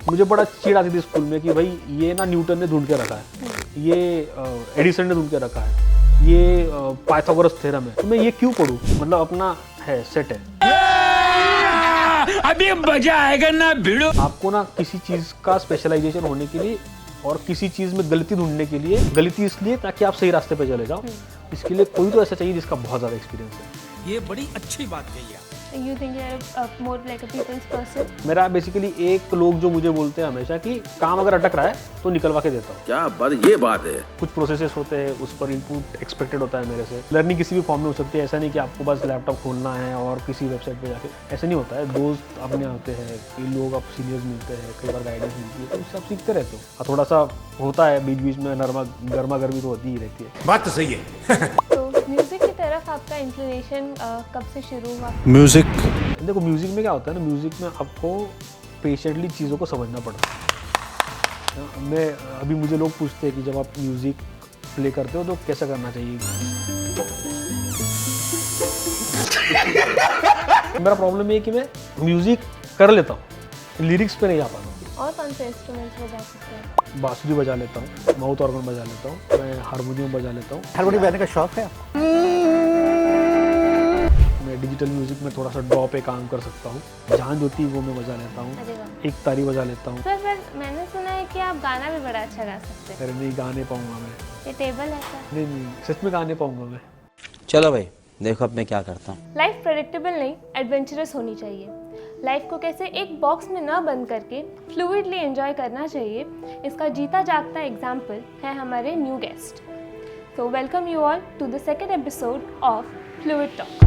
मुझे बड़ा चिढ़ आती थी स्कूल में कि भाई ये ना न्यूटन ने ढूंढ के रखा है, ये एडिसन ने ढूंढ के रखा है, ये पाइथागोरस थ्योरम है, तो मैं ये क्यों पढूं? मतलब अपना है, सेट है। अभी मजा आएगा ना भिड़ो। आपको ना किसी चीज का स्पेशलाइजेशन होने के लिए और किसी चीज में गलती ढूंढने के लिए, गलती इसलिए ताकि आप सही रास्ते पे चले जाओ, इसके लिए कोई तो ऐसा चाहिए जिसका बहुत ज्यादा एक्सपीरियंस है। ये बड़ी अच्छी बात कही आप। You think you're more like a people's person? मेरा बेसिकली एक लोग जो मुझे बोलते हैं हमेशा कि काम अगर अटक रहा है तो निकलवा के देता हूँ। क्या बात, ये बात है। कुछ प्रोसेसेस होते हैं, उस पर इनपुट एक्सपेक्टेड होता है मेरे से। लर्निंग किसी भी फॉर्म में हो सकती है, ऐसा नहीं कि आपको बस लैपटॉप खोलना है और किसी वेबसाइट पे जाके, ऐसे नहीं होता है। दोस्त अपने आते हैं, कई लोग आप सीनियर्स मिलते हैं, कई बार गाइडेंस मिलती है, तो उससे आप सीखते रहते हो। और थोड़ा सा होता है बीच बीच में गर्मा गर्मी तो होती ही रहती है। बात तो सही है। तो म्यूजिक की तरफ आपका इंक्लिनेशन कब से शुरू हुआ? म्यूजिक, देखो म्यूजिक में क्या होता है ना, म्यूजिक में आपको पेशेंटली चीज़ों को समझना पड़ता है। मैं अभी मुझे लोग पूछते हैं कि जब आप म्यूजिक प्ले करते हो तो कैसा करना चाहिए। मेरा प्रॉब्लम ये है कि मैं म्यूजिक कर लेता हूँ, लिरिक्स पे नहीं आ पाता। और कौन से इंस्ट्रूमेंट्स बजा सकते हैं? बांसुरी बजा लेता हूँ, माउथ ऑर्गन बजा लेता हूँ, मैं हारमोनियम बजा लेता हूँ। हारमोनियम बजाने का शौक है? मैं डिजिटल म्यूजिक में थोड़ा सा ड्रॉ पे काम कर सकता हूँ। झांझ होती है वो मैं बजा लेता हूँ, अरे वाह। एक तारी बजा लेता हूँ। सर मैंने सुना है कि आप गाना भी बड़ा अच्छा गा सकते हैं। अरे नहीं, गा नहीं पाऊंगा मैं। ये टेबल है सर? नहीं, सच में गा नहीं पाऊंगा मैं। चलो भाई देखो अब मैं क्या करता हूँ। लाइफ प्रेडिक्टेबल नहीं, एडवेंचरस होनी चाहिए। लाइफ को कैसे एक बॉक्स में न बंद करके फ्लूइडली एंजॉय करना चाहिए, इसका जीता जागता एग्जाम्पल है हमारे new guest. So welcome you all to the second episode of fluid talk.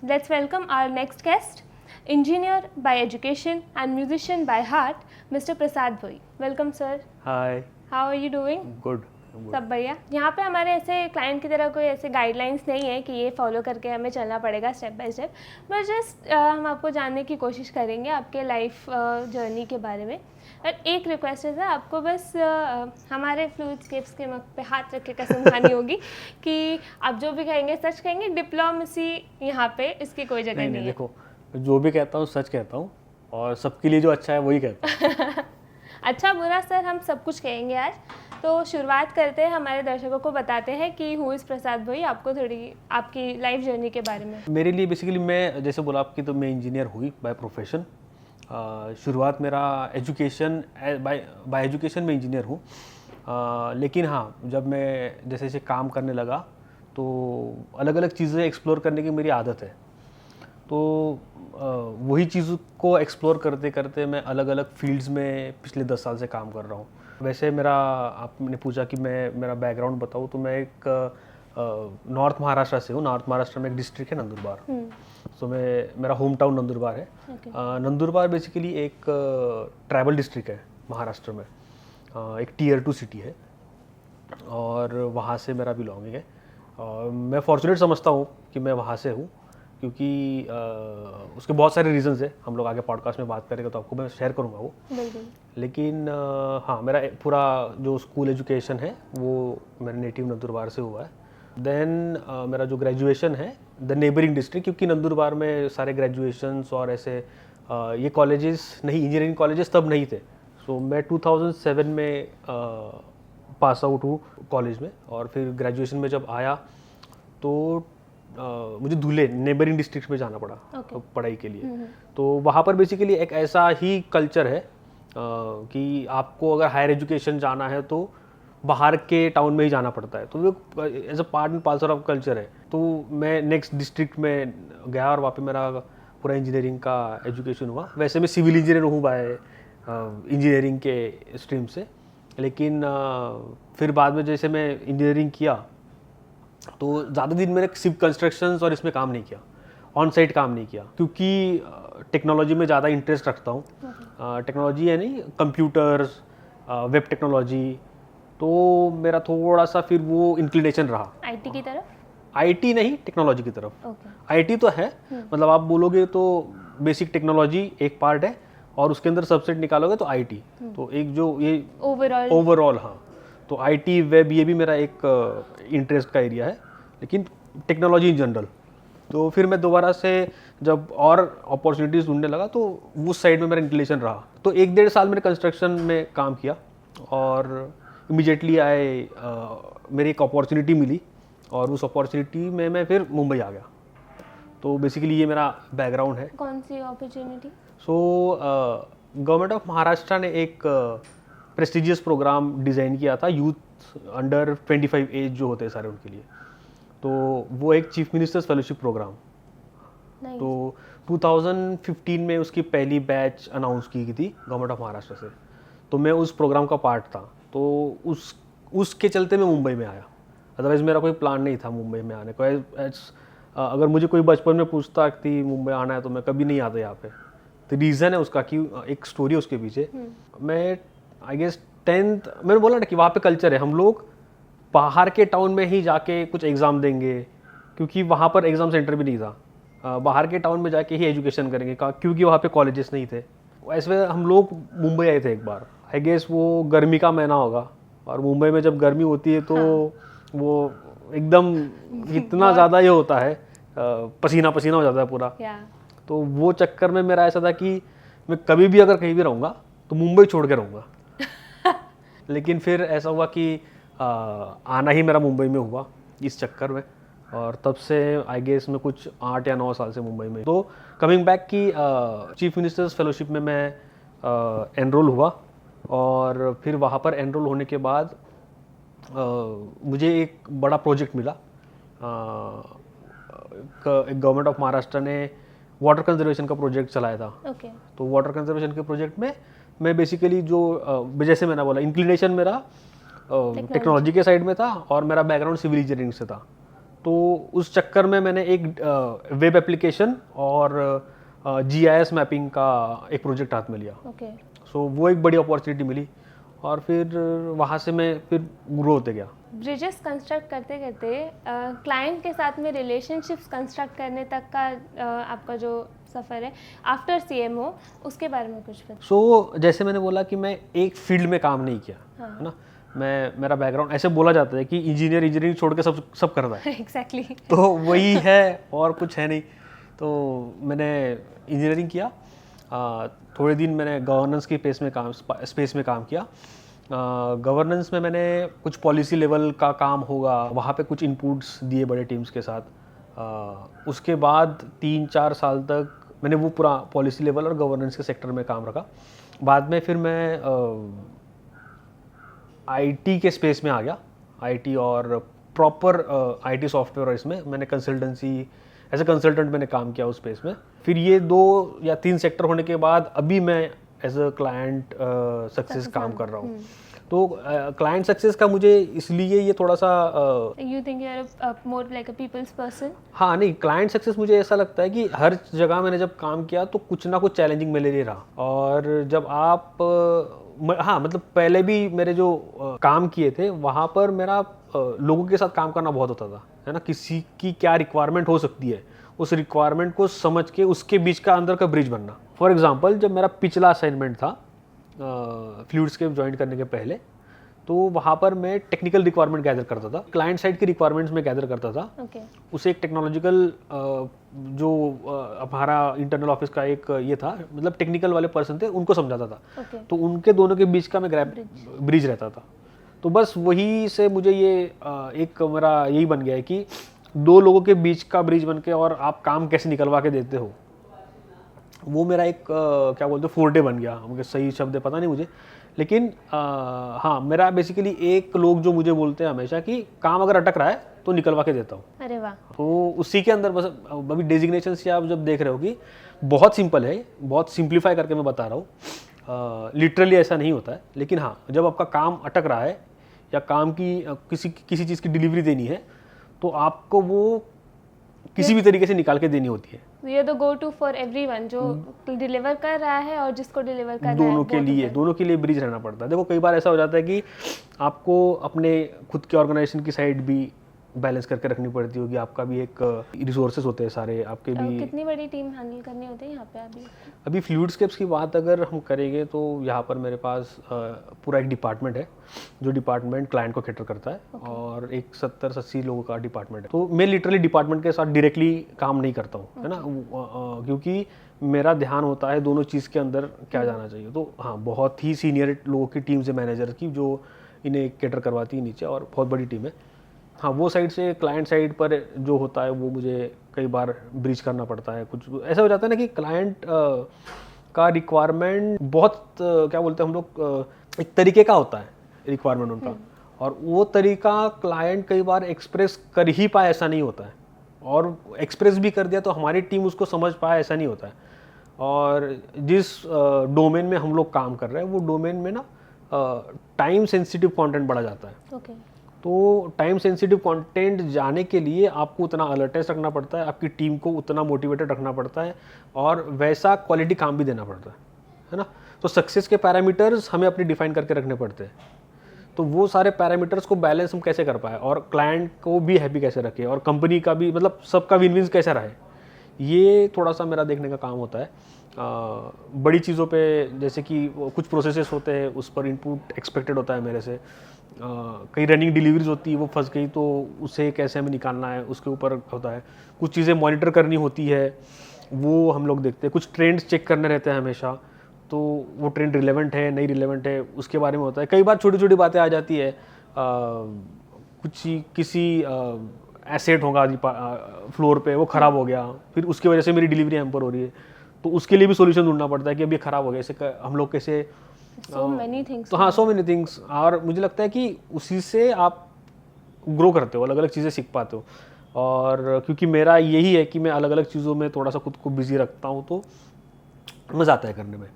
Let's welcome our next guest, engineer by education and musician by heart, Mr. Prasad Bhoi. Welcome sir. Hi, How are you doing? Good. सब बढ़िया। यहाँ पे हमारे ऐसे client की तरह कोई ऐसे गाइडलाइंस नहीं है कि ये फॉलो करके हमें चलना पड़ेगा step by step, but just हम आपको जानने की कोशिश करेंगे आपके लाइफ जर्नी के बारे में। और एक रिक्वेस्ट है, आपको बस हमारे फ्लूइडस्केप्स के मग पे हाथ रख के कसम खानी होगी कि आप जो भी कहेंगे सच कहेंगे। डिप्लोमेसी यहाँ पे इसकी कोई जगह नहीं नहीं है। देखो, जो भी कहता हूँ सच कहता हूँ और सबके लिए जो अच्छा है वही कहता हूँ। अच्छा बुरा सर हम सब कुछ कहेंगे आज। तो शुरुआत करते हैं, हमारे दर्शकों को बताते हैं कि हु इज़ प्रसाद भाई, आपको थोड़ी आपकी लाइफ जर्नी के बारे में। मेरे लिए बेसिकली, मैं जैसे बोला आपकी, तो मैं इंजीनियर हुई बाय प्रोफेशन। शुरुआत मेरा एजुकेशन बाय एजुकेशन में इंजीनियर हूँ, लेकिन हाँ जब मैं जैसे जैसे काम करने लगा तो अलग अलग चीज़ें एक्सप्लोर करने की मेरी आदत है। तो वही चीज़ को एक्सप्लोर करते करते मैं अलग अलग फील्ड्स में पिछले 10 साल से काम कर रहा हूँ। वैसे मेरा, आपने पूछा कि मैं मेरा बैकग्राउंड बताऊँ, तो मैं एक नॉर्थ महाराष्ट्र से हूँ। नॉर्थ महाराष्ट्र में एक डिस्ट्रिक्ट है नंदुरबार। तो मेरा होम टाउन नंदुरबार है। नंदुरबार बेसिकली एक ट्राइबल डिस्ट्रिक्ट है महाराष्ट्र में, एक टियर 2 सिटी है और वहाँ से मेरा बिलोंगिंग है। मैं फॉर्चुनेट समझता हूँ कि मैं वहाँ से हूँ, क्योंकि उसके बहुत सारे रीजंस है। हम लोग आगे पॉडकास्ट में बात करेंगे तो आपको मैं शेयर करूँगा वो। बिल्कुल। लेकिन हाँ, मेरा पूरा जो स्कूल एजुकेशन है वो मेरा नेटिव नंदुरबार से हुआ है। देन मेरा जो ग्रेजुएशन है द नेबरिंग डिस्ट्रिक्ट, क्योंकि नंदुरबार में सारे ग्रेजुएशंस और ऐसे ये कॉलेजेस नहीं, इंजीनियरिंग कॉलेजेस तब नहीं थे। सो मैं 2007 में पास आउट हूँ कॉलेज में, और फिर ग्रेजुएशन में जब आया तो मुझे धुले नेबरिंग डिस्ट्रिक्ट में जाना पड़ा पढ़ाई के लिए। तो वहाँ पर बेसिकली एक ऐसा ही कल्चर है कि आपको अगर हायर एजुकेशन जाना है तो बाहर के टाउन में ही जाना पड़ता है। तो वो as a part and parcel of culture है। तो मैं नेक्स्ट डिस्ट्रिक्ट में गया और वहाँ पे मेरा पूरा इंजीनियरिंग का एजुकेशन हुआ। वैसे मैं सिविल इंजीनियर हूँ बाय इंजीनियरिंग के स्ट्रीम से, लेकिन फिर बाद में जैसे मैं इंजीनियरिंग किया तो ज़्यादा दिन मैंने सिर्फ कंस्ट्रक्शंस और इसमें काम नहीं किया, ऑन साइट काम नहीं किया, क्योंकि टेक्नोलॉजी में ज़्यादा इंटरेस्ट रखता हूँ। टेक्नोलॉजी है नहीं, कंप्यूटर्स, वेब टेक्नोलॉजी, तो मेरा थोड़ा सा फिर वो इंक्लिनेशन रहा आईटी की तरफ। आईटी नहीं, टेक्नोलॉजी की तरफ। ओके। आईटी तो है, मतलब आप बोलोगे तो बेसिक टेक्नोलॉजी एक पार्ट है और उसके अंदर सबसेट निकालोगे तो आईटी। तो एक जो ये ओवरऑल, हाँ, तो आईटी वेब ये भी मेरा एक इंटरेस्ट का एरिया है, लेकिन टेक्नोलॉजी इन जनरल। तो फिर मैं दोबारा से जब और अपॉर्चुनिटीज़ ढूंढने लगा तो उस साइड में मेरा इंक्लिनेशन रहा। तो 1-1.5 साल मैंने कंस्ट्रक्शन में काम किया और इमीडिएटली मेरी एक अपॉर्चुनिटी मिली और उस अपॉर्चुनिटी में मैं फिर मुंबई आ गया। तो बेसिकली ये मेरा बैकग्राउंड है। कौन सी opportunity? So government of Maharashtra ने एक प्रेस्टिजियस प्रोग्राम डिज़ाइन किया था यूथ अंडर 25 एज जो होते हैं सारे उनके लिए। तो वो एक चीफ मिनिस्टर्स फेलोशिप प्रोग्राम। तो 2015 में उसकी पहली बैच अनाउंस की गई थी गवर्नमेंट ऑफ महाराष्ट्र से। तो मैं उस प्रोग्राम का पार्ट था। तो उसके चलते मैं मुंबई में आया। अदरवाइज़ मेरा कोई प्लान नहीं था मुंबई में आने का। अगर मुझे कोई बचपन में पूछता कि मुंबई आना है तो मैं कभी नहीं आता यहाँ पे। तो रीज़न है उसका कि एक स्टोरी है उसके पीछे। मैं आई गेस 10th मैंने बोला ना कि वहाँ पे कल्चर है, हम लोग बाहर के टाउन में ही जाके कुछ एग्ज़ाम देंगे, क्योंकि वहाँ पर एग्ज़ाम सेंटर भी नहीं था। बाहर के टाउन में जाके ही एजुकेशन करेंगे क्योंकि वहाँ पे कॉलेजेस नहीं थे। ऐसे हम लोग मुंबई आए थे एक बार, आई गेस वो गर्मी का महीना होगा, और मुंबई में जब गर्मी होती है तो वो एकदम इतना ज़्यादा ये होता है, पसीना पसीना हो जाता है पूरा। तो वो चक्कर में मेरा ऐसा था कि मैं कभी भी अगर कहीं भी रहूँगा तो मुंबई छोड़ के रहूँगा। लेकिन फिर ऐसा हुआ कि आना ही मेरा मुंबई में हुआ इस चक्कर में, और तब से आई गेस मैं कुछ 8 या 9 साल से मुंबई में। तो कमिंग बैक की चीफ मिनिस्टर्स फेलोशिप में मैं एनरोल हुआ, और फिर वहाँ पर एनरोल होने के बाद मुझे एक बड़ा प्रोजेक्ट मिला। एक गवर्नमेंट ऑफ महाराष्ट्र ने वाटर कंजर्वेशन का प्रोजेक्ट चलाया था। तो वाटर कंजर्वेशन के प्रोजेक्ट में मैं बेसिकली जो जैसे मैंने बोला इंक्लिनेशन मेरा टेक्नोलॉजी के साइड में था और मेरा बैकग्राउंड सिविल इंजीनियरिंग से था। तो उस चक्कर में मैंने एक वेब एप्लीकेशन और GIS मैपिंग का एक प्रोजेक्ट हाथ में लिया। सो वो एक बड़ी अपॉर्चुनिटी मिली, और फिर वहाँ से मैं फिर ग्रो होते गया। ब्रिजेस कंस्ट्रक्ट करते करते क्लाइंट के साथ में रिलेशनशिप्स कंस्ट्रक्ट करने तक का आपका जो सफ़र है आफ्टर CMO, उसके बारे में कुछ बताइए। सो जैसे मैंने बोला कि मैं एक फील्ड में काम नहीं किया, है ना। मेरा बैकग्राउंड ऐसे बोला जाता है कि इंजीनियरिंग छोड़ के सब करता है। एग्जैक्टली। तो वही है और कुछ है नहीं। तो मैंने इंजीनियरिंग किया, थोड़े दिन मैंने गवर्नेंस की स्पेस में काम किया। गवर्नेंस में मैंने कुछ पॉलिसी लेवल का काम होगा, वहाँ पे कुछ इनपुट्स दिए बड़े टीम्स के साथ। उसके बाद 3-4 साल तक मैंने वो पूरा पॉलिसी लेवल और गवर्नेंस के सेक्टर में काम रखा। बाद में फिर मैं IT के स्पेस में आ गया, IT और प्रॉपर IT सॉफ्टवेयर, और इसमें मैंने एज ए कंसल्टेंट मैंने काम किया उस स्पेस में। फिर ये 2 या 3 सेक्टर होने के बाद अभी मैं एज अ क्लाइंट सक्सेस काम कर रहा हूँ। तो क्लाइंट सक्सेस का मुझे इसलिए ये थोड़ा सा you think you are more like a people's person? हाँ, नहीं, क्लाइंट सक्सेस मुझे ऐसा लगता है कि हर जगह मैंने जब काम किया तो कुछ ना कुछ चैलेंजिंग मेरे लिए रहा। और जब आप हाँ, मतलब पहले भी मेरे जो काम किए थे वहाँ पर मेरा लोगों के साथ काम करना बहुत होता था, है ना। किसी की क्या रिक्वायरमेंट हो सकती है, उस रिक्वायरमेंट को समझ के उसके बीच का अंदर का ब्रिज बनना। फॉर एग्जांपल, जब मेरा पिछला असाइनमेंट था फ्लूइड्सकेप ज्वाइन करने के पहले, तो वहाँ पर मैं टेक्निकल रिक्वायरमेंट गैदर करता था, क्लाइंट साइड की रिक्वायरमेंट्स में गैदर करता था। उसे एक टेक्नोलॉजिकल जो हमारा इंटरनल ऑफिस का एक ये था, मतलब टेक्निकल वाले पर्सन थे, उनको समझाता था। तो उनके दोनों के बीच का मैं ब्रिज रहता था। तो बस वही से मुझे ये एक मेरा यही बन गया है कि 2 लोगों के बीच का ब्रिज बन के और आप काम कैसे निकलवा के देते हो, वो मेरा एक क्या बोलते हैं फोर्टे बन गया। मुझे सही शब्द पता नहीं मुझे, लेकिन हाँ, मेरा बेसिकली एक लोग जो मुझे बोलते हैं हमेशा कि काम अगर अटक रहा है तो निकलवा के देता हूँ। अरे वाह। तो उसी के अंदर बस अभी डेजिग्नेशन से आप जब देख रहे हो कि बहुत सिंपल है, बहुत सिंप्लीफाई करके मैं बता रहा हूँ, लिटरली ऐसा नहीं होता है। लेकिन हाँ, जब आपका काम अटक रहा है या काम की किसी चीज़ की डिलीवरी देनी है तो आपको वो किसी भी तरीके से निकाल के देनी होती है। ये तो गो टू फॉर एवरीवन, जो डिलीवर कर रहा है और जिसको डिलीवर कर रहा है, दोनों के लिए ब्रिज रहना पड़ता है। देखो, कई बार ऐसा हो जाता है कि आपको अपने खुद के ऑर्गेनाइजेशन की साइड भी बैलेंस करके रखनी पड़ती होगी, आपका भी एक रिसोर्सेज होते हैं सारे आपके भी। कितनी बड़ी टीम हैंडल करनी होती है यहाँ पे अभी फ्लूइडस्केप्स की बात अगर हम करेंगे तो यहाँ पर मेरे पास पूरा एक डिपार्टमेंट है, जो डिपार्टमेंट क्लाइंट को कैटर करता है और एक 70-80 लोगों का डिपार्टमेंट है। तो मैं लिटरली डिपार्टमेंट के साथ डायरेक्टली काम नहीं करता हूँ, है ना, क्योंकि मेरा ध्यान होता है दोनों चीज़ के अंदर क्या जाना चाहिए। तो हाँ, बहुत ही सीनियर लोगों की टीम से मैनेजर की जो इन्हें कैटर करवाती है नीचे, और बहुत बड़ी टीम है। हाँ, वो साइड से क्लाइंट साइड पर जो होता है वो मुझे कई बार ब्रीच करना पड़ता है। कुछ ऐसा हो जाता है ना कि क्लाइंट का रिक्वायरमेंट बहुत क्या बोलते हैं हम लोग, एक तरीके का होता है रिक्वायरमेंट उनका, और वो तरीका क्लाइंट कई बार एक्सप्रेस कर ही पाए ऐसा नहीं होता है, और एक्सप्रेस भी कर दिया तो हमारी टीम उसको समझ पाए ऐसा नहीं होता है। और जिस डोमेन में हम लोग काम कर रहे हैं वो डोमेन में ना टाइम सेंसिटिव कंटेंट बढ़ा जाता है। तो टाइम सेंसिटिव कंटेंट जाने के लिए आपको उतना अलर्टनेस रखना पड़ता है, आपकी टीम को उतना मोटिवेटेड रखना पड़ता है, और वैसा क्वालिटी काम भी देना पड़ता है ना। तो सक्सेस के पैरामीटर्स हमें अपनी डिफाइन करके रखने पड़ते हैं। तो वो सारे पैरामीटर्स को बैलेंस हम कैसे कर पाए, और क्लाइंट को भी हैप्पी कैसे रखें, और कंपनी का भी, मतलब सबका विन विन कैसे रहे, ये थोड़ा सा मेरा देखने का काम होता है। बड़ी चीज़ों पे जैसे कि कुछ प्रोसेसेस होते हैं उस पर इनपुट एक्सपेक्टेड होता है मेरे से। कई रनिंग डिलीवरीज होती है, वो फंस गई तो उसे कैसे हमें निकालना है उसके ऊपर होता है। कुछ चीज़ें मॉनिटर करनी होती है, वो हम लोग देखते हैं। कुछ ट्रेंड्स चेक करने रहते हैं हमेशा, तो वो ट्रेंड रिलेवेंट है नहीं रिलेवेंट है उसके बारे में होता है। कई बार छोटी छोटी बातें आ जाती है, किसी एसेट होगा फ्लोर पे, वो ख़राब हो गया, फिर उसकी वजह से मेरी डिलीवरी हैम्पर हो रही है, तो उसके लिए भी सोल्यूशन ढूंढना पड़ता है कि अब ये ख़राब हो गया, इसे हम लोग कैसे। so many things। तो हाँ, सो मेनी थिंग्स। और मुझे लगता है कि उसी से आप ग्रो करते हो, अलग अलग चीज़ें सीख पाते हो। और क्योंकि मेरा यही है कि मैं अलग अलग चीज़ों में थोड़ा सा खुद को बिजी रखता हूँ, तो मज़ा आता है करने में।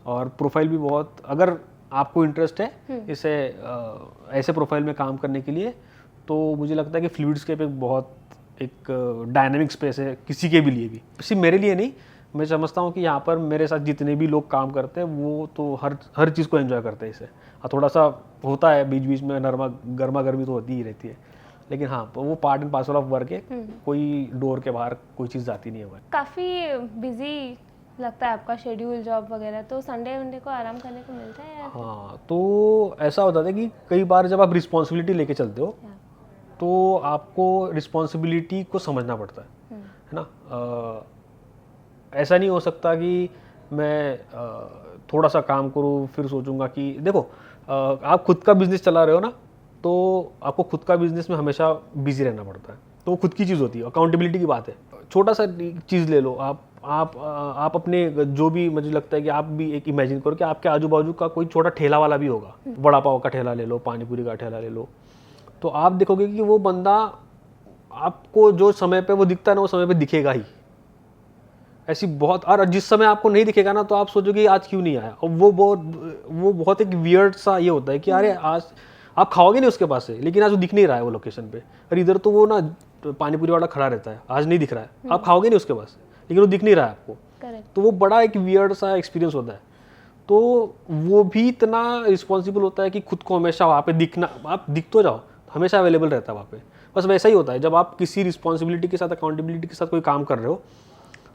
और प्रोफाइल भी बहुत, अगर आपको इंटरेस्ट है इसे ऐसे प्रोफाइल में काम करने के लिए, तो मुझे लगता है कि फ्लूइडस्केप एक बहुत एक डायनेमिक स्पेस है किसी के भी लिए भी, सिर्फ मेरे लिए नहीं। मैं समझता हूँ कि यहाँ पर मेरे साथ जितने भी लोग काम करते हैं वो तो हर चीज़ को एंजॉय करते हैं इसे। हाँ, थोड़ा सा होता है बीच बीच में गर्मा गर्मी तो होती ही रहती है, लेकिन हाँ, वो part and parcel of work है। कोई डोर के बाहर कोई चीज़ जाती नहीं है हमारी। काफ़ी बिजी लगता है आपका शेड्यूल जॉब वगैरह, तो संडे वनडे को आराम करने को मिलता है या? हाँ, तो ऐसा होता था कि कई बार जब आप रिस्पॉन्सिबिलिटी लेके चलते हो तो आपको रिस्पॉन्सिबिलिटी को समझना पड़ता है ना। ऐसा नहीं हो सकता कि मैं थोड़ा सा काम करूँ फिर सोचूंगा कि देखो, आप खुद का बिजनेस चला रहे हो ना, तो आपको खुद का बिजनेस में हमेशा बिजी रहना पड़ता है। तो खुद की चीज़ होती है, अकाउंटेबिलिटी की बात है। छोटा सा चीज़ ले लो, आप अपने जो भी, मुझे लगता है कि आप भी एक इमेजिन करो कि आपके आजू बाजू का कोई छोटा ठेला वाला भी होगा, वड़ा पाव का ठेला ले लो, पानी पूरी का ठेला ले लो, तो आप देखोगे कि वो बंदा आपको जो समय पे वो दिखता है ना, वो समय पे दिखेगा ही। ऐसी बहुत, और जिस समय आपको नहीं दिखेगा ना, तो आप सोचोगे आज क्यों नहीं आया। और वो बहुत एक वियर्ड सा ये होता है कि अरे आज आप खाओगे नहीं उसके पास से, लेकिन आज वो दिख नहीं रहा है वो लोकेशन पे। और इधर तो वो ना पानीपुरी वाला खड़ा रहता है, आज नहीं दिख रहा है, आप खाओगे नहीं उसके पास, लेकिन वो दिख नहीं रहा है आपको। तो वो बड़ा एक वियर्ड सा एक्सपीरियंस होता है। तो वो भी इतना रिस्पॉन्सिबल होता है कि खुद को हमेशा वहाँ पे दिखना, आप दिख तो जाओ, हमेशा अवेलेबल रहता है वहाँ पे। बस वैसा ही होता है जब आप किसी रिस्पॉन्सिबिलिटी के साथ, अकाउंटेबिलिटी के साथ कोई काम कर रहे हो,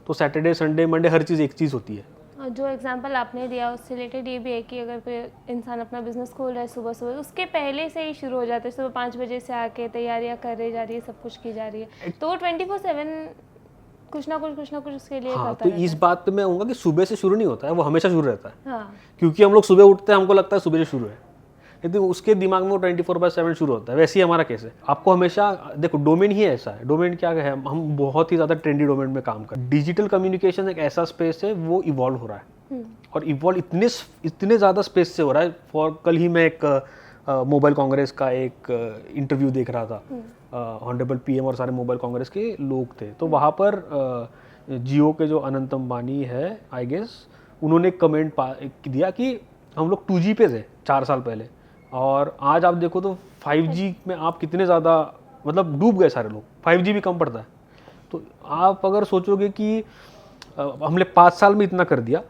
तो सैटरडे संडे मंडे हर चीज़ एक चीज़ होती है। और जो एग्जांपल आपने दिया उससे रिलेटेड ये भी है कि अगर कोई इंसान अपना बिजनेस खोल रहा है सुबह सुबह, उसके पहले से ही शुरू हो जाते हैं। सुबह 5 बजे से आके तैयारियां कर रही जा रही है, सब कुछ की जा रही है, तो वो 24/7 कुछ ना कुछ उसके लिए हाँ, करता तो इस बात पे मैं कहूँगा कि सुबह से शुरू नहीं होता है, वो हमेशा शुरू रहता है। हाँ, क्योंकि हम लोग सुबह उठते हैं, हमको लगता है सुबह से शुरू है, लेकिन उसके दिमाग में वो 24/7 शुरू होता है। वैसे ही हमारा केस है। आपको हमेशा देखो, डोमेन ही ऐसा है। डोमेन क्या है, हम बहुत ही ज़्यादा ट्रेंडी डोमेन में काम कर। डिजिटल कम्युनिकेशन एक ऐसा स्पेस है, वो इवॉल्व हो रहा है, और इवॉल्व इतने ज़्यादा स्पेस से हो रहा है। फॉर कल ही मैं एक मोबाइल कांग्रेस का एक इंटरव्यू देख रहा था, ऑनरेबल पीएम और सारे मोबाइल कांग्रेस के लोग थे। तो वहाँ पर जियो के जो अनंत अंबानी है, आई गेस, उन्होंने कमेंट दिया कि हम लोग 2G पे थे 4 साल पहले, और आज आप देखो तो 5G में आप कितने ज़्यादा, मतलब डूब गए सारे लोग। 5G भी कम पड़ता है। तो आप अगर सोचोगे कि हमने 5 साल में इतना कर दिया,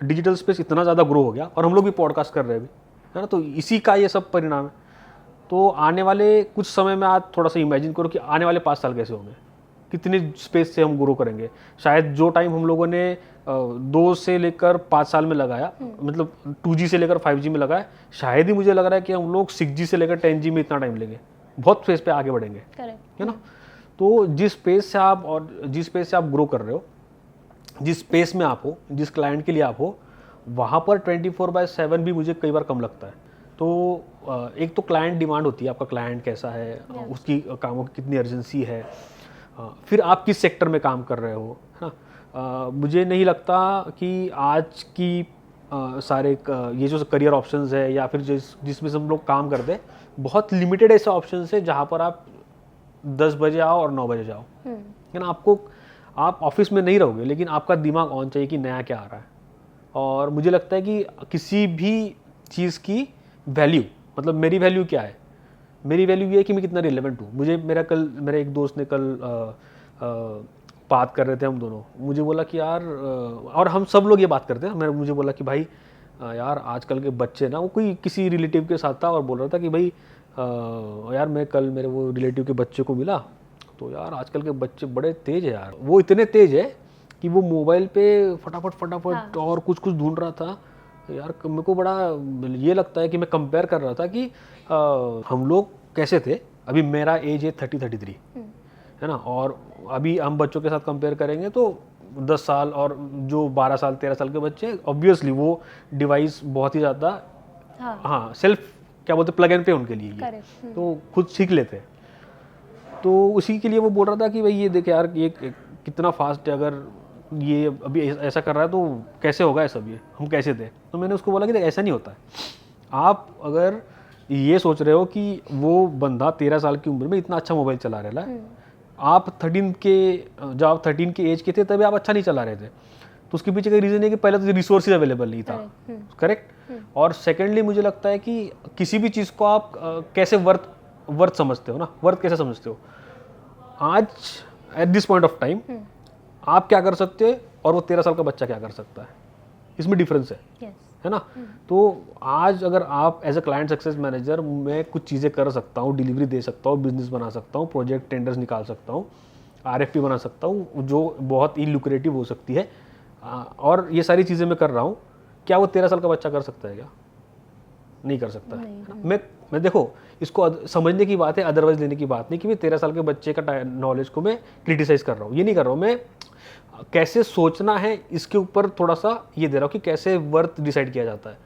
डिजिटल स्पेस इतना ज़्यादा ग्रो हो गया, और हम लोग भी पॉडकास्ट कर रहे हैं अभी, है ना, तो इसी का ये सब परिणाम है। तो आने वाले कुछ समय में आज थोड़ा सा इमेजिन करो कि आने वाले 5 साल कैसे होंगे, कितनी स्पेस से हम ग्रो करेंगे। शायद जो टाइम हम लोगों ने 2 से लेकर 5 साल में लगाया, मतलब 2G से लेकर 5G में लगाया, शायद ही मुझे लग रहा है कि हम लोग 6G से लेकर 10G में इतना टाइम लेंगे, बहुत स्पेस पे आगे बढ़ेंगे, है ना। तो जिस स्पेस से आप ग्रो कर रहे हो, जिस स्पेस में आप हो, जिस क्लाइंट के लिए आप हो, वहाँ पर 24/7 भी मुझे कई बार कम लगता है। तो एक तो क्लाइंट डिमांड होती है, आपका क्लाइंट कैसा है, उसकी कामों की कितनी अर्जेंसी है, फिर आप किस सेक्टर में काम कर रहे हो, है ना। मुझे नहीं लगता कि आज की सारे ये जो करियर ऑप्शंस है या फिर जिसमें से हम लोग काम करते हैं, बहुत लिमिटेड ऐसे ऑप्शंस है जहाँ पर आप 10 बजे आओ और 9 बजे जाओ, है ना। आप ऑफिस में नहीं रहोगे, लेकिन आपका दिमाग ऑन चाहिए कि नया क्या आ रहा है। और मुझे लगता है कि किसी भी चीज़ की वैल्यू, मतलब मेरी वैल्यू क्या है, मेरी वैल्यू ये है कि मैं कितना रिलेवेंट हूँ। मेरे एक दोस्त ने कल बात कर रहे थे हम दोनों, मुझे बोला कि यार, और हम सब लोग ये बात करते हैं, मुझे बोला कि भाई यार आजकल के बच्चे ना, वो कोई किसी रिलेटिव के साथ था और बोल रहा था कि भाई यार मैं कल मेरे वो रिलेटिव के बच्चे को मिला, तो यार आजकल के बच्चे बड़े तेज है यार, वो इतने तेज है कि वो मोबाइल पे फटाफट और कुछ ढूंढ रहा था यार। मेरे को बड़ा ये लगता है कि मैं कंपेयर कर रहा था कि हम लोग कैसे थे, अभी मेरा एज है 33 है ना, और अभी हम बच्चों के साथ कंपेयर करेंगे तो 10 साल और जो 12 साल 13 साल के बच्चे, ऑब्वियसली वो डिवाइस बहुत ही ज़्यादा हाँ सेल्फ क्या बोलते प्लग एंड पे उनके लिए ये, तो खुद सीख लेते हैं। तो उसी के लिए वो बोल रहा था कि भाई ये देख यार ये कितना फास्ट है, अगर ये अभी ऐसा कर रहा है तो कैसे होगा ये सब, ये हम कैसे थे। तो मैंने उसको बोला कि देख ऐसा नहीं होता है। आप अगर ये सोच रहे हो कि वो बंदा 13 साल की उम्र में इतना अच्छा मोबाइल चला रहा है, आप 13 के एज के थे तभी आप अच्छा नहीं चला रहे थे, तो उसके पीछे का रीज़न है कि पहले तो रिसोर्सेज अवेलेबल नहीं था, करेक्ट। और सेकेंडली मुझे लगता है कि किसी भी चीज़ को आप कैसे वर्थ समझते हो ना, वर्थ कैसे समझते हो। आज at this point of time आप क्या कर सकते हो और वो 13 साल का बच्चा क्या कर सकता है, इसमें डिफरेंस है, है ना। तो आज अगर आप as a client success manager, मैं कुछ चीज़ें कर सकता हूँ, डिलीवरी दे सकता हूँ, बिजनेस बना सकता हूँ, प्रोजेक्ट टेंडर्स निकाल सकता हूँ, RFP बना सकता हूँ जो बहुत ही लुक्रेटिव हो सकती है, और ये सारी चीज़ें मैं कर रहा हूँ, क्या वो 13 साल का बच्चा कर सकता है क्या? नहीं कर सकता है। मैं देखो इसको समझने की बात है, अदरवाइज लेने की बात नहीं कि मैं 13 साल के बच्चे का नॉलेज को मैं क्रिटिसाइज कर रहा हूँ, ये नहीं कर रहा हूँ। मैं कैसे सोचना है इसके ऊपर थोड़ा सा ये दे रहा हूँ कि कैसे वर्थ डिसाइड किया जाता है।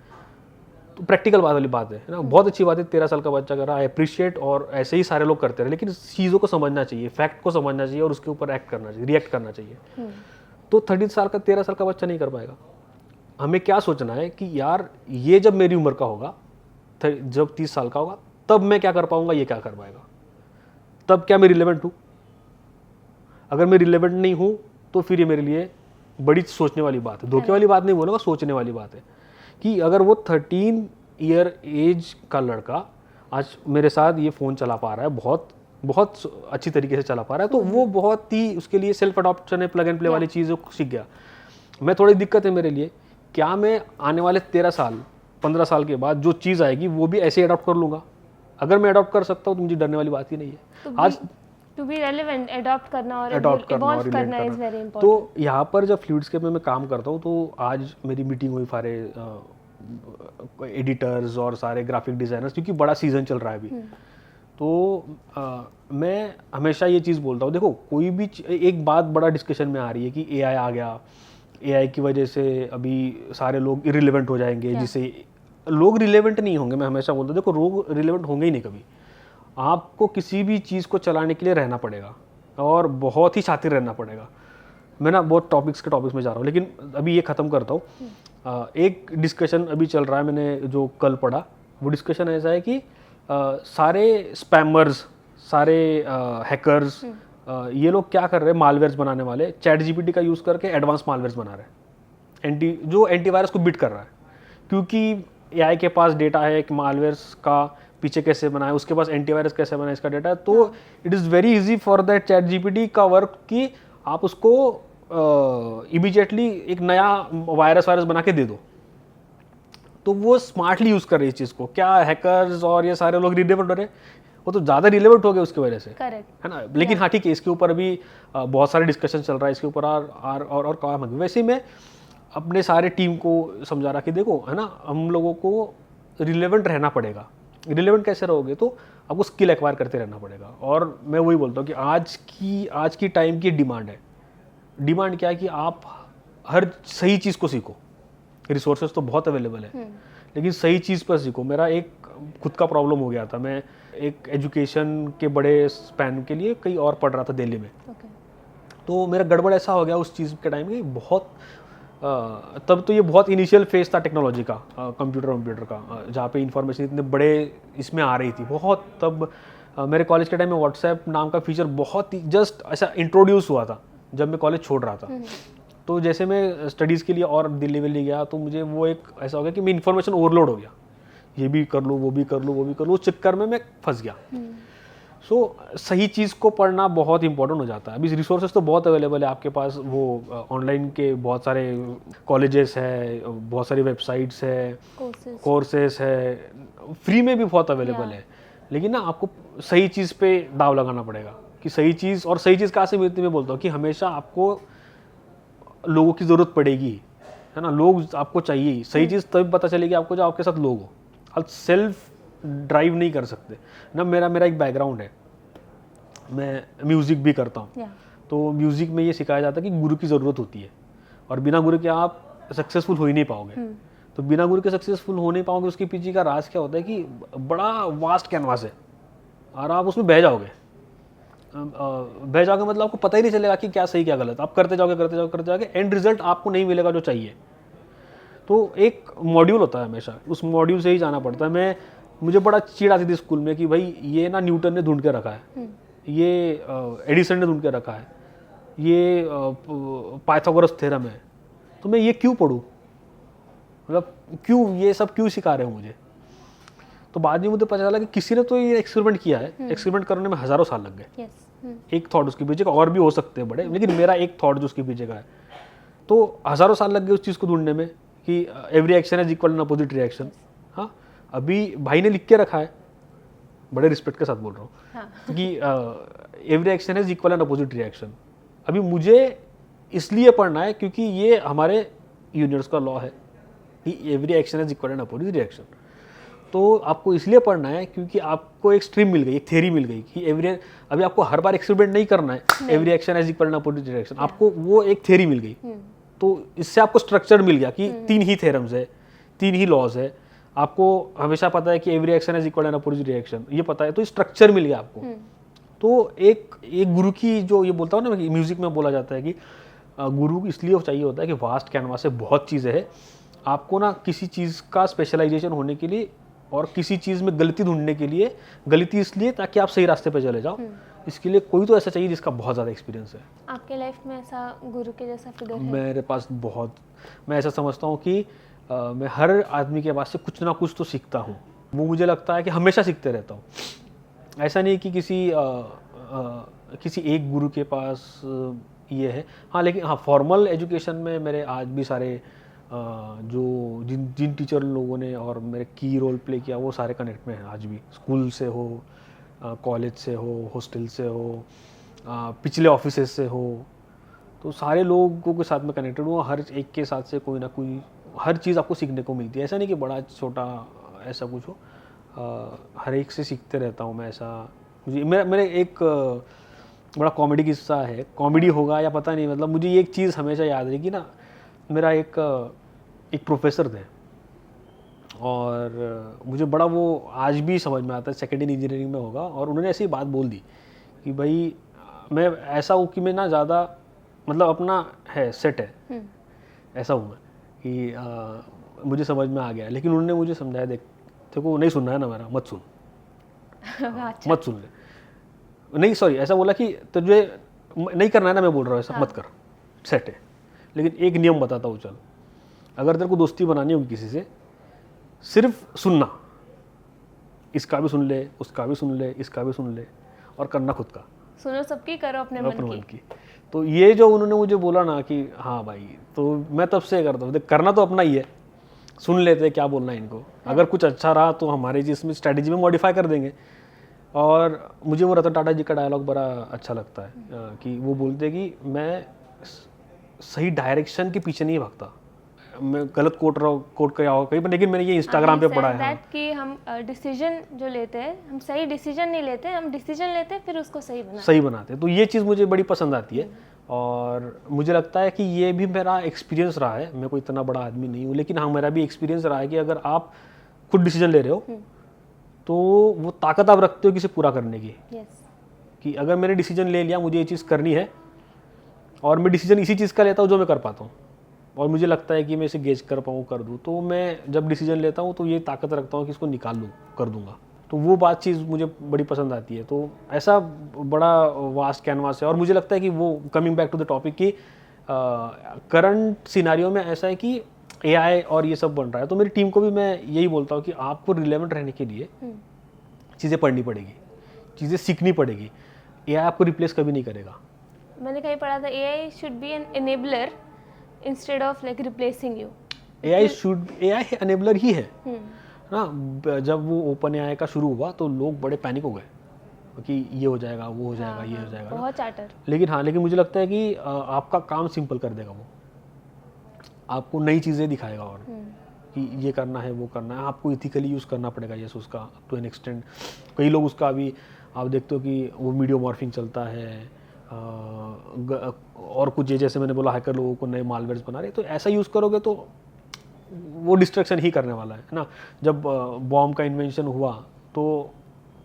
तो प्रैक्टिकल बात वाली बात है ना, बहुत अच्छी बात है 13 साल का बच्चा कर रहा है, अप्रिशिएट, और ऐसे ही सारे लोग करते रहे, लेकिन चीज़ों को समझना चाहिए, फैक्ट को समझना चाहिए और उसके ऊपर एक्ट करना चाहिए, रिएक्ट करना चाहिए। तो 13 साल का बच्चा नहीं कर पाएगा। हमें क्या सोचना है कि यार ये जब मेरी उम्र का होगा, जब 30 साल का होगा, तब मैं क्या कर पाऊंगा, ये क्या कर पाएगा, तब क्या मैं रिलेवेंट हूँ। अगर मैं रिलेवेंट नहीं हूँ तो फिर ये मेरे लिए बड़ी सोचने वाली बात है, धोखे वाली बात नहीं बोलूँगा, सोचने वाली बात है कि अगर वो 13 ईयर एज का लड़का आज मेरे साथ ये फ़ोन चला पा रहा है, बहुत अच्छी तरीके से चला पा रहा है, तो वो बहुत ही उसके लिए सेल्फ अडॉप्शन है, प्लग एंड प्ले वाली चीज़ सीख गया। मैं थोड़ी दिक्कत है मेरे लिए, क्या मैं आने वाले 13 साल 15 साल के बाद जो चीज़ आएगी वो भी ऐसे अडॉप्ट कर लूँगा? अगर मैं अडॉप्ट कर सकता हूँ तो मुझे डरने वाली बात ही नहीं है। आज टू बी रेलेवेंट, अडॉप्ट करना और इवॉल्व करना इज वेरी इंपॉर्टेंट। तो यहाँ पर जब फ्लूइडस्केप में मैं काम करता हूँ, तो आज मेरी मीटिंग हुई सारे एडिटर्स और सारे ग्राफिक डिज़ाइनर्स, क्योंकि बड़ा सीजन चल रहा है अभी। तो मैं हमेशा ये चीज़ बोलता हूँ, देखो कोई भी एक बात बड़ा डिस्कशन में आ रही है कि AI आ गया, AI की वजह से अभी सारे लोग इरिलेवेंट हो जाएंगे, जिससे लोग रिलेवेंट नहीं होंगे। मैं हमेशा बोलता हूँ देखो लोग रिलेवेंट होंगे ही नहीं कभी। आपको किसी भी चीज़ को चलाने के लिए रहना पड़ेगा और बहुत ही शातिर रहना पड़ेगा। मैं ना बहुत टॉपिक्स में जा रहा हूँ, लेकिन अभी ये ख़त्म करता हूँ। एक डिस्कशन अभी चल रहा है, मैंने जो कल पढ़ा वो डिस्कशन ऐसा है कि सारे स्पैमर्स, सारे हैकर्स, ये लोग क्या कर रहे हैं, मालवेयर्स बनाने वाले ChatGPT का यूज़ करके एडवांस मालवेयर्स बना रहे हैं, जो एंटीवायरस को बीट कर रहा है, क्योंकि AI के पास डेटा है कि मालवेयर्स का पीछे कैसे बनाए, उसके पास एंटीवायरस कैसे बनाए, इसका डेटा है। तो it is very easy for that ChatGPT का वर्क कि आप उसको इमीडिएटली एक नया वायरस बना के दे दो। तो वो स्मार्टली यूज़ कर रही है इस चीज़ को। क्या हैकर्स और ये सारे लोग रिलेवेंट हो रहे हैं, वो तो ज़्यादा रिलेवेंट हो गए उसकी वजह से, करेक्ट है ना। लेकिन हाँ ठीक है, इसके ऊपर अभी बहुत सारे डिस्कशन चल रहा है इसके ऊपर और काम है। वैसे ही मैं अपने सारे टीम को समझा रहा कि देखो, है ना, हम लोगों को रिलेवेंट रहना पड़ेगा। रिलेवेंट कैसे रहोगे, तो आपको स्किल एक्वायर करते रहना पड़ेगा। और मैं वही बोलता हूँ कि आज की टाइम की डिमांड है। डिमांड क्या है कि आप हर सही चीज़ को सीखो। रिसोर्सेज तो बहुत अवेलेबल है, लेकिन सही चीज़ पर सीखो। मेरा एक खुद का प्रॉब्लम हो गया था, मैं एक एजुकेशन के बड़े स्पैन के लिए कहीं और पढ़ रहा था दिल्ली में। ओके तो मेरा गड़बड़ ऐसा हो गया उस चीज़ के टाइम की, बहुत तब तो ये बहुत इनिशियल फेज था टेक्नोलॉजी का, कंप्यूटर का, जहाँ पे इंफॉर्मेशन इतने बड़े इसमें आ रही थी बहुत। तब मेरे कॉलेज के टाइम में व्हाट्सएप नाम का फीचर बहुत ही जस्ट ऐसा इंट्रोड्यूस हुआ था जब मैं कॉलेज छोड़ रहा था। तो जैसे मैं स्टडीज़ के लिए और दिल्ली वेली गया, तो मुझे वो एक ऐसा हो गया कि मैं इन्फॉर्मेशन ओवरलोड हो गया, ये भी कर लूँ, वो भी कर लूँ, वो भी कर लूँ, उस चक्कर में मैं फंस गया। सो सही चीज़ को पढ़ना बहुत इंपॉर्टेंट हो जाता है। अभी रिसोर्सेज तो बहुत अवेलेबल है आपके पास, वो ऑनलाइन के बहुत सारे कॉलेजेस है, बहुत सारी वेबसाइट्स है, कोर्सेस है, फ्री में भी बहुत अवेलेबल है। लेकिन ना आपको सही चीज़ पे दाव लगाना पड़ेगा कि सही चीज़, और सही चीज़ कहाँ से मिलती है। मैं बोलता हूँ कि हमेशा आपको लोगों की ज़रूरत पड़ेगी, है ना, लोग आपको चाहिए। सही चीज़ तभी पता चलेगी आपको जब आपके साथ लोग हो। आप सेल्फ ड्राइव नहीं कर सकते ना। मेरा एक बैकग्राउंड है, मैं म्यूज़िक भी करता हूँ। तो म्यूज़िक में ये सिखाया जाता है कि गुरु की ज़रूरत होती है, और बिना गुरु के आप सक्सेसफुल हो ही नहीं पाओगे। तो बिना गुरु के सक्सेसफुल हो नहीं पाओगे, उसके पीछे का राज क्या होता है कि बड़ा वास्ट कैनवास है और आप उसमें बह जाओगे। मतलब आपको पता ही नहीं चलेगा कि क्या सही क्या गलत। आप करते जाओगे, एंड रिजल्ट आपको नहीं मिलेगा जो चाहिए। तो एक मॉड्यूल होता है हमेशा, उस मॉड्यूल से ही जाना पड़ता है। मुझे बड़ा चिढ़ आती थी स्कूल में कि भाई ये ना न्यूटन ने ढूंढ के रखा है, ये एडिसन ने ढूंढ के रखा है, ये पाइथागोरस थ्योरम है, तो मैं ये क्यों पढूं, मतलब क्यों ये सब क्यों सिखा रहे हो मुझे। तो बाद में मुझे पता चला कि किसी ने तो ये एक्सपेरिमेंट किया है। एक्सपेरिमेंट करने में हज़ारों साल लग गए। एक थॉट उसके पीछे का, और भी हो सकते हैं बड़े, लेकिन मेरा एक थॉट जो उसके पीछे का है, तो हज़ारों साल लग गए उस चीज़ को ढूंढने में कि every action is equal and opposite reaction. हाँ, अभी भाई ने लिख के रखा है, बड़े रिस्पेक्ट के साथ बोल रहा हूँ कि every action is equal and opposite reaction. अभी मुझे इसलिए पढ़ना है क्योंकि ये हमारे यूनिवर्स का लॉ है कि every action is equal and opposite reaction. तो आपको इसलिए पढ़ना है क्योंकि आपको एक स्ट्रीम मिल गई, एक थ्योरी मिल गई कि अभी आपको हर बार एक्सपेरिमेंट नहीं करना है every action is equal and opposite reaction, आपको वो एक थ्योरी मिल गई। तो इससे आपको स्ट्रक्चर मिल गया कि 3 ही थ्योरम्स है, 3 ही लॉज है। आपको हमेशा पता है कि every action is equal and opposite reaction, ये पता है, तो स्ट्रक्चर मिल गया आपको। तो एक गुरु की जो ये बोलता हूँ ना, म्यूजिक में बोला जाता है कि गुरु इसलिए चाहिए होता है कि वास्ट कैनवास से बहुत चीज़ें हैं। आपको ना किसी चीज़ का स्पेशलाइजेशन होने के लिए और किसी चीज़ में गलती ढूंढने के लिए, गलती इसलिए ताकि आप सही रास्ते पे चले जाओ, इसके लिए कोई तो ऐसा चाहिए जिसका बहुत ज़्यादा एक्सपीरियंस है। आपके लाइफ में ऐसा गुरु के जैसा फिगर है? मेरे पास बहुत, मैं ऐसा समझता हूँ कि मैं हर आदमी के पास से कुछ ना कुछ तो सीखता हूँ। वो मुझे लगता है कि हमेशा सीखते रहता हूँ। ऐसा नहीं कि किसी एक गुरु के पास ये है। हाँ, लेकिन हाँ, फॉर्मल एजुकेशन में मेरे आज भी सारे जो जिन टीचर लोगों ने और मेरे की रोल प्ले किया, वो सारे कनेक्ट में हैं आज भी। स्कूल से हो, कॉलेज से हो, हॉस्टल से हो, पिछले ऑफिसेज से हो, तो सारे लोगों के साथ में कनेक्टेड हूँ। हर एक के साथ से कोई ना कोई हर चीज़ आपको सीखने को मिलती है। ऐसा नहीं कि बड़ा छोटा ऐसा कुछ हो, हर एक से सीखते रहता हूँ मैं। ऐसा मुझे मेरे एक बड़ा कॉमेडी किस्सा है, कॉमेडी होगा या पता नहीं, मतलब मुझे एक चीज़ हमेशा याद रहेगी ना। मेरा एक प्रोफेसर थे और मुझे बड़ा वो आज भी समझ में आता है, सेकेंड ईयर इंजीनियरिंग में होगा, और उन्होंने ऐसी बात बोल दी कि भाई मैं ऐसा हूँ कि मैं ना ज़्यादा, मतलब अपना है सेट है, ऐसा हूँ मैं कि मुझे समझ में आ गया। लेकिन उन्होंने मुझे समझाया, देख तेरे को नहीं सुनना है ना मेरा, मत सुन। अच्छा। मत सुन ले, नहीं सॉरी, ऐसा बोला कि तुझे नहीं करना है ना, मैं बोल रहा हूँ ऐसा मत कर, सेट है। लेकिन एक नियम बताता हूँ, चल, अगर तेरे को दोस्ती बनानी होगी किसी से, सिर्फ सुनना, इसका भी सुन ले, उसका भी सुन ले, इसका भी सुन ले, और करना खुद का। सुनो सबकी, करो अपने मन की। तो ये जो उन्होंने मुझे बोला ना कि हाँ भाई, तो मैं तब से करता हूँ। करना तो अपना ही है, सुन लेते हैं क्या बोलना है इनको, अगर कुछ अच्छा रहा तो हमारे जिसमें स्ट्रैटेजी में मॉडिफाई कर देंगे। और मुझे वो रतन टाटा जी का डायलॉग बड़ा अच्छा लगता है कि वो बोलते हैं कि मैं सही डायरेक्शन के पीछे नहीं भागता। मैं गलत कोट किया होगा कहीं पर, लेकिन मैंने ये इंस्टाग्राम पे पढ़ा है। दैट कि हम डिसीजन जो लेते हैं, हम सही डिसीजन नहीं लेते, हम डिसीजन लेते हैं फिर उसको सही बनाते हैं। तो ये चीज़ मुझे बड़ी पसंद आती है और मुझे लगता है कि ये भी मेरा एक्सपीरियंस रहा है। मैं कोई इतना बड़ा आदमी नहीं हूँ, लेकिन हाँ मेरा भी एक्सपीरियंस रहा है कि अगर आप खुद डिसीजन ले रहे हो तो वो ताकत आप रखते हो किसी पूरा करने की। कि अगर मैंने डिसीजन ले लिया मुझे ये चीज़ करनी है और मैं डिसीजन इसी चीज़ का लेता हूँ जो मैं कर पाता हूँ और मुझे लगता है कि मैं इसे गेज कर पाऊँ, कर दूँ, तो मैं जब डिसीजन लेता हूँ तो ये ताकत रखता हूँ कि इसको निकाल लूँ, कर दूँगा। तो वो बात चीज़ मुझे बड़ी पसंद आती है। तो ऐसा बड़ा वास्ट कैनवास है और मुझे लगता है कि वो coming back to the topic कि करंट सिनारियो में ऐसा है कि एआई और ये सब बन रहा है। तो मेरी टीम को भी मैं यही बोलता हूँ कि आपको रिलेवेंट रहने के लिए चीज़ें पढ़नी पड़ेगी, चीज़ें सीखनी पड़ेगी। एआई आपको रिप्लेस कभी नहीं करेगा। मैंने कहीं पढ़ा था AI should be an enabler instead of like replacing you. AI enabler ही है ना। जब वो ओपन एआई का शुरू हुआ तो लोग बड़े पैनिक हो गए कि ये हो जाएगा, वो हो जाएगा, ये हो जाएगा, बहुत चार्टर। लेकिन मुझे लगता है कि आपका काम सिंपल कर देगा। वो आपको नई चीज़ें दिखाएगा और कि ये करना है, वो करना है, आपको इथिकली यूज़ करना पड़ेगा। यस, उसका टू एन एक्सटेंड कई लोग उसका अभी आप देखते हो कि वो मीडियो मॉर्फिंग चलता है और कुछ जैसे मैंने बोला हैकर लोगों को नए मालवेयर्स बना रहे, तो ऐसा यूज़ करोगे तो वो डिस्ट्रक्शन ही करने वाला है ना। जब बॉम्ब का इन्वेंशन हुआ तो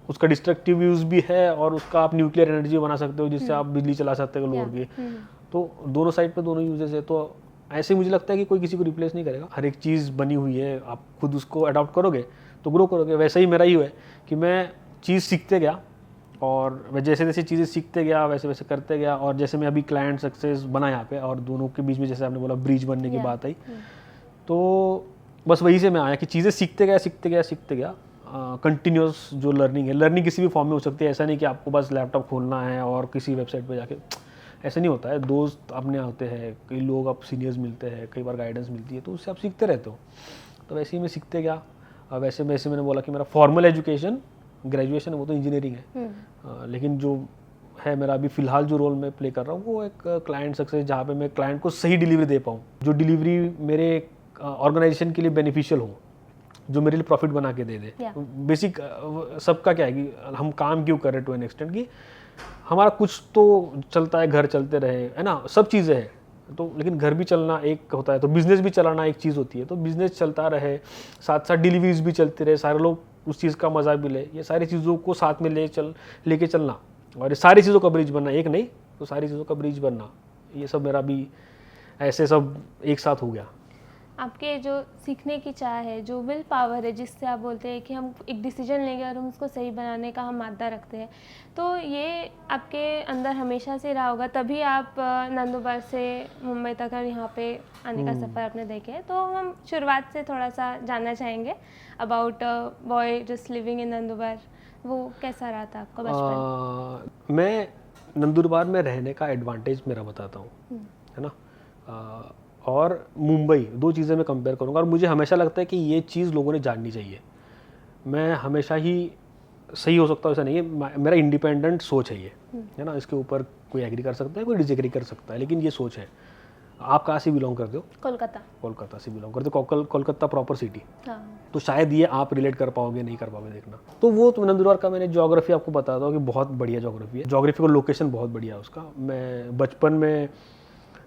उसका डिस्ट्रक्टिव यूज़ भी है और उसका आप न्यूक्लियर एनर्जी बना सकते हो जिससे आप बिजली चला सकते हो लोगों की। तो दोनों साइड पे दोनों यूजेस है। तो ऐसे मुझे लगता है कि कोई किसी को रिप्लेस नहीं करेगा। हर एक चीज़ बनी हुई है, आप खुद उसको अडॉप्ट करोगे तो ग्रो करोगे। वैसे ही मेरा ही है कि मैं चीज़ सीखते गया और जैसे जैसे चीज़ें सीखते गया वैसे वैसे करते गया। और जैसे मैं अभी क्लाइंट सक्सेस बना यहाँ पे और दोनों के बीच में जैसे आपने बोला ब्रिज बनने की बात आई, तो बस वही से मैं आया कि चीज़ें सीखते गया कंटिन्यूस जो लर्निंग है। लर्निंग किसी भी फॉर्म में हो सकती है। ऐसा नहीं कि आपको बस लैपटॉप खोलना है और किसी वेबसाइट पे जाके, ऐसा नहीं होता है। दोस्त अपने होते हैं, कई लोग आप सीनियर्स मिलते हैं, कई बार गाइडेंस मिलती है, तो उससे आप सीखते रहते हो। तो वैसे ही मैं सीखते गया। वैसे मैंने बोला कि मेरा फॉर्मल एजुकेशन ग्रेजुएशन है वो तो इंजीनियरिंग है, लेकिन जो है मेरा अभी फ़िलहाल जो रोल मैं प्ले कर रहा हूँ वो एक क्लाइंट सक्सेस, जहाँ पे मैं क्लाइंट को सही डिलीवरी दे पाऊँ, जो डिलीवरी मेरे ऑर्गेनाइजेशन के लिए बेनिफिशियल हो, जो मेरे लिए प्रॉफिट बना के दे दे। बेसिक सबका क्या है कि हम काम क्यों कर रहे हैं टू एन एक्सटेंट कि हमारा कुछ तो चलता है, घर चलते रहे, है ना, सब चीज़ें हैं तो, लेकिन घर भी चलना एक होता है, तो बिज़नेस भी चलाना एक चीज़ होती है। तो बिज़नेस चलता रहे, साथ साथ डिलीवरीज भी चलती रहे, सारे लोग उस चीज़ का मजा भी ले, ये सारी चीज़ों को साथ में लेके चलना और ये सारी चीज़ों का ब्रिज बनना, एक नहीं तो सारी चीज़ों का ब्रिज बनना, ये सब मेरा भी ऐसे सब एक साथ हो गया। आपके जो सीखने की चाह है, जो विल पावर है, जिससे आप बोलते हैं कि हम एक डिसीजन लेंगे और हम उसको सही बनाने का हम मादा रखते हैं, तो ये आपके अंदर हमेशा से रहा होगा, तभी आप नंदुरबार से मुंबई तक और यहाँ पे आने का सफ़र आपने देखे है। तो हम शुरुआत से थोड़ा सा जानना चाहेंगे about boy just living in Nandurbar. वो कैसा रहा था आपका बचपन? मैं नंदुरबार में रहने का एडवांटेज मेरा बताता हूँ, है ना, और मुंबई, दो चीज़ें मैं कंपेयर करूँगा। और मुझे हमेशा लगता है कि ये चीज़ लोगों ने जाननी चाहिए। मैं हमेशा ही सही हो सकता हूँ ऐसा नहीं है, मेरा इंडिपेंडेंट सोच है ये, है ना। इसके ऊपर कोई एग्री कर सकता है, कोई डिसएग्री कर सकता है, लेकिन ये सोच है। आप कहाँ से बिलोंग करते हो? कोलकाता से बिलोंग करते हो। Kolkata proper city. तो शायद ये आप रिलेट कर पाओगे, नहीं कर पाओगे, देखना। तो वो तो नंदुरबार का मैंने ज्योग्राफी आपको बताता हूँ कि बहुत बढ़िया ज्योग्राफी है। ज्योग्राफिकल लोकेशन बहुत बढ़िया है उसका। मैं बचपन में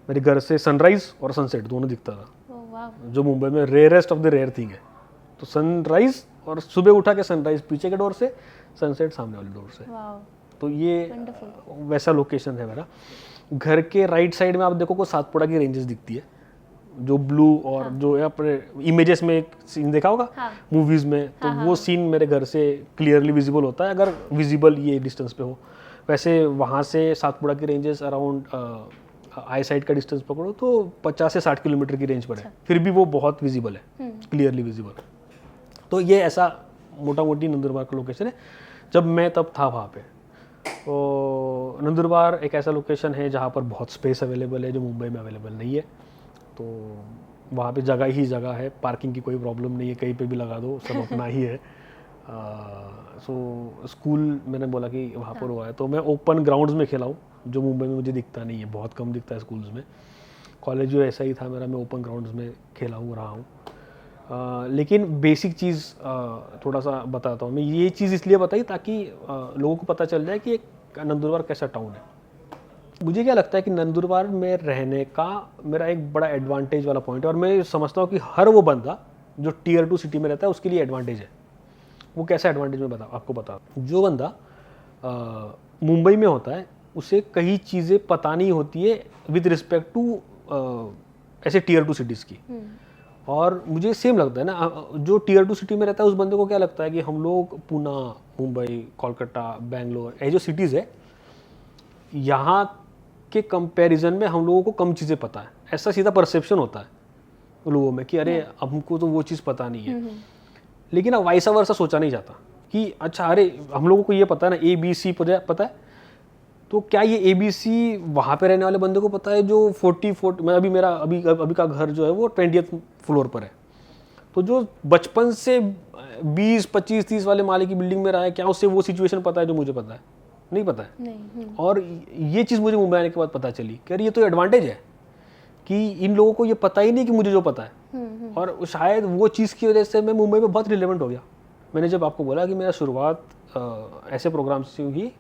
मेरे घर से सनराइज और सनसेट दोनों दिखता था, जो मुंबई में rarest of the rare thing है। तो सनराइज और सुबह उठा के सनराइज पीछे के डोर से, सनसेट सामने वाले डोर से। तो ये वैसा लोकेशन है मेरा। घर के राइट साइड में आप देखो को सातपुड़ा की रेंजेस दिखती है, जो ब्लू और जो अपने इमेजेस में एक सीन देखा होगा मूवीज में, तो वो सीन मेरे घर से क्लियरली विजिबल होता है, अगर विजिबल ये डिस्टेंस पे हो। वैसे वहाँ से सातपुड़ा की रेंजेस अराउंड आई साइड का डिस्टेंस पकड़ो तो 50 से 60 किलोमीटर की रेंज पर है, फिर भी वो बहुत विजिबल है, क्लियरली विजिबल। तो ये ऐसा मोटा मोटी नंदुरबार का लोकेशन है जब मैं तब था वहाँ पे। तो नंदुरबार एक ऐसा लोकेशन है जहाँ पर बहुत स्पेस अवेलेबल है जो मुंबई में अवेलेबल नहीं है। तो वहाँ पे जगह ही जगह है, पार्किंग की कोई प्रॉब्लम नहीं है, कहीं पे भी लगा दो, सब अपना ही है। सो स्कूल मैंने बोला कि वहाँ पर हुआ है, तो मैं ओपन ग्राउंड्स में खेला हूँ, जो मुंबई में मुझे दिखता नहीं है, बहुत कम दिखता है स्कूल्स में। कॉलेज जो ऐसा ही था मेरा, मैं ओपन ग्राउंड्स में खेला हूँ, रहा हूँ। लेकिन बेसिक चीज़ थोड़ा सा बताता हूँ मैं। ये चीज़ इसलिए बताई ताकि लोगों को पता चल जाए कि नंदुरबार कैसा टाउन है। मुझे क्या लगता है कि नंदुरबार में रहने का मेरा एक बड़ा एडवांटेज वाला पॉइंट है, और मैं समझता हूँ कि हर वो बंदा जो टीयर 2 सिटी में रहता है उसके लिए एडवांटेज है। वो कैसा एडवांटेज मैं आपको बता। जो बंदा मुंबई में होता है उसे कई चीज़ें पता नहीं होती है विद रिस्पेक्ट टू ऐसे टीयर 2 सिटीज़ की। और मुझे सेम लगता है ना, जो टीयर 2 सिटी में रहता है उस बंदे को क्या लगता है कि हम लोग पुणे, मुंबई, कोलकाता, बेंगलोर, ये जो सिटीज़ है यहाँ के कंपैरिजन में हम लोगों को कम चीज़ें पता है, ऐसा सीधा परसेप्शन होता है लोगों में कि अरे हमको तो वो चीज़ पता नहीं है। लेकिन अब वाइसा वर्सा सोचा नहीं जाता कि अच्छा अरे हम लोगों को ये पता है ना, ABC पता है, तो क्या ये ABC वहाँ पे रहने वाले बंदे को पता है जो 40 मैं अभी का घर जो है वो 20th फ्लोर पर है, तो जो बचपन से 20, 25, 30 वाले माले की बिल्डिंग में रहा है, क्या उससे वो सिचुएशन पता है जो मुझे पता है? नहीं पता है। नहीं। और ये चीज़ मुझे मुंबई आने के बाद पता चली कि अरे ये तो एडवांटेज है कि इन लोगों को ये पता ही नहीं कि मुझे जो पता है। और शायद वो चीज़ की वजह से मैं मुंबई में बहुत रिलेवेंट हो गया। मैंने जब आपको बोला कि मेरा शुरुआत ऐसे प्रोग्राम से हुई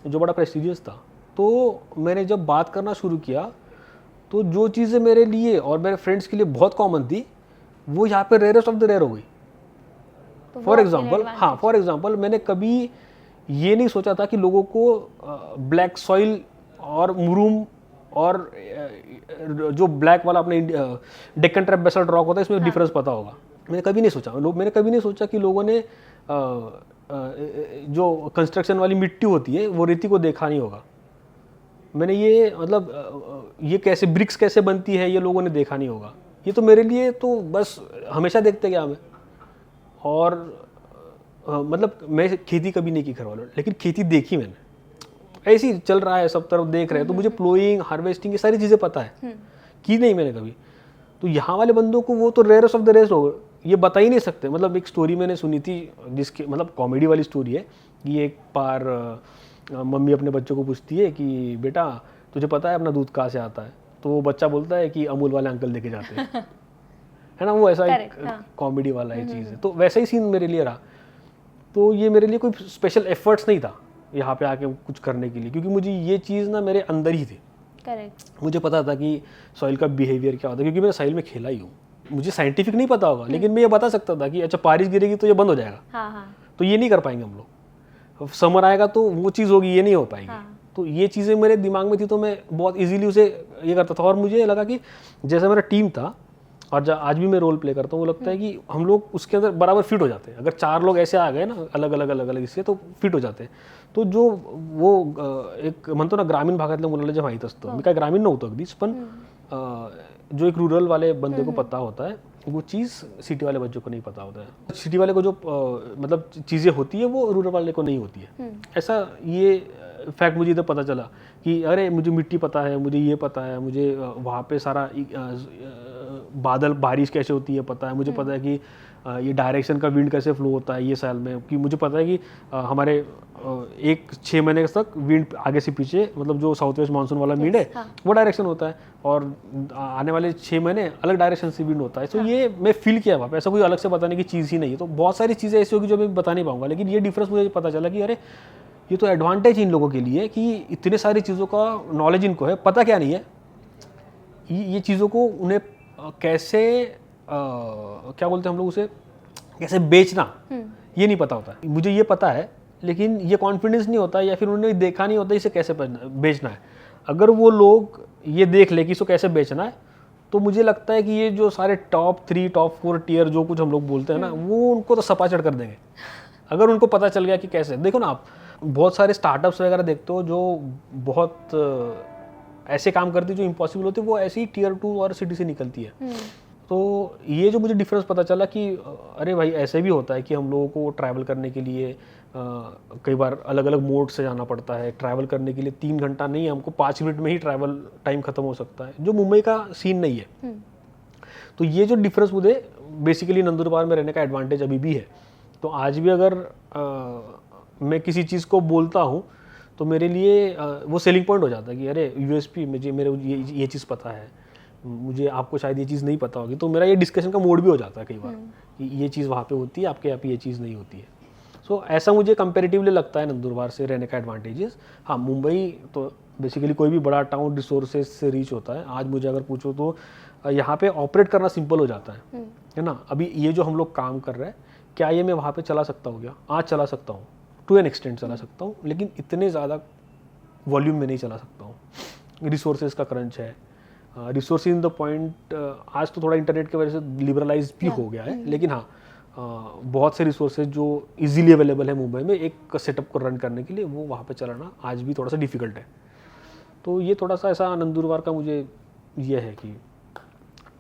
जो बड़ा प्रेस्टीजियस था, तो मैंने जब बात करना शुरू किया तो जो चीज़ें मेरे लिए और मेरे फ्रेंड्स के लिए बहुत कॉमन थी वो यहाँ पे रेयरेस्ट ऑफ द रेयर हो गई। फॉर एग्जाम्पल मैंने कभी ये नहीं सोचा था कि लोगों को ब्लैक सॉइल और मुरूम और जो ब्लैक वाला अपने डेक्कन ट्रैप बेसल्ट रॉक होता है इसमें डिफरेंस पता होगा। मैंने कभी नहीं सोचा कि लोगों ने जो कंस्ट्रक्शन वाली मिट्टी होती है वो रेती को देखा नहीं होगा। मैंने ये मतलब ये कैसे ब्रिक्स कैसे बनती है ये लोगों ने देखा नहीं होगा। ये तो मेरे लिए तो बस हमेशा देखते गया मैं। और मतलब मैं खेती कभी नहीं की घर वालों, लेकिन खेती देखी मैंने, ऐसे ही चल रहा है, सब तरफ देख रहे हैं, तो मुझे प्लोइंग, हार्वेस्टिंग ये सारी चीज़ें पता है, की नहीं मैंने कभी। तो यहाँ वाले बंदों को वो तो रेयरेस्ट ऑफ द रेयरेस्ट हो, ये बता ही नहीं सकते। मतलब एक स्टोरी मैंने सुनी थी जिसके मतलब कॉमेडी वाली स्टोरी है कि एक बार मम्मी अपने बच्चों को पूछती है कि बेटा तुझे पता है अपना दूध कहाँ से आता है? तो वो बच्चा बोलता है कि अमूल वाले अंकल देके जाते हैं। है ना, वो ऐसा एक कॉमेडी वाला ही चीज़ है। तो वैसा ही सीन मेरे लिए रहा। तो ये मेरे लिए कोई स्पेशल एफर्ट्स नहीं था यहाँ पे आके कुछ करने के लिए, क्योंकि मुझे ये चीज़ ना मेरे अंदर ही थी। करेक्ट। मुझे पता था कि सॉइल का बिहेवियर क्या होता है, क्योंकि मैं सॉइल में खेला ही हूँ। मुझे साइंटिफिक नहीं पता होगा, लेकिन मैं ये बता सकता था कि अच्छा बारिश गिरेगी तो ये बंद हो जाएगा। हाँ। तो ये नहीं कर पाएंगे हम लोग। समर आएगा तो वो चीज़ होगी, ये नहीं हो पाएगी। तो ये चीज़ें मेरे दिमाग में थी, तो मैं बहुत इजीली उसे ये करता था। और मुझे लगा कि जैसे मेरा टीम था और आज भी मैं रोल प्ले करता हूँ, वो लगता है कि हम लोग उसके अंदर बराबर फिट हो जाते हैं। अगर 4 लोग ऐसे आ गए ना अलग अलग इससे, तो फिट हो जाते हैं। तो जो वो एक म्हणतो ना ग्रामीण भागातल्या मुलाला जे माहीत असतं, मी काय ग्रामीण नव्हतो अगदीच, पण जो एक रूरल वाले बंदे को पता होता है वो चीज़ सिटी वाले बच्चों को नहीं पता होता है। सिटी वाले को जो मतलब चीज़ें होती है वो रूरल वाले को नहीं होती है। ऐसा ये फैक्ट मुझे इधर पता चला कि अरे मुझे मिट्टी पता है, मुझे ये पता है, मुझे वहाँ पे सारा बादल बारिश कैसे होती है पता है, मुझे पता है कि ये डायरेक्शन का विंड कैसे फ्लो होता है ये साल में, कि मुझे पता है कि हमारे 6 महीने तक विंड आगे से पीछे, मतलब जो साउथ वेस्ट मानसून वाला विंड है वो डायरेक्शन होता है, और आने वाले 6 महीने अलग डायरेक्शन से विंड होता है। तो ये मैं फील किया वहाँ पे, ऐसा कोई अलग से बताने की चीज़ ही नहीं है। तो बहुत सारी चीज़ें ऐसी होगी जो मैं बता नहीं पाऊंगा, लेकिन ये डिफरेंस मुझे पता चला कि अरे ये तो एडवांटेज इन लोगों के लिए कि इतने सारी चीज़ों का नॉलेज इनको है, पता क्या नहीं है, ये चीज़ों को उन्हें कैसे क्या बोलते हैं हम लोग उसे, कैसे बेचना ये नहीं पता होता। मुझे ये पता है लेकिन ये कॉन्फिडेंस नहीं होता, या फिर उन्होंने देखा नहीं होता इसे कैसे बेचना है। अगर वो लोग ये देख ले कि इसको कैसे बेचना है, तो मुझे लगता है कि ये जो सारे टॉप 3 टॉप 4 टियर जो कुछ हम लोग बोलते हैं ना, वो उनको तो सपाचड़ कर देंगे अगर उनको पता चल गया कि कैसे। देखो ना, आप बहुत सारे स्टार्टअप्स वगैरह देखते हो जो बहुत ऐसे काम करती है जो इम्पॉसिबल होती है, वो ऐसे ही टियर 2 और सिटी से निकलती है। तो ये जो मुझे डिफरेंस पता चला कि अरे भाई ऐसे भी होता है कि हम लोगों को ट्रैवल करने के लिए कई बार अलग अलग मोड से जाना पड़ता है। ट्रैवल करने के लिए 3 घंटा नहीं, हमको 5 मिनट में ही ट्रैवल टाइम खत्म हो सकता है, जो मुंबई का सीन नहीं है। तो ये जो डिफरेंस मुझे बेसिकली नंदुरबार में रहने का एडवांटेज अभी भी है। तो आज भी अगर मैं किसी चीज़ को बोलता हूँ तो मेरे लिए वो सेलिंग पॉइंट हो जाता है कि अरे यूएसपी मेरे ये चीज़ पता है, मुझे आपको शायद ये चीज़ नहीं पता होगी, तो मेरा ये डिस्कशन का मोड भी हो जाता है कई बार कि ये चीज़ वहाँ पे होती है, आपके यहाँ पे ये चीज़ नहीं होती है। सो ऐसा मुझे कंपेरेटिवली लगता है नंदुरबार से रहने का एडवांटेजेस। हाँ, मुंबई तो बेसिकली कोई भी बड़ा टाउन रिसोर्सेज से रीच होता है। आज मुझे अगर पूछो तो यहाँ पे ऑपरेट करना सिंपल हो जाता है ना। अभी ये जो हम लोग काम कर रहे हैं, क्या ये मैं वहाँ पे चला सकता हूँ क्या? आज चला सकता हूँ, टू एन एक्सटेंट चला सकता हूँ, लेकिन इतने ज़्यादा वॉल्यूम में नहीं चला सकता हूँ। रिसोर्सेज का क्रंच है, रिसोर्स इन द पॉइंट। आज तो थोड़ा इंटरनेट की वजह से लिबरलाइज भी हो गया है, लेकिन हाँ बहुत से रिसोर्सेज जो इजीली अवेलेबल है मुंबई में एक सेटअप को रन करने के लिए, वो वहाँ पे चलाना आज भी थोड़ा सा डिफिकल्ट है। तो ये थोड़ा सा ऐसा नंदुरबार का मुझे ये है कि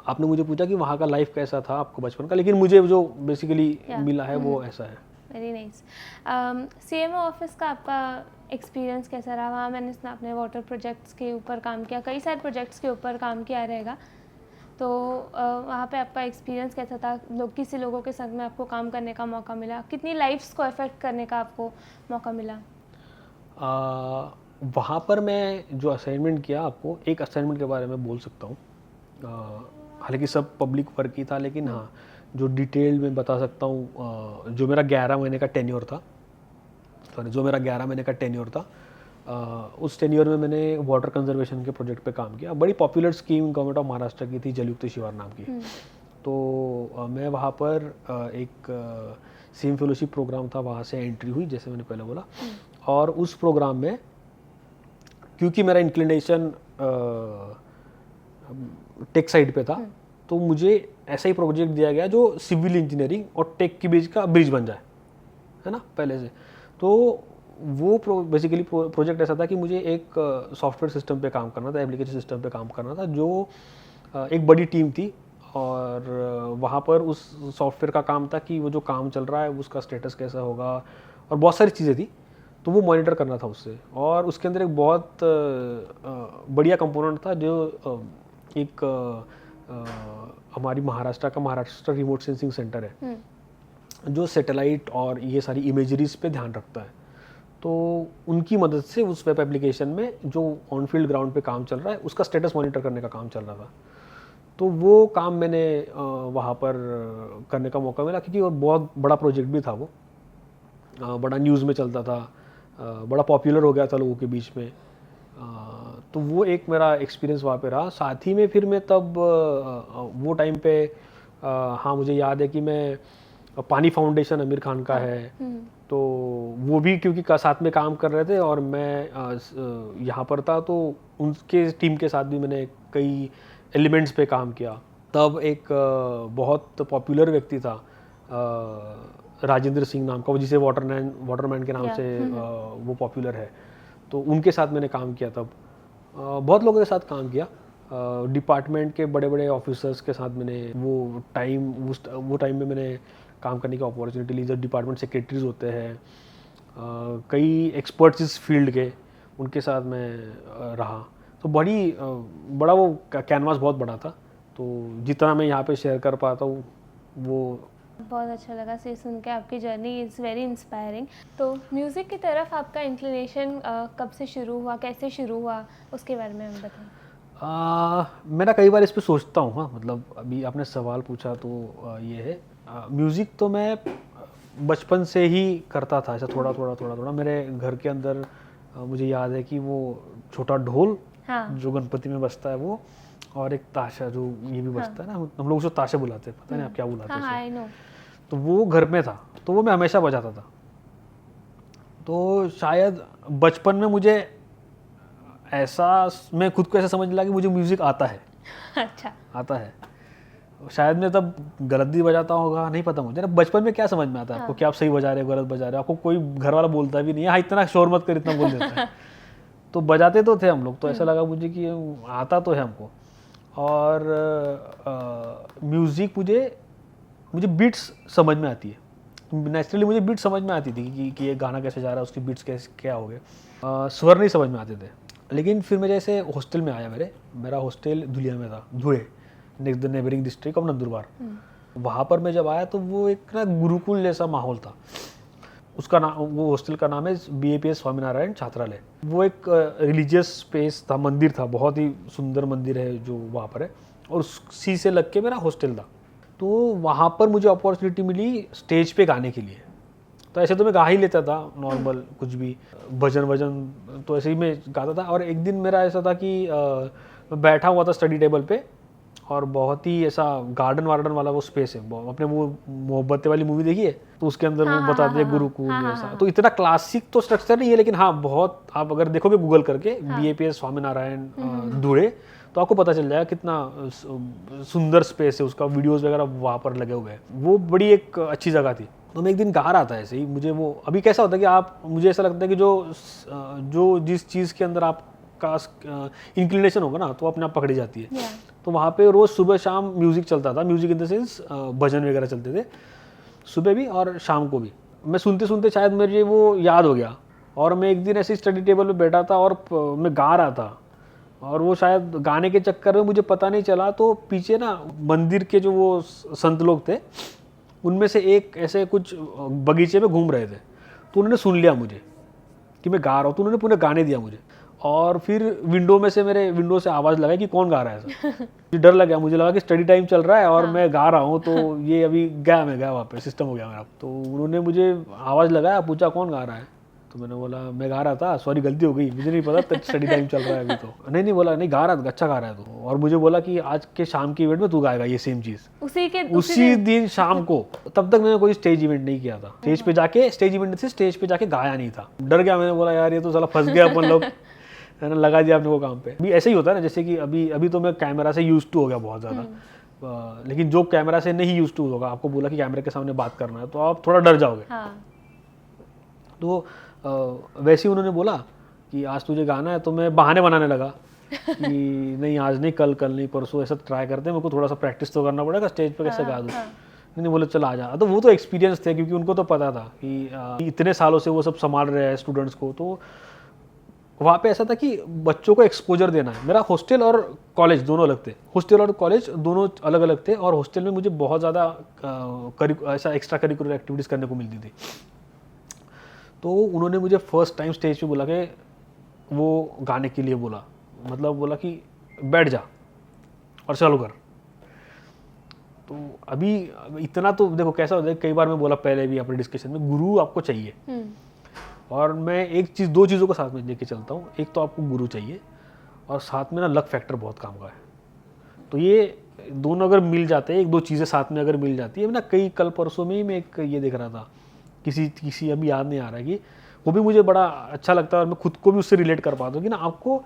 आपने मुझे पूछा कि वहाँ का लाइफ कैसा था आपको बचपन का, लेकिन मुझे जो बेसिकली मिला है वो ऐसा है। Very nice. सीएमओ ऑफिस का आपका एक्सपीरियंस कैसा रहा? वहाँ मैंने सुना आपने वाटर प्रोजेक्ट्स के ऊपर काम किया, कई सारे प्रोजेक्ट्स के ऊपर काम किया रहेगा, तो वहाँ पे आपका एक्सपीरियंस कैसा था? किसी लोगों के संग में आपको काम करने का मौका मिला? कितनी लाइफ्स को अफेक्ट करने का आपको मौका मिला? वहाँ पर मैं जो असाइनमेंट किया, आपको एक असाइनमेंट के बारे में बोल सकता हूँ। हालांकि सब पब्लिक वर्क ही था, लेकिन हाँ जो डिटेल में बता सकता हूँ, जो मेरा 11 महीने का टेन्योर था, उस टेन्योर में मैंने वाटर कंजर्वेशन के प्रोजेक्ट पे काम किया। बड़ी popular scheme government of Maharashtra की थी, जलयुक्त शिवार नाम की। तो मैं वहाँ पर एक सेम फेलोशिप प्रोग्राम था, वहाँ से एंट्री हुई जैसे मैंने पहले बोला। और उस प्रोग्राम में क्योंकि मेरा इंक्लिनेशन टेक साइड पे था, तो मुझे ऐसा ही प्रोजेक्ट दिया गया जो सिविल इंजीनियरिंग और टेक के बीच का ब्रिज बन जाए, है ना, पहले से। तो वो बेसिकली प्रोजेक्ट ऐसा था कि मुझे एक सॉफ्टवेयर सिस्टम पे काम करना था, एप्लीकेशन सिस्टम पे काम करना था, जो एक बड़ी टीम थी। और वहाँ पर उस सॉफ्टवेयर का काम था कि वो जो काम चल रहा है उसका स्टेटस कैसा होगा, और बहुत सारी चीज़ें थी, तो वो मॉनिटर करना था उससे। और उसके अंदर एक बहुत बढ़िया कंपोनेंट था जो एक हमारी महाराष्ट्र रिमोट सेंसिंग सेंटर है, जो सैटेलाइट और ये सारी इमेजरीज पे ध्यान रखता है। तो उनकी मदद से उस वेब एप्लीकेशन में जो ऑन फील्ड ग्राउंड पे काम चल रहा है उसका स्टेटस मॉनिटर करने का काम चल रहा था। तो वो काम मैंने वहाँ पर करने का मौका मिला, क्योंकि और बहुत बड़ा प्रोजेक्ट भी था वो, बड़ा न्यूज़ में चलता था, बड़ा पॉपुलर हो गया था लोगों के बीच में। तो वो एक मेरा एक्सपीरियंस वहाँ पे रहा। साथ ही में फिर मैं तब वो टाइम पे हाँ मुझे याद है कि मैं पानी फाउंडेशन आमिर खान का है, तो वो भी क्योंकि साथ में काम कर रहे थे और मैं यहाँ पर था, तो उनके टीम के साथ भी मैंने कई एलिमेंट्स पे काम किया। तब एक बहुत पॉपुलर व्यक्ति था राजेंद्र सिंह नाम का, वो जिसे वाटरमैन के नाम से वो पॉपुलर है, तो उनके साथ मैंने काम किया। तब बहुत लोगों के साथ काम किया, डिपार्टमेंट के बड़े बड़े ऑफिसर्स के साथ मैंने वो टाइम में मैंने काम करने की अपॉर्चुनिटी ली। जो डिपार्टमेंट सेक्रेटरीज होते हैं, कई एक्सपर्ट्स इस फील्ड के, उनके साथ मैं रहा। तो बड़ा वो कैनवास बहुत बड़ा था, तो जितना मैं यहाँ पे शेयर कर पाता हूँ वो बहुत अच्छा लगा से सुन के। आपकी जर्नी इज़ वेरी इंस्पायरिंग। तो म्यूज़िक की तरफ आपका इंक्लिनेशन कब से शुरू हुआ, कैसे शुरू हुआ, उसके बारे में हम बताएं। मैं ना कई बार इस पे सोचता हूँ। हाँ, मतलब अभी आपने सवाल पूछा तो ये है, म्यूज़िक तो मैं बचपन से ही करता था, ऐसा थोड़ा मेरे घर के अंदर मुझे याद है कि वो छोटा ढोल जो गणपति में बजता है वो, और एक ताशा जो ये भी बजता है ना, हम लोग उसको ताशा बुलाते हैं, पता नहीं आप क्या बुलाते हैं। I know. तो वो घर में था, तो वो मैं हमेशा बजाता था। तो शायद बचपन में मुझे ऐसा, मैं खुद को ऐसा समझ लगा कि मुझे म्यूज़िक आता है। अच्छा, आता है। शायद मैं तब गलत भी बजाता होगा, नहीं पता मुझे। बचपन में क्या समझ में आता है आपको कि आप सही बजा रहे हो गलत बजा रहे हो, आपको कोई घर वाला बोलता भी नहीं है, हाँ इतना शोर मत कर, इतना बोल देता है। तो बजाते तो थे हम लोग, तो ऐसा लगा मुझे कि आता तो है हमको। और म्यूज़िक मुझे बीट्स समझ में आती है, नेचुरली मुझे बीट्स समझ में आती थी कि ये गाना कैसे जा रहा है, उसकी बीट्स कैसे क्या हो गए। स्वर नहीं समझ में आते थे। लेकिन फिर मैं जैसे हॉस्टल में आया, मेरा हॉस्टल धुलिया में था, Dhule, next the neighbouring district of Nandurbar. वहाँ पर मैं जब आया तो वो एक ना गुरुकुल जैसा माहौल था। उसका नाम, वो हॉस्टल का नाम है BAPS स्वामीनारायण छात्रालय। वो एक रिलीजियस स्पेस था, मंदिर था, बहुत ही सुंदर मंदिर है जो वहाँ पर है, और उसी से लग के मेरा हॉस्टल था। तो वहाँ पर मुझे अपॉर्चुनिटी मिली स्टेज पे गाने के लिए। तो ऐसे तो मैं गा ही लेता था नॉर्मल, कुछ भी भजन वजन तो ऐसे ही मैं गाता था। और एक दिन मेरा ऐसा था कि मैं बैठा हुआ था स्टडी टेबल पे, और बहुत ही ऐसा गार्डन वार्डन वाला वो स्पेस है। अपने वो मोहब्बतें वाली मूवी देखी है, तो उसके अंदर वो बताते हैं गुरुकुल जैसा। तो इतना क्लासिक तो स्ट्रक्चर नहीं है, लेकिन हाँ बहुत, आप अगर देखोगे गूगल करके BAPS स्वामीनारायण धुरे, तो आपको पता चल जाएगा कितना सुंदर स्पेस है उसका। वीडियोस वगैरह वहाँ पर लगे हुए हैं। वो बड़ी एक अच्छी जगह थी। तो मैं एक दिन गा रहा था ऐसे ही, मुझे वो, अभी कैसा होता है कि आप, मुझे ऐसा लगता है कि जो जिस चीज़ के अंदर आपका इंक्लिनेशन होगा ना, तो अपने आप पकड़ी जाती है। तो वहाँ पे रोज़ सुबह शाम म्यूज़िक चलता था। म्यूज़िक इन द सेंस भजन वगैरह चलते थे, सुबह भी और शाम को भी। मैं सुनते सुनते शायद मुझे वो याद हो गया, और मैं एक दिन ऐसे स्टडी टेबल पे बैठा था और मैं गा रहा था, और वो शायद गाने के चक्कर में मुझे पता नहीं चला, तो पीछे ना मंदिर के जो वो संत लोग थे, उनमें से एक ऐसे कुछ बगीचे में घूम रहे थे। तो उन्होंने सुन लिया मुझे कि मैं गा रहा हूँ, तो उन्होंने पूरा गाने दिया मुझे। और फिर मेरे विंडो से आवाज़ लगाई कि कौन गा रहा है ऐसा। मुझे डर लगा, मुझे लगा कि स्टडी टाइम चल रहा है और मैं गा रहा हूँ, तो ये अभी मैं गया वहाँ पे, सिस्टम हो गया मेरा। तो उन्होंने मुझे आवाज़ लगाया, पूछा कौन गा रहा है, तो मैंने बोला मैं गा रहा था, सॉरी गलती हो गई, मुझे नहीं पता स्टडी टाइम चल रहा है अभी। तो नहीं बोला, नहीं गा रहा था, अच्छा गा रहा है तो। और मुझे बोला कि आज के शाम के इवेंट में तू गाएगा ये सेम चीज़। उसी दिन शाम को। तब तक मैंने कोई स्टेज इवेंट नहीं किया था। स्टेज पे जाके गाया नहीं था। डर गया, मैंने बोला यार ये तो साला फंस गया अपन लोग, है ना, लगा दिया अपने को काम पे। अभी ऐसे ही होता है ना, जैसे कि अभी तो मैं कैमरा से यूज टू हो गया बहुत ज़्यादा, लेकिन जो कैमरा से नहीं यूज टू होगा, आपको बोला कि कैमरे के सामने बात करना है, तो आप थोड़ा डर जाओगे। तो वैसे ही उन्होंने बोला कि आज तुझे गाना है, तो मैं बहाने बनाने लगा कि नहीं आज नहीं, कल नहीं परसों ऐसा ट्राई करते हैं, मेरे को थोड़ा सा प्रैक्टिस तो करना पड़ेगा, स्टेज पे कैसे गा दूँ। नहीं बोले चल आ जा। तो वो तो एक्सपीरियंस थे, क्योंकि उनको तो पता था कि इतने सालों से वो सब संभाल रहे हैं स्टूडेंट्स को। तो वहाँ पे ऐसा था कि बच्चों को एक्सपोजर देना है। मेरा हॉस्टल और कॉलेज दोनों अलग थे, हॉस्टल और कॉलेज दोनों अलग अलग थे, और हॉस्टल में मुझे बहुत ज़्यादा ऐसा एक्स्ट्रा करिकुलर एक्टिविटीज़ करने को मिलती थी। तो उन्होंने मुझे फर्स्ट टाइम स्टेज पे बुला के वो गाने के लिए बोला, मतलब बोला कि बैठ जा और चालू कर। तो अभी इतना तो देखो कैसा होता है, कई बार मैं बोला पहले भी अपने डिस्कशन में, गुरु आपको चाहिए। और मैं दो चीज़ों को साथ में लेके चलता हूँ। एक तो आपको गुरु चाहिए, और साथ में ना लक फैक्टर बहुत काम का है। तो ये दोनों अगर मिल जाते हैं, एक दो चीज़ें साथ में अगर मिल जाती है ना, कल परसों में ही मैं एक ये देख रहा था, किसी अभी याद नहीं आ रहा है, कि वो भी मुझे बड़ा अच्छा लगता है, और मैं खुद को भी उससे रिलेट कर पाता हूँ कि ना आपको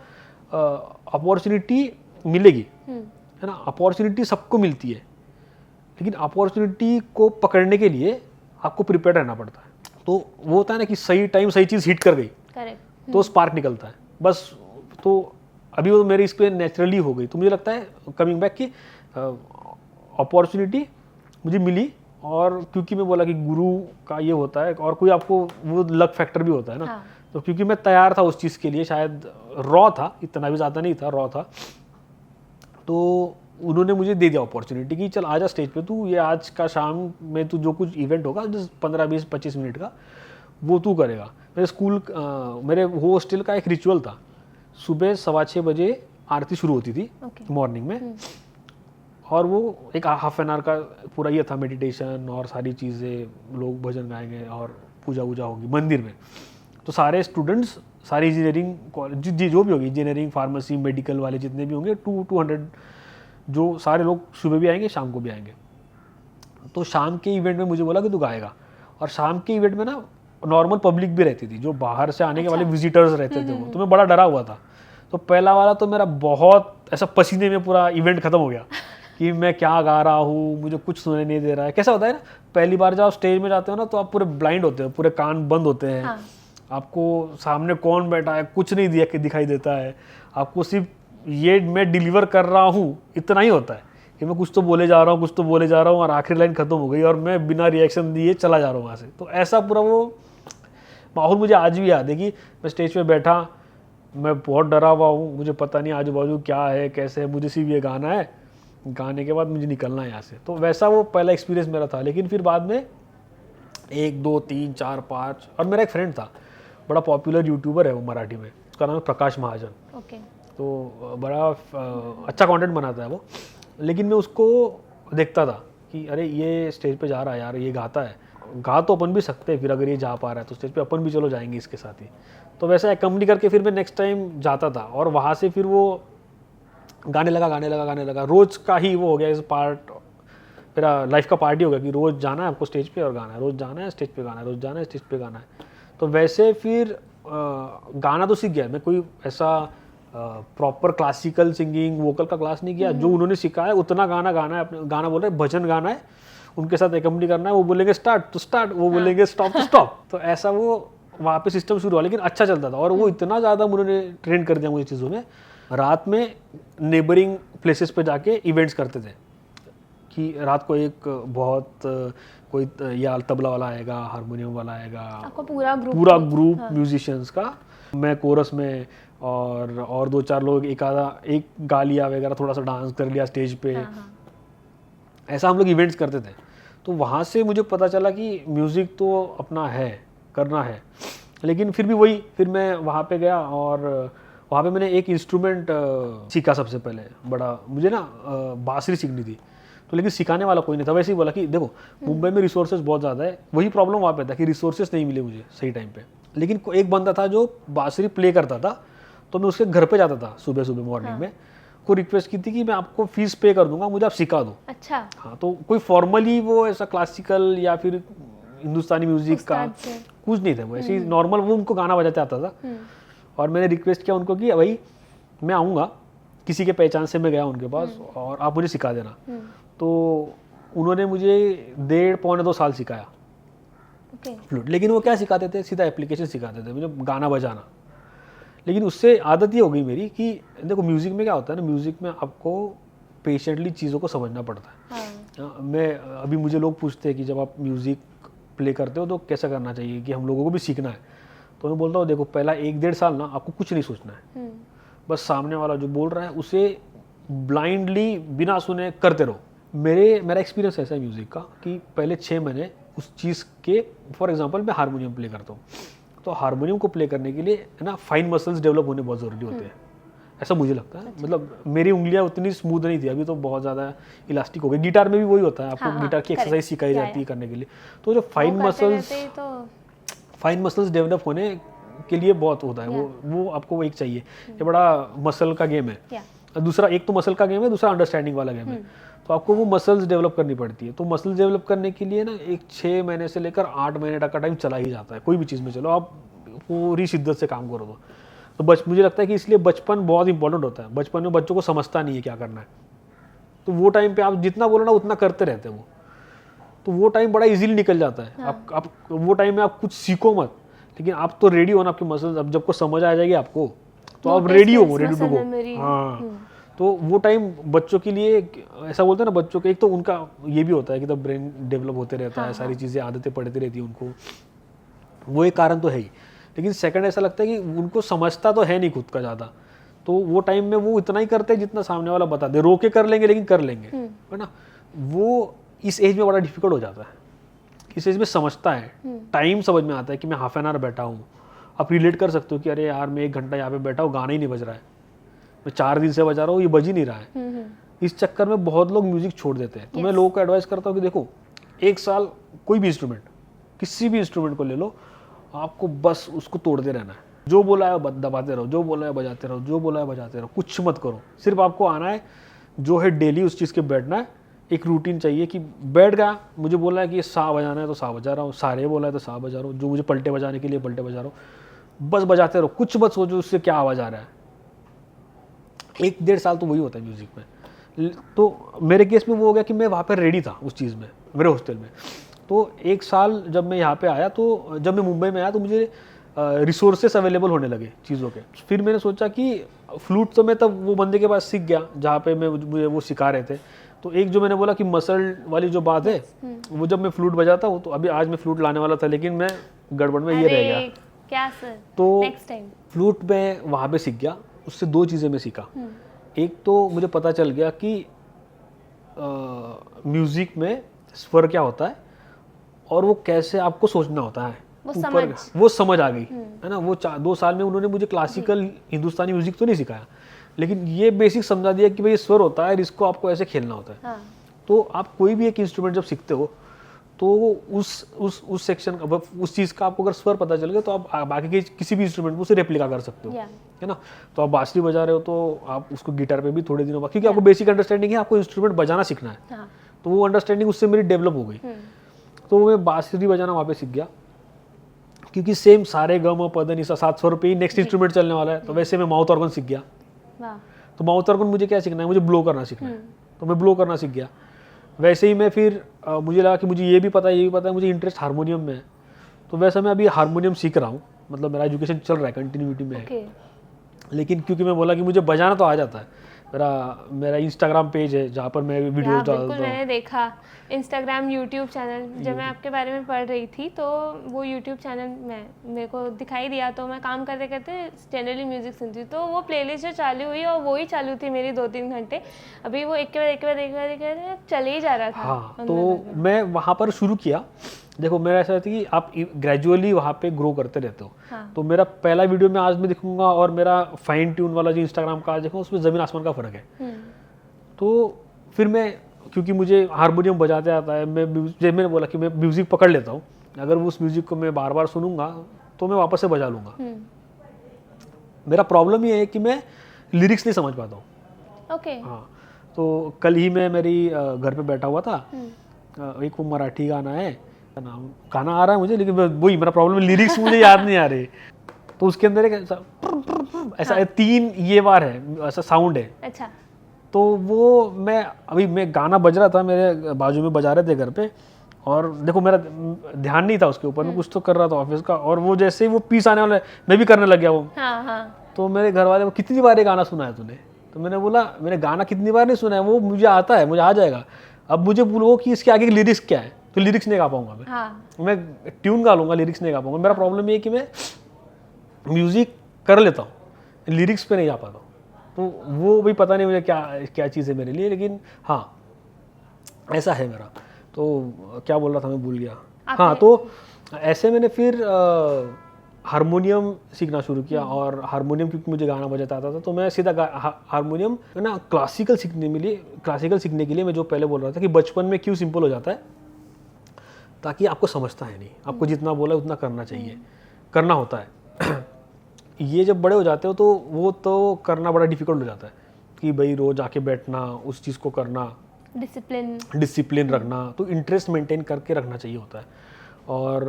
अपॉर्चुनिटी मिलेगी, है ना। अपॉर्चुनिटी सबको मिलती है, लेकिन अपॉर्चुनिटी को पकड़ने के लिए आपको प्रिपेयर रहना पड़ता है। तो वो होता है ना कि सही टाइम सही चीज़ हिट कर गई, तो स्पार्क निकलता है बस। तो अभी वो मेरे इस पर नेचुरली हो गई। तो मुझे लगता है कमिंग बैक कि अपॉर्चुनिटी मुझे मिली, और क्योंकि मैं बोला कि गुरु का ये होता है, और कोई आपको वो लक फैक्टर भी होता है ना। तो क्योंकि मैं तैयार था उस चीज़ के लिए, शायद रॉ था, इतना भी ज़्यादा नहीं था, रॉ था, तो उन्होंने मुझे दे दिया अपॉर्चुनिटी कि चल आजा स्टेज पे, तू ये आज का शाम में तू जो कुछ इवेंट होगा 15-20-25 मिनट का, वो तू करेगा। मेरे हॉस्टल का एक रिचुअल था, सुबह 6:15 बजे आरती शुरू होती थी मॉर्निंग में, और वो एक हाफ एन आवर का पूरा ये था, मेडिटेशन और सारी चीज़ें, लोग भजन गाएंगे और पूजा वूजा होगी मंदिर में। तो सारे स्टूडेंट्स, सारी इंजीनियरिंग कॉलेज जो भी होगी, इंजीनियरिंग, फार्मेसी, मेडिकल वाले जितने भी होंगे, 200 जो सारे लोग सुबह भी आएंगे, शाम को भी आएंगे। तो शाम के इवेंट में मुझे बोला कि तू गाएगा, और शाम के इवेंट में ना नॉर्मल पब्लिक भी रहती थी, जो बाहर से आने के वाले विजिटर्स रहते थे वो। तो मैं बड़ा डरा हुआ था। तो पहला वाला तो मेरा बहुत ऐसा पसीने में पूरा इवेंट खत्म हो गया कि मैं क्या गा रहा हूँ, मुझे कुछ सुनाई नहीं दे रहा है। कैसा होता है ना, पहली बार जब आप स्टेज में जाते हो ना, तो आप पूरे ब्लाइंड होते हो, पूरे कान बंद होते हैं। आपको सामने कौन बैठा है कुछ नहीं दिखाई देता है, आपको सिर्फ ये मैं डिलीवर कर रहा हूँ इतना ही होता है कि मैं कुछ तो बोले जा रहा हूँ, और आखिरी लाइन खत्म हो गई और मैं बिना रिएक्शन दिए चला जा रहा हूँ वहाँ से। तो ऐसा पूरा वो माहौल मुझे आज भी याद है कि मैं स्टेज पे बैठा, मैं बहुत डरा हुआ हूँ, मुझे पता नहीं आजू बाजू क्या है कैसे है, मुझे सिर्फ ये गाना है, गाने के बाद मुझे निकलना है यहाँ से। तो वैसा वो पहला एक्सपीरियंस मेरा था। लेकिन फिर बाद में 1 2 3 4 5 और मेरा एक फ्रेंड था, बड़ा पॉपुलर यूट्यूबर है वो मराठी में, उसका नाम है प्रकाश महाजन। ओके। तो बड़ा अच्छा कंटेंट बनाता है वो। लेकिन मैं उसको देखता था कि अरे ये स्टेज पे जा रहा है यार, ये गाता है, गा तो अपन भी सकते हैं, फिर अगर ये जा पा रहा है तो स्टेज पे अपन भी चलो जाएंगे इसके साथ ही। तो वैसे कंपनी करके फिर मैं नेक्स्ट टाइम जाता था और वहाँ से फिर वो गाने लगा, रोज का ही वो हो गया इस पार्ट, मेरा लाइफ का पार्ट ही हो गया कि रोज जाना है आपको स्टेज पे और गाना है, रोज जाना है स्टेज पे गाना है, रोज जाना है स्टेज पे गाना है। तो वैसे फिर गाना तो सीख गया मैं, कोई ऐसा प्रॉपर क्लासिकल सिंगिंग वोकल का क्लास नहीं किया, जो उन्होंने सिखाया उतना गाना गाना है, अपने गाना बोल रहे भजन गाना है, उनके साथ एकम्पनी करना है, वो बोलेंगे स्टार्ट तो स्टार्ट, वो बोलेंगे स्टॉप तो स्टॉप। तो ऐसा वो वहाँ पे सिस्टम शुरू हुआ, लेकिन अच्छा चलता था। और वो इतना ज़्यादा उन्होंने ट्रेन कर दिया मुझे चीज़ों में, रात में नेबरिंग प्लेसेस पे जाके इवेंट्स करते थे कि रात को एक बहुत कोई या तबला वाला आएगा, हारमोनियम वाला आएगा, आपको पूरा ग्रुप म्यूजिशियंस का, मैं कोरस में और 2 4 लोग, एक गा लिया वगैरह, थोड़ा सा डांस कर लिया स्टेज पे। ऐसा हम लोग इवेंट्स करते थे। तो वहाँ से मुझे पता चला कि म्यूज़िक तो अपना है, करना है। लेकिन फिर भी वही, फिर मैं वहाँ पे गया और वहाँ पे मैंने एक इंस्ट्रूमेंट सीखा सबसे पहले। बड़ा मुझे ना बांसुरी सीखनी थी, तो लेकिन सिखाने वाला कोई नहीं था। वैसे ही बोला कि देखो मुंबई में रिसोर्सेज बहुत ज़्यादा है, वही प्रॉब्लम वहाँ पे था कि रिसोर्सेज नहीं मिले मुझे सही टाइम पे। लेकिन एक बंदा था जो बांसुरी प्ले करता था, तो मैं उसके घर पे जाता था सुबह सुबह मॉर्निंग में, को रिक्वेस्ट की थी कि मैं आपको फीस पे कर दूंगा, मुझे आप सिखा दो। अच्छा। हाँ, तो कोई फॉर्मली वो ऐसा क्लासिकल या फिर हिंदुस्तानी म्यूजिक का कुछ नहीं था, वो ऐसे ही नॉर्मल वो उनको गाना बजाते आता था। और मैंने रिक्वेस्ट किया उनको कि भाई मैं आऊँगा, किसी के पहचान से मैं गया उनके पास और आप मुझे सिखा देना। तो उन्होंने मुझे 1.5 पौने 2 साल सिखाया फ्लूट। लेकिन वो क्या सिखाते थे, सीधा एप्लीकेशन सिखाते थे मुझे गाना बजाना। लेकिन उससे आदत ये हो गई मेरी कि देखो म्यूज़िक में क्या होता है ना, म्यूज़िक में आपको पेशेंटली चीज़ों को समझना पड़ता है। हाँ। मैं अभी मुझे लोग पूछते हैं कि जब आप म्यूज़िक प्ले करते हो तो कैसा करना चाहिए, कि हम लोगों को भी सीखना है। तो मैं बोलता हूँ देखो पहला 1-1.5 साल ना आपको कुछ नहीं सोचना है, बस सामने वाला जो बोल रहा है उसे ब्लाइंडली बिना सुने करते रहो। मेरा एक्सपीरियंस ऐसा है म्यूज़िक का कि पहले 6 महीने उस चीज़ के, फॉर एग्जांपल मैं हारमोनियम प्ले करता हूँ, तो हारमोनियम को प्ले करने के लिए है ना फाइन मसल्स डेवलप होने बहुत ज़रूरी होते हैं, ऐसा मुझे लगता है। मतलब मेरी उंगलियां उतनी स्मूथ नहीं थी, अभी तो बहुत ज़्यादा इलास्टिक हो गई। गिटार में भी वही होता है, आपको गिटार की एक्सरसाइज सिखाई जाती है करने के लिए। तो जो फाइन मसल्स डेवलप होने के लिए बहुत होता है, वो आपको एक चाहिए। ये बड़ा मसल का गेम है। दूसरा, एक तो मसल का गेम है, दूसरा अंडरस्टैंडिंग वाला गेम है। तो आपको वो मसल्स डेवलप करनी पड़ती है। तो मसल्स डेवलप करने के लिए ना एक 6 महीने से लेकर 8 महीने तक का टाइम चला ही जाता है। कोई भी चीज़ में चलो आप पूरी शिद्दत से काम करो तो मुझे लगता है कि इसलिए बचपन बहुत इंपॉर्टेंट होता है। बचपन में बच्चों को समझता नहीं है क्या करना है, तो वो टाइम पे आप जितना बोलो ना उतना करते रहते हैं वो, तो वो टाइम बड़ा इजीली निकल जाता है। हाँ। आप वो टाइम में आप कुछ सीखो मत, लेकिन आप तो रेडी हो ना, आपकी मसल्स अब जब को समझ आ जाएगी आपको तो आप रेडी हो, रेडी टू गो। हाँ, तो वो टाइम बच्चों के लिए ऐसा बोलते हैं ना, बच्चों के एक तो उनका ये भी होता है कि तब ब्रेन डेवलप होते रहता है, सारी चीज़ें आदतें पड़ती रहती है उनको, वो एक कारण तो है ही। लेकिन सेकंड ऐसा लगता है कि उनको समझता तो है नहीं खुद का ज़्यादा, तो वो टाइम में वो इतना ही करते हैं जितना सामने वाला बता दे। रोके कर लेंगे लेकिन कर लेंगे, है ना। वो इस एज में बड़ा डिफिकल्ट हो जाता है। इस एज में समझता है, टाइम समझ में आता है कि मैं हाफ एन आवर बैठा हूँ। आप रिलेट कर सकते हो कि अरे यार मैं 1 घंटा यहाँ पे बैठा हूँ, गाना ही नहीं बज रहा है, मैं 4 दिन से बजा रहा हूँ, ये बज ही नहीं रहा है। इस चक्कर में बहुत लोग म्यूजिक छोड़ देते हैं। तो मैं लोगों को एडवाइस करता हूँ कि देखो 1 साल कोई भी इंस्ट्रूमेंट, किसी भी इंस्ट्रूमेंट को ले लो, आपको बस उसको तोड़ते रहना है। जो बोला है दबाते रहो, जो बोला है बजाते रहो, जो बोला है बजाते रहो, कुछ मत करो। सिर्फ आपको आना है, जो है डेली उस चीज़ के बैठना है। एक रूटीन चाहिए कि बैठ गया, मुझे बोला है कि ये सा बजाना है तो सा बजा रहा हूँ, सारे बोला है तो सा बजा रहा हूँ, जो मुझे पलटे बजाने के लिए पलटे बजा रहा हूँ, बस बजाते रहो, कुछ मत सोचो उससे क्या आवाज़ आ रहा है। 1-1.5 साल तो वही होता है म्यूज़िक में। तो मेरे केस में वो हो गया कि मैं वहाँ पर रेडी था उस चीज़ में, मेरे हॉस्टल में। तो 1 साल जब मैं यहाँ पे आया, तो जब मैं मुंबई में आया तो मुझे रिसोर्सेस अवेलेबल होने लगे चीज़ों के। फिर मैंने सोचा कि फ्लूट तो मैं तब वो बंदे के पास सीख गया जहाँ पे मुझे वो सिखा रहे थे। तो एक जो मैंने बोला कि मसल वाली जो बात है, वो जब मैं फ्लूट बजाता हूँ, तो अभी आज मैं फ्लूट लाने वाला था, लेकिन मैं गड़बड़ में ये रह गया। क्या सर? तो नेक्स्ट टाइम फ्लूट में वहाँ पे सीख गया। उससे 2 चीज़ें मैं सीखा। एक तो मुझे पता चल गया कि म्यूजिक में स्वर क्या होता है और वो कैसे आपको सोचना होता है, वो समझ आ गई है ना। वो 2 साल में उन्होंने मुझे क्लासिकल हिंदुस्तानी म्यूजिक तो नहीं सिखाया, लेकिन ये बेसिक समझा दिया कि भाई ये स्वर होता है, इसको आपको ऐसे खेलना होता है। हाँ। तो आप कोई भी एक इंस्ट्रूमेंट जब सीखते हो तो उस सेक्शन का, उस चीज़ का आपको अगर स्वर पता चल गया तो आप बाकी के किसी भी इंस्ट्रूमेंट में उसे रेप्लिका कर सकते हो, है ना। तो आप बांसुरी बजा रहे हो तो आप उसको गिटार पे भी थोड़े दिनों बाद, क्योंकि आपको बेसिक अंडरस्टैंडिंग है, आपको इंस्ट्रूमेंट बजाना सीखना है, तो वो अंडरस्टैंडिंग उससे मेरी डेवलप हो गई। तो मैं बांसुरी बजाना वहाँ पे सीख गया, क्योंकि सेम सारे ग म प ध नि सा 7 स्वर पे ही नेक्स्ट इंस्ट्रूमेंट चलने वाला है। तो वैसे मैं माउथ ऑर्गन सीख गया। तो माउथ ऑर्गन मुझे क्या सीखना है, मुझे ब्लो करना सीखना है, तो मैं ब्लो करना सीख गया। वैसे ही मैं फिर मुझे लगा कि मुझे ये भी पता है, मुझे इंटरेस्ट हारमोनियम में है, तो वैसे मैं अभी हारमोनियम सीख रहा हूँ, मतलब मेरा एजुकेशन चल रहा है, कंटिन्यूटी में है। लेकिन क्योंकि मैं बोला कि मुझे बजाना तो आ जाता है, मेरा इंस्टाग्राम पेज है जहाँ पर मैं वीडियोस डालता हूँ। मैंने देखा इंस्टाग्राम, यूट्यूब चैनल, जब मैं आपके बारे में पढ़ रही थी तो वो यूट्यूब चैनल मेरे को दिखाई दिया। तो मैं काम करते करते जनरली म्यूज़िक सुनती, तो वो प्लेलिस्ट जो चालू हुई और वो ही चालू थी मेरी 2-3 घंटे, अभी वो एक के बाद चले ही जा रहा था। हाँ, तो मैं वहाँ पर शुरू किया। देखो मेरा ऐसा था कि आप ग्रेजुअली वहाँ पे ग्रो करते रहते हो। हाँ। तो मेरा पहला वीडियो में आज मैं दिखूंगा और मेरा फाइन ट्यून वाला जो इंस्टाग्राम का आज देखूंगा, उसमें ज़मीन आसमान का फ़र्क है। तो फिर मैं, क्योंकि मुझे हारमोनियम बजाते आता है, मैंने बोला कि मैं म्यूज़िक पकड़ लेता हूँ, अगर उस म्यूज़िक को मैं बार बार सुनूंगा तो मैं वापस से बजा लूँगा। मेरा प्रॉब्लम ये है कि मैं लिरिक्स नहीं समझ पाता हूँ। ओके। हाँ, तो कल ही मैं मेरी घर पे बैठा हुआ था, एक वो मराठी गाना है, गाना आ रहा है मुझे, लेकिन वही मेरा प्रॉब्लम है, लिरिक्स मुझे याद नहीं आ रहे। तो उसके अंदर एक ऐसा 3 ये बार है, ऐसा साउंड है। अच्छा। तो वो मैं गाना बज रहा था, मेरे बाजू में बजा रहे थे घर पे, और देखो मेरा ध्यान नहीं था उसके ऊपर, मैं कुछ तो कर रहा था ऑफिस का, और वो जैसे ही वो पीस आने वाला है मैं भी करने लग गया वो। हाँ। तो मेरे घर वाले, कितनी बार ये गाना सुना है तूने? तो मैंने बोला मैंने गाना कितनी बार नहीं सुना है, वो मुझे आता है, मुझे आ जाएगा। अब मुझे बोलो कि इसके आगे लिरिक्स क्या है, तो लिरिक्स नहीं गा पाऊंगा मैं ट्यून गा लूंगा, लिरिक्स नहीं गा पाऊंगा। मेरा प्रॉब्लम ये है कि मैं म्यूजिक कर लेता हूँ, लिरिक्स पे नहीं जा पाता हूँ। तो वो भी पता नहीं मुझे क्या चीज़ है मेरे लिए, लेकिन हाँ ऐसा है मेरा। तो क्या बोल रहा था मैं भूल गया। हाँ, तो ऐसे मैंने फिर हारमोनियम सीखना शुरू किया, और हारमोनियम क्योंकि मुझे गाना बजाता आता था, तो मैं सीधा हारमोनियम है ना, क्लासिकल सीखने के लिए मैं जो पहले बोल रहा था कि बचपन में क्यों सिंपल हो जाता है, ताकि आपको समझता है नहीं, आपको जितना बोला उतना करना चाहिए, करना होता है। ये जब बड़े हो जाते हो तो वो तो करना बड़ा डिफिकल्ट हो जाता है कि भाई रोज आके बैठना, उस चीज़ को करना, डिसिप्लिन रखना, तो इंटरेस्ट मेंटेन करके रखना चाहिए होता है। और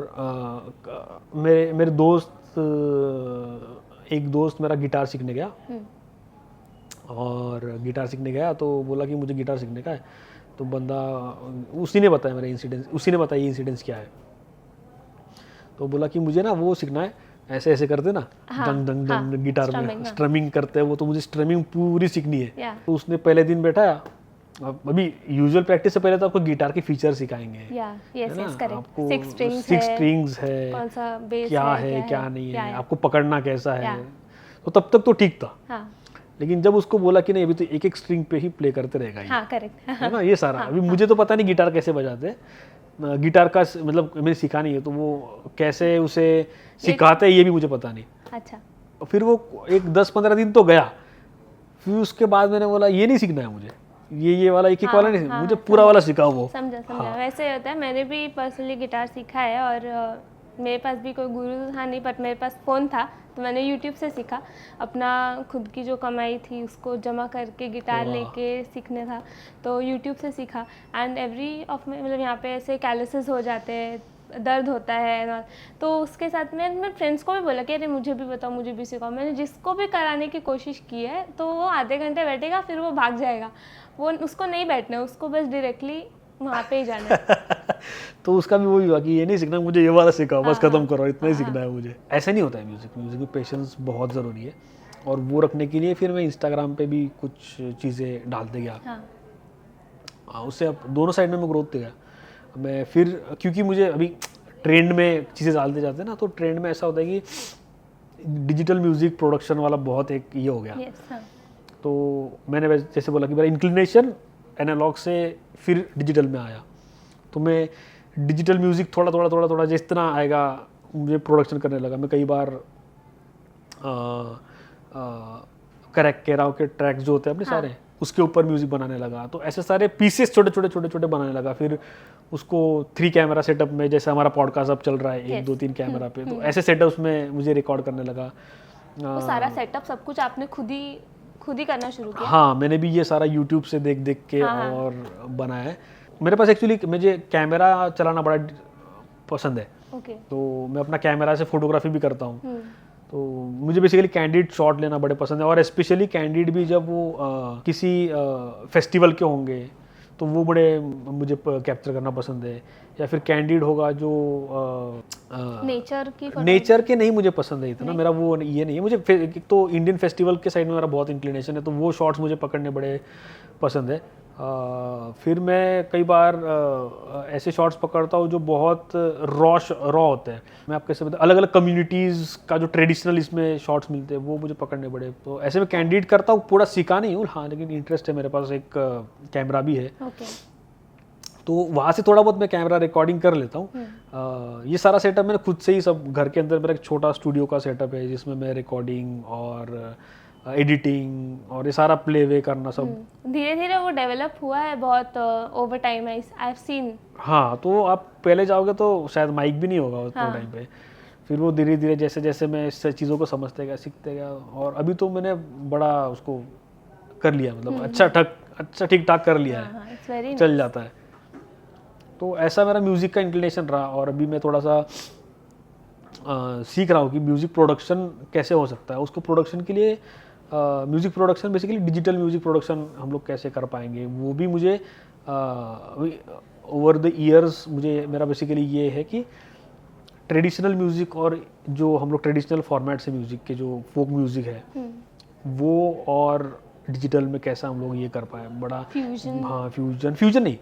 मेरे दोस्त, एक दोस्त मेरा गिटार सीखने गया, और गिटार सीखने गया तो बोला कि मुझे गिटार सीखने का है। तो बंदा, उसी ने बताया मेरा इंसिडेंस, उसी ने बताया ये इंसिडेंस क्या है। तो बोला कि मुझे ना वो सीखना है, ऐसे ऐसे करते ना, दंग दंग दंग गिटार में स्ट्रमिंग करते हैं वो, तो मुझे स्ट्रमिंग पूरी सीखनी है। तो उसने पहले दिन बैठाया। अभी यूजुअल प्रैक्टिस से पहले तो आपको गिटार के फीचर सिखाएंगे, आपको 6 स्ट्रिंग्स है, कौन सा बेस क्या है क्या नहीं है, आपको पकड़ना कैसा है। तो तब तक तो ठीक था, लेकिन जब उसको बोला कि नहीं अभी तो एक एक स्ट्रिंग पे ही प्ले करते रहेगा, है ना, ये सारा। अभी मुझे तो पता नहीं गिटार कैसे बजाते हैं, गिटार का मतलब मैंने सीखा नहीं है, तो वो कैसे उसे सिखाते हैं ये भी मुझे पता नहीं। अच्छा। फिर वो एक 10-15 दिन तो गया, फिर उसके बाद मैंने बोला ये नहीं सीखना है मुझे, ये वाला एक वाला नहीं, मुझे पूरा वाला सिखाओ वो। समझा। वैसे होता है, मैंने भी पर्सनली गिटार सीखा है, और मेरे पास भी कोई गुरु था नहीं, बट मेरे पास फ़ोन था, तो मैंने यूट्यूब से सीखा। अपना खुद की जो कमाई थी उसको जमा करके गिटार लेके सीखने था, तो यूट्यूब से सीखा। एंड मतलब यहाँ पे ऐसे कैलसेस हो जाते हैं, दर्द होता है, तो उसके साथ में मैं फ्रेंड्स को भी बोला कि अरे मुझे भी बताओ, मुझे भी सिखाओ। मैंने जिसको भी कराने की कोशिश की है, तो वो आधे घंटे बैठेगा, फिर वो भाग जाएगा। वो उसको नहीं बैठना है, उसको बस डायरेक्टली वहाँ पे ही जाना है। तो उसका भी वही हुआ कि ये नहीं सीखना, मुझे ये वाला सिखाओ, बस खत्म करो, इतना ही सीखना है मुझे। ऐसा नहीं होता है म्यूज़िक में पेशेंस बहुत ज़रूरी है, और वो रखने के लिए फिर मैं इंस्टाग्राम पे भी कुछ चीज़ें डालते गया। उससे अब दोनों साइड में मैं ग्रोथ दे गया। मैं फिर, क्योंकि मुझे अभी ट्रेंड में चीज़ें डालते जाते हैं ना, तो ट्रेंड में ऐसा होता है कि डिजिटल म्यूज़िक प्रोडक्शन वाला बहुत एक ये हो गया। तो मैंने जैसे बोला कि मेरा इंक्लिनेशन एनालॉग से फिर डिजिटल में आया, तो मैं डिजिटल म्यूज़िक थोड़ा जिस तरह आएगा मुझे प्रोडक्शन करने लगा। मैं कई बार कैराओके ट्रैक्स जो होते हैं अपने सारे, उसके ऊपर म्यूज़िक बनाने लगा। तो ऐसे सारे पीसेस छोटे बनाने लगा। फिर उसको 3 कैमरा सेटअप में, जैसे हमारा पॉडकास्ट अब चल रहा है 1 2 3 कैमरा पे, तो ऐसे सेटअप्स में मुझे रिकॉर्ड करने लगा। वो सारा सेटअप सब कुछ आपने खुद ही करना शुरू किया? हाँ, मैंने भी ये सारा यूट्यूब से देख के और बनाया है। मेरे पास एक्चुअली मुझे कैमरा चलाना बड़ा पसंद है। ओके। तो मैं अपना कैमरा से फोटोग्राफी भी करता हूँ। तो मुझे बेसिकली कैंडिड शॉट लेना बड़े पसंद है, और स्पेशली कैंडिड भी जब वो किसी फेस्टिवल के होंगे तो वो बड़े मुझे कैप्चर करना पसंद है। या फिर कैंडिड होगा जो नेचर के नहीं मुझे पसंद है इतना, मेरा वो ये नहीं है। मुझे एक तो इंडियन फेस्टिवल के साइड में मेरा बहुत इंक्लिनेशन है, तो वो शॉट्स मुझे पकड़ने बड़े पसंद है। फिर मैं कई बार ऐसे शॉट्स पकड़ता हूँ जो बहुत रॉ होते हैं। मैं आपके से अलग अलग कम्युनिटीज़ का जो ट्रेडिशनल इसमें शॉट्स मिलते हैं वो मुझे पकड़ने बड़े, तो ऐसे मैं कैंडिड करता हूँ। पूरा सीखा नहीं हूँ हाँ, लेकिन इंटरेस्ट है, मेरे पास एक कैमरा भी है। तो वहाँ से थोड़ा बहुत मैं कैमरा रिकॉर्डिंग कर लेता हूँ। ये सारा सेटअप मैंने खुद से ही, सब घर के अंदर मेरा एक छोटा स्टूडियो का सेटअप है जिसमें मैं रिकॉर्डिंग और एडिटिंग और ये सारा प्ले वे करना सब धीरे धीरे वो डेवलप हुआ है बहुत over time. I have seen. हाँ, तो आप पहले जाओगे तो शायद माइक भी नहीं होगा उस टाइम पे। फिर वो धीरे धीरे जैसे जैसे मैं इस चीज़ों को समझते गया, सीखते गया, और अभी तो मैंने बड़ा उसको कर लिया, मतलब अच्छा ठीक ठाक कर लिया है, चल जाता है। तो ऐसा मेरा म्यूज़िक का इंक्लिनेशन रहा, और अभी मैं थोड़ा सा सीख रहा हूँ कि म्यूज़िक प्रोडक्शन कैसे हो सकता है। उसको प्रोडक्शन के लिए music production basically digital music production हम लोग कैसे कर पाएंगे, वो भी मुझे ओवर द ईयर्स मुझे मेरा बेसिकली ये है कि ट्रेडिशनल म्यूज़िक और जो हम लोग ट्रेडिशनल फॉर्मेट से म्यूज़िक के जो फोक म्यूज़िक है वो और डिजिटल में कैसा हम लोग ये कर पाए, बड़ा फ्यूजन। हाँ, फ्यूजन नहीं,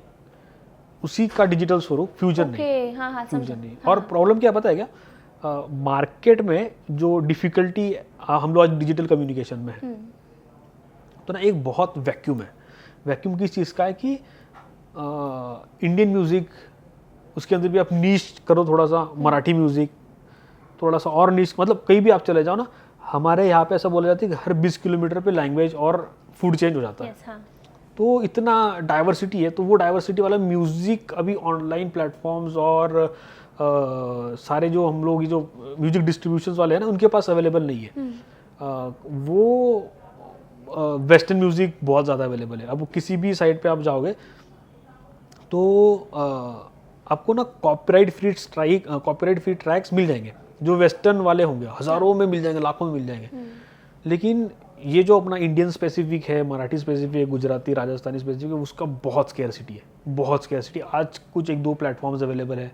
उसी का डिजिटल स्वरूप, फ्यूजन नहीं। हाँ, फ्यूजन नहीं। और प्रॉब्लम क्या पता है क्या, मार्केट में जो डिफ़िकल्टी हम लोग आज डिजिटल कम्युनिकेशन में है, तो ना एक बहुत वैक्यूम है। वैक्यूम किस चीज़ का है कि इंडियन म्यूज़िक, उसके अंदर भी आप नीश करो थोड़ा सा, मराठी म्यूज़िक थोड़ा सा और नीश, मतलब कहीं भी आप चले जाओ ना, हमारे यहाँ पे ऐसा बोला जाता है कि हर 20 किलोमीटर पे लैंग्वेज और फूड चेंज हो जाता है। हाँ। तो इतना डाइवर्सिटी है, तो वो डाइवर्सिटी वाला म्यूज़िक अभी ऑनलाइन प्लेटफॉर्म्स और सारे जो हम लोग जो म्यूजिक डिस्ट्रीब्यूशन वाले हैं ना, उनके पास अवेलेबल नहीं है। वो वेस्टर्न म्यूज़िक बहुत ज़्यादा अवेलेबल है। अब किसी भी साइट पे आप जाओगे तो आपको ना कॉपीराइट फ्री ट्रैक्स मिल जाएंगे, जो वेस्टर्न वाले होंगे, हज़ारों में मिल जाएंगे, लाखों में मिल जाएंगे। लेकिन ये जो अपना इंडियन स्पेसिफिक है, मराठी स्पेसिफिक है, गुजराती राजस्थानी स्पेसिफिक है, उसका बहुत स्केर्सिटी है, बहुत स्केर्सिटी। आज कुछ 1-2 प्लेटफॉर्म्स अवेलेबल है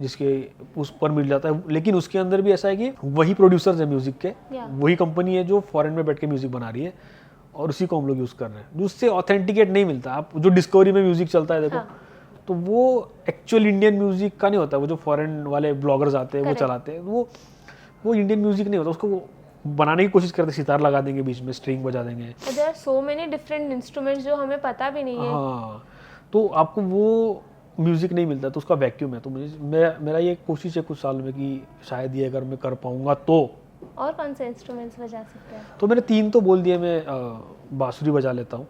जिसके उस पर मिल जाता है, लेकिन उसके अंदर भी ऐसा है कि वही प्रोड्यूसर्स है म्यूज़िक के, वही कंपनी है जो फॉरेन में बैठ के म्यूज़िक बना रही है, और उसी को हम लोग यूज़ कर रहे हैं, जिससे ऑथेंटिकेट नहीं मिलता। आप जो डिस्कवरी में म्यूज़िक चलता है देखो, तो वो एक्चुअल इंडियन म्यूज़िक का नहीं होता। वो जो फॉरेन वाले ब्लॉगर्स आते हैं वो चलाते हैं, वो इंडियन म्यूज़िक नहीं होता। उसको बनाने की कोशिश करते, सितार लगा देंगे बीच में, स्ट्रिंग बजा देंगे। There are so many different instruments जो हमें पता भी नहीं है। हाँ, तो आपको वो म्यूज़िक नहीं मिलता, तो उसका वैक्यूम है। तो मेरा ये कोशिश है कुछ साल में कि शायद ये अगर मैं कर पाऊंगा तो। और कौन से इंस्ट्रूमेंट्स बजा सकते हैं? तो मैंने 3 तो बोल दिए। मैं बांसुरी बजा लेता हूँ,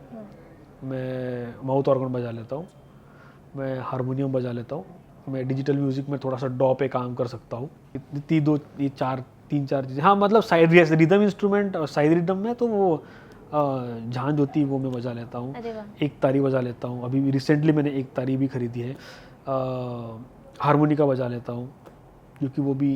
मैं माउथ ऑर्गन बजा लेता हूँ, मैं हारमोनियम बजा लेता हूँ, मैं डिजिटल म्यूज़िक में थोड़ा सा डॉ पे काम कर सकता हूँ। ये 3-4 चीज़ें। हाँ, मतलब साइड रिदम इंस्ट्रूमेंट और साइड रिदम में तो वो झांझ होती है, वो मैं बजा लेता हूँ। एक तारी बजा लेता हूँ, अभी रिसेंटली मैंने एक तारी भी खरीदी है। हारमोनिका बजा लेता हूँ, क्योंकि वो भी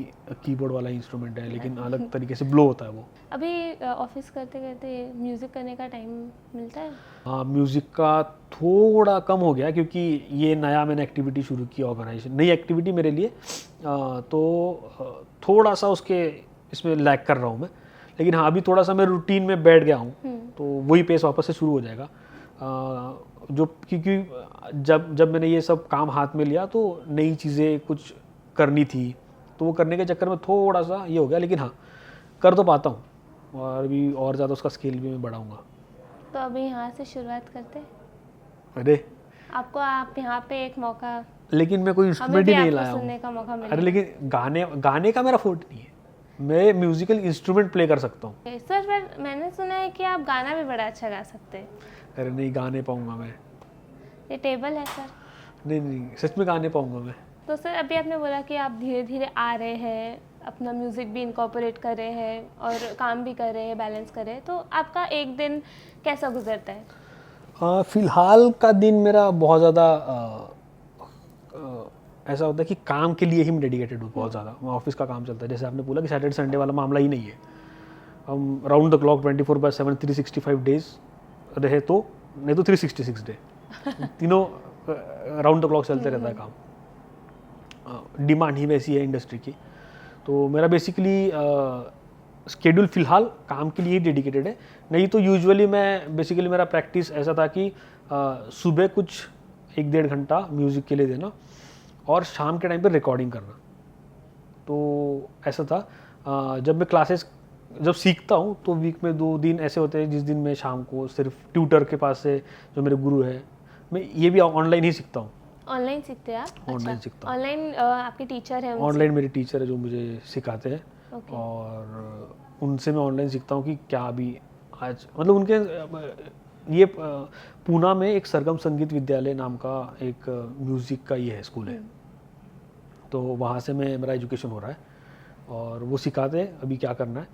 कीबोर्ड वाला इंस्ट्रूमेंट है, लेकिन अलग तरीके से ब्लो होता है वो। अभी ऑफिस करते करते म्यूज़िक करने का टाइम मिलता है? हाँ, म्यूज़िक का थोड़ा कम हो गया, क्योंकि ये नया मैंने एक्टिविटी शुरू की, ऑर्गेनाइजेशन, नई एक्टिविटी मेरे लिए, तो थोड़ा सा उसके इसमें लैग कर रहा हूँ मैं। लेकिन हाँ, अभी थोड़ा सा मैं रूटीन में बैठ गया हूँ, तो वही पेस वापस से शुरू हो जाएगा। जो क्योंकि जब मैंने ये सब काम हाथ में लिया तो नई चीज़ें कुछ करनी थी, तो वो करने के चक्कर में थोड़ा सा ये हो गया। लेकिन हाँ, कर तो पाता हूँ, और अभी और ज़्यादा उसका स्केल भी मैं बढ़ाऊँगा। तो अभी यहाँ से शुरुआत करते हैं? अरे आपको आप यहाँ पे एक मौका, लेकिन मैं कोई हमें इंस्ट्रूमेंट भी ही नहीं आपको लाया हूँ। सुनने का मौका अरे मिले। लेकिन गाने का मेरा फोर्ट नहीं है, मैं म्यूजिकल इंस्ट्रूमेंट प्ले कर सकता हूँ। सर पर मैंने सुना है कि आप गाना भी बड़ा अच्छा गा सकते हैं। अरे नहीं, गा नहीं पाऊंगा मैं। ये टेबल है सर। नहीं नहीं, सच में गा नहीं पाऊंगा मैं। तो सर अभी आपने बोला कि आप धीरे धीरे आ रहे हैं, अपना म्यूज़िक भी इनकॉर्पोरेट कर रहे हैं और काम भी कर रहे हैं, बैलेंस कर रहे हैं, तो आपका एक दिन कैसा गुजरता है? फिलहाल का दिन मेरा बहुत ज़्यादा ऐसा होता है कि काम के लिए ही मैं डेडिकेटेड हूँ बहुत ज़्यादा। ऑफिस का काम चलता है, जैसे आपने बोला कि सैटरडे संडे वाला मामला ही नहीं है। हम राउंड द क्लॉक 24/7 365 डेज रहे तो, नहीं तो 366 डे तीनों राउंड द क्लॉक चलते रहता है काम। डिमांड ही वैसी है इंडस्ट्री की। तो मेरा बेसिकली स्केड्यूल फ़िलहाल काम के लिए ही डेडिकेटेड है। नहीं तो यूजुअली मैं बेसिकली मेरा प्रैक्टिस ऐसा था कि सुबह कुछ 1-1.5 घंटा म्यूज़िक के लिए देना और शाम के टाइम पे रिकॉर्डिंग करना। तो ऐसा था जब मैं क्लासेस जब सीखता हूँ तो वीक में 2 दिन ऐसे होते हैं जिस दिन मैं शाम को सिर्फ ट्यूटर के पास से, जो मेरे गुरु है, मैं ये भी ऑनलाइन ही सीखता हूँ। ऑनलाइन सीखते हैं आप? ऑनलाइन सीखता हूँ। ऑनलाइन आपके टीचर हैं? ऑनलाइन मेरे टीचर है जो मुझे सिखाते हैं। Okay. और उनसे मैं ऑनलाइन सीखता हूँ कि क्या अभी आज मतलब उनके ये पूना में एक सरगम संगीत विद्यालय नाम का एक म्यूज़िक का ये है स्कूल है। तो वहाँ से मेरा एजुकेशन हो रहा है और वो सिखाते हैं अभी क्या करना है।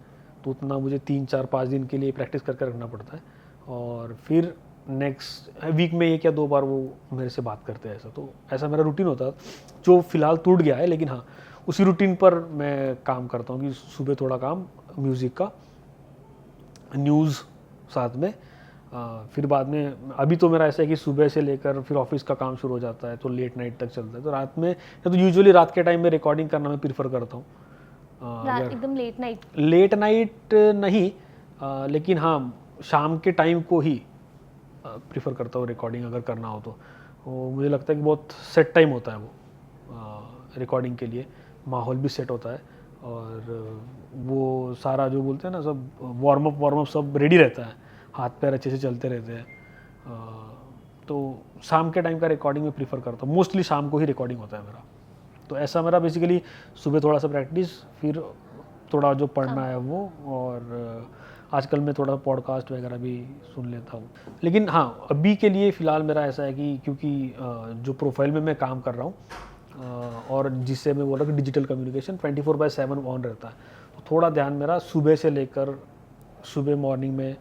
तो उतना मुझे 3-4-5 दिन के लिए प्रैक्टिस करके रखना पड़ता है और फिर नेक्स्ट वीक में 1 या 2 बार वो मेरे से बात करते हैं। ऐसा मेरा रूटीन होता है जो फ़िलहाल टूट गया है, लेकिन हाँ उसी रूटीन पर मैं काम करता हूँ कि सुबह थोड़ा काम म्यूज़िक का, न्यूज़ साथ में, फिर बाद में अभी तो मेरा ऐसा है कि सुबह से लेकर फिर ऑफिस का काम शुरू हो जाता है तो लेट नाइट तक चलता है। तो रात में या तो यूजुअली रात के टाइम में रिकॉर्डिंग करना मैं प्रीफर करता हूँ। एकदम लेट नाइट? लेट नाइट नहीं, लेकिन हाँ शाम के टाइम को ही प्रीफर करता हूँ रिकॉर्डिंग अगर करना हो तो मुझे लगता है कि बहुत सेट टाइम होता है वो रिकॉर्डिंग के लिए। माहौल भी सेट होता है और वो सारा जो बोलते हैं ना सब वार्म अप सब रेडी रहता है, हाथ पैर अच्छे से चलते रहते हैं। तो शाम के टाइम का रिकॉर्डिंग में प्रीफर करता हूँ। मोस्टली शाम को ही रिकॉर्डिंग होता है मेरा। तो ऐसा मेरा बेसिकली सुबह थोड़ा सा प्रैक्टिस, फिर थोड़ा जो पढ़ना है वो, और आजकल मैं थोड़ा पॉडकास्ट वगैरह भी सुन लेता हूँ। लेकिन हाँ अभी के लिए फ़िलहाल मेरा ऐसा है कि क्योंकि जो प्रोफाइल में मैं काम कर रहा हूँ और जिससे मैं बोल रहा हूँ कि डिजिटल कम्युनिकेशन 24/7 ऑन रहता है, तो थोड़ा ध्यान मेरा सुबह से लेकर, सुबह मॉर्निंग में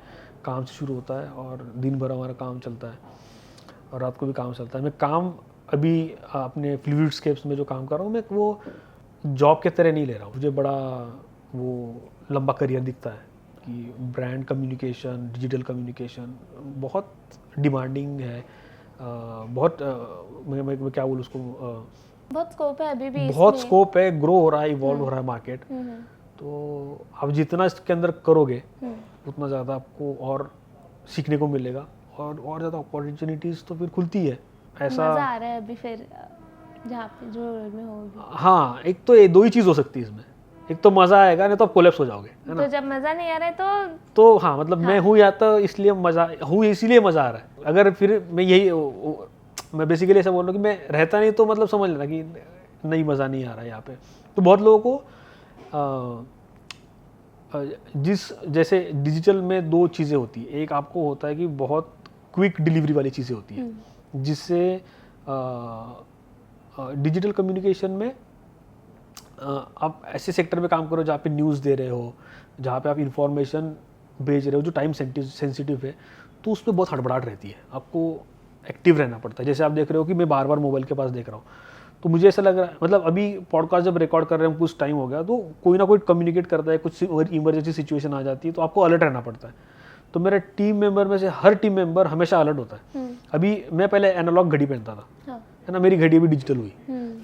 काम से शुरू होता है और दिन भर हमारा काम चलता है और रात को भी काम चलता है। मैं काम अभी अपने फ्लूइडस्केप्स में जो काम कर रहा हूँ मैं वो जॉब के तरह नहीं ले रहा हूँ। मुझे बड़ा वो लंबा करियर दिखता है कि ब्रांड कम्युनिकेशन, डिजिटल कम्युनिकेशन बहुत डिमांडिंग है, बहुत मैं क्या बोलूँ उसको, बहुत स्कोप है अभी भी, बहुत स्कोप है, ग्रो हो रहा है, इवॉल्व हो रहा है मार्केट। तो आप जितना इसके अंदर करोगे उतना ज़्यादा आपको और सीखने को मिलेगा और ज़्यादा अपॉर्चुनिटीज़ तो फिर खुलती है। ऐसा मज़ा आ रहा है अभी फिर जहाँ पे जो रोल में होगी। हाँ, एक तो ये 2 ही चीज़ हो सकती है इसमें, एक तो मज़ा आएगा, नहीं तो आप कोलैप्स हो जाओगे, है ना। तो जब मज़ा नहीं आ रहा है तो हाँ मतलब मैं हूँ या तो इसलिए मज़ा हूँ, इसीलिए मज़ा आ रहा है। अगर फिर मैं मैं बेसिकली ऐसा बोल रहा हूँ कि मैं रहता नहीं तो मतलब समझ लेना कि नहीं, मज़ा नहीं आ रहा है यहाँ पे। तो बहुत लोगों को जैसे डिजिटल में 2 चीज़ें होती है। एक आपको होता है कि बहुत क्विक डिलीवरी वाली चीज़ें होती है, जिससे डिजिटल कम्युनिकेशन में आप ऐसे सेक्टर में काम करो जहाँ पे न्यूज़ दे रहे हो, जहाँ पे आप इंफॉर्मेशन भेज रहे हो जो टाइम सेंसिटिव है, तो उसमें बहुत हड़बड़ाहट रहती है, आपको एक्टिव रहना पड़ता है। जैसे आप देख रहे हो कि मैं बार बार मोबाइल के पास देख रहा हूँ, तो मुझे ऐसा लग रहा है, मतलब अभी पॉडकास्ट जब रिकॉर्ड कर रहे हैं कुछ टाइम हो गया, तो कोई ना कोई कम्युनिकेट करता है, कुछ इमरजेंसी सिचुएशन आ जाती है तो आपको अलर्ट रहना पड़ता है। तो मेरे टीम मेंबर में से हर टीम मेंबर हमेशा अलर्ट होता है। अभी मैं पहले एनालॉग घड़ी पहनता था, है ना, मेरी घड़ी भी डिजिटल हुई।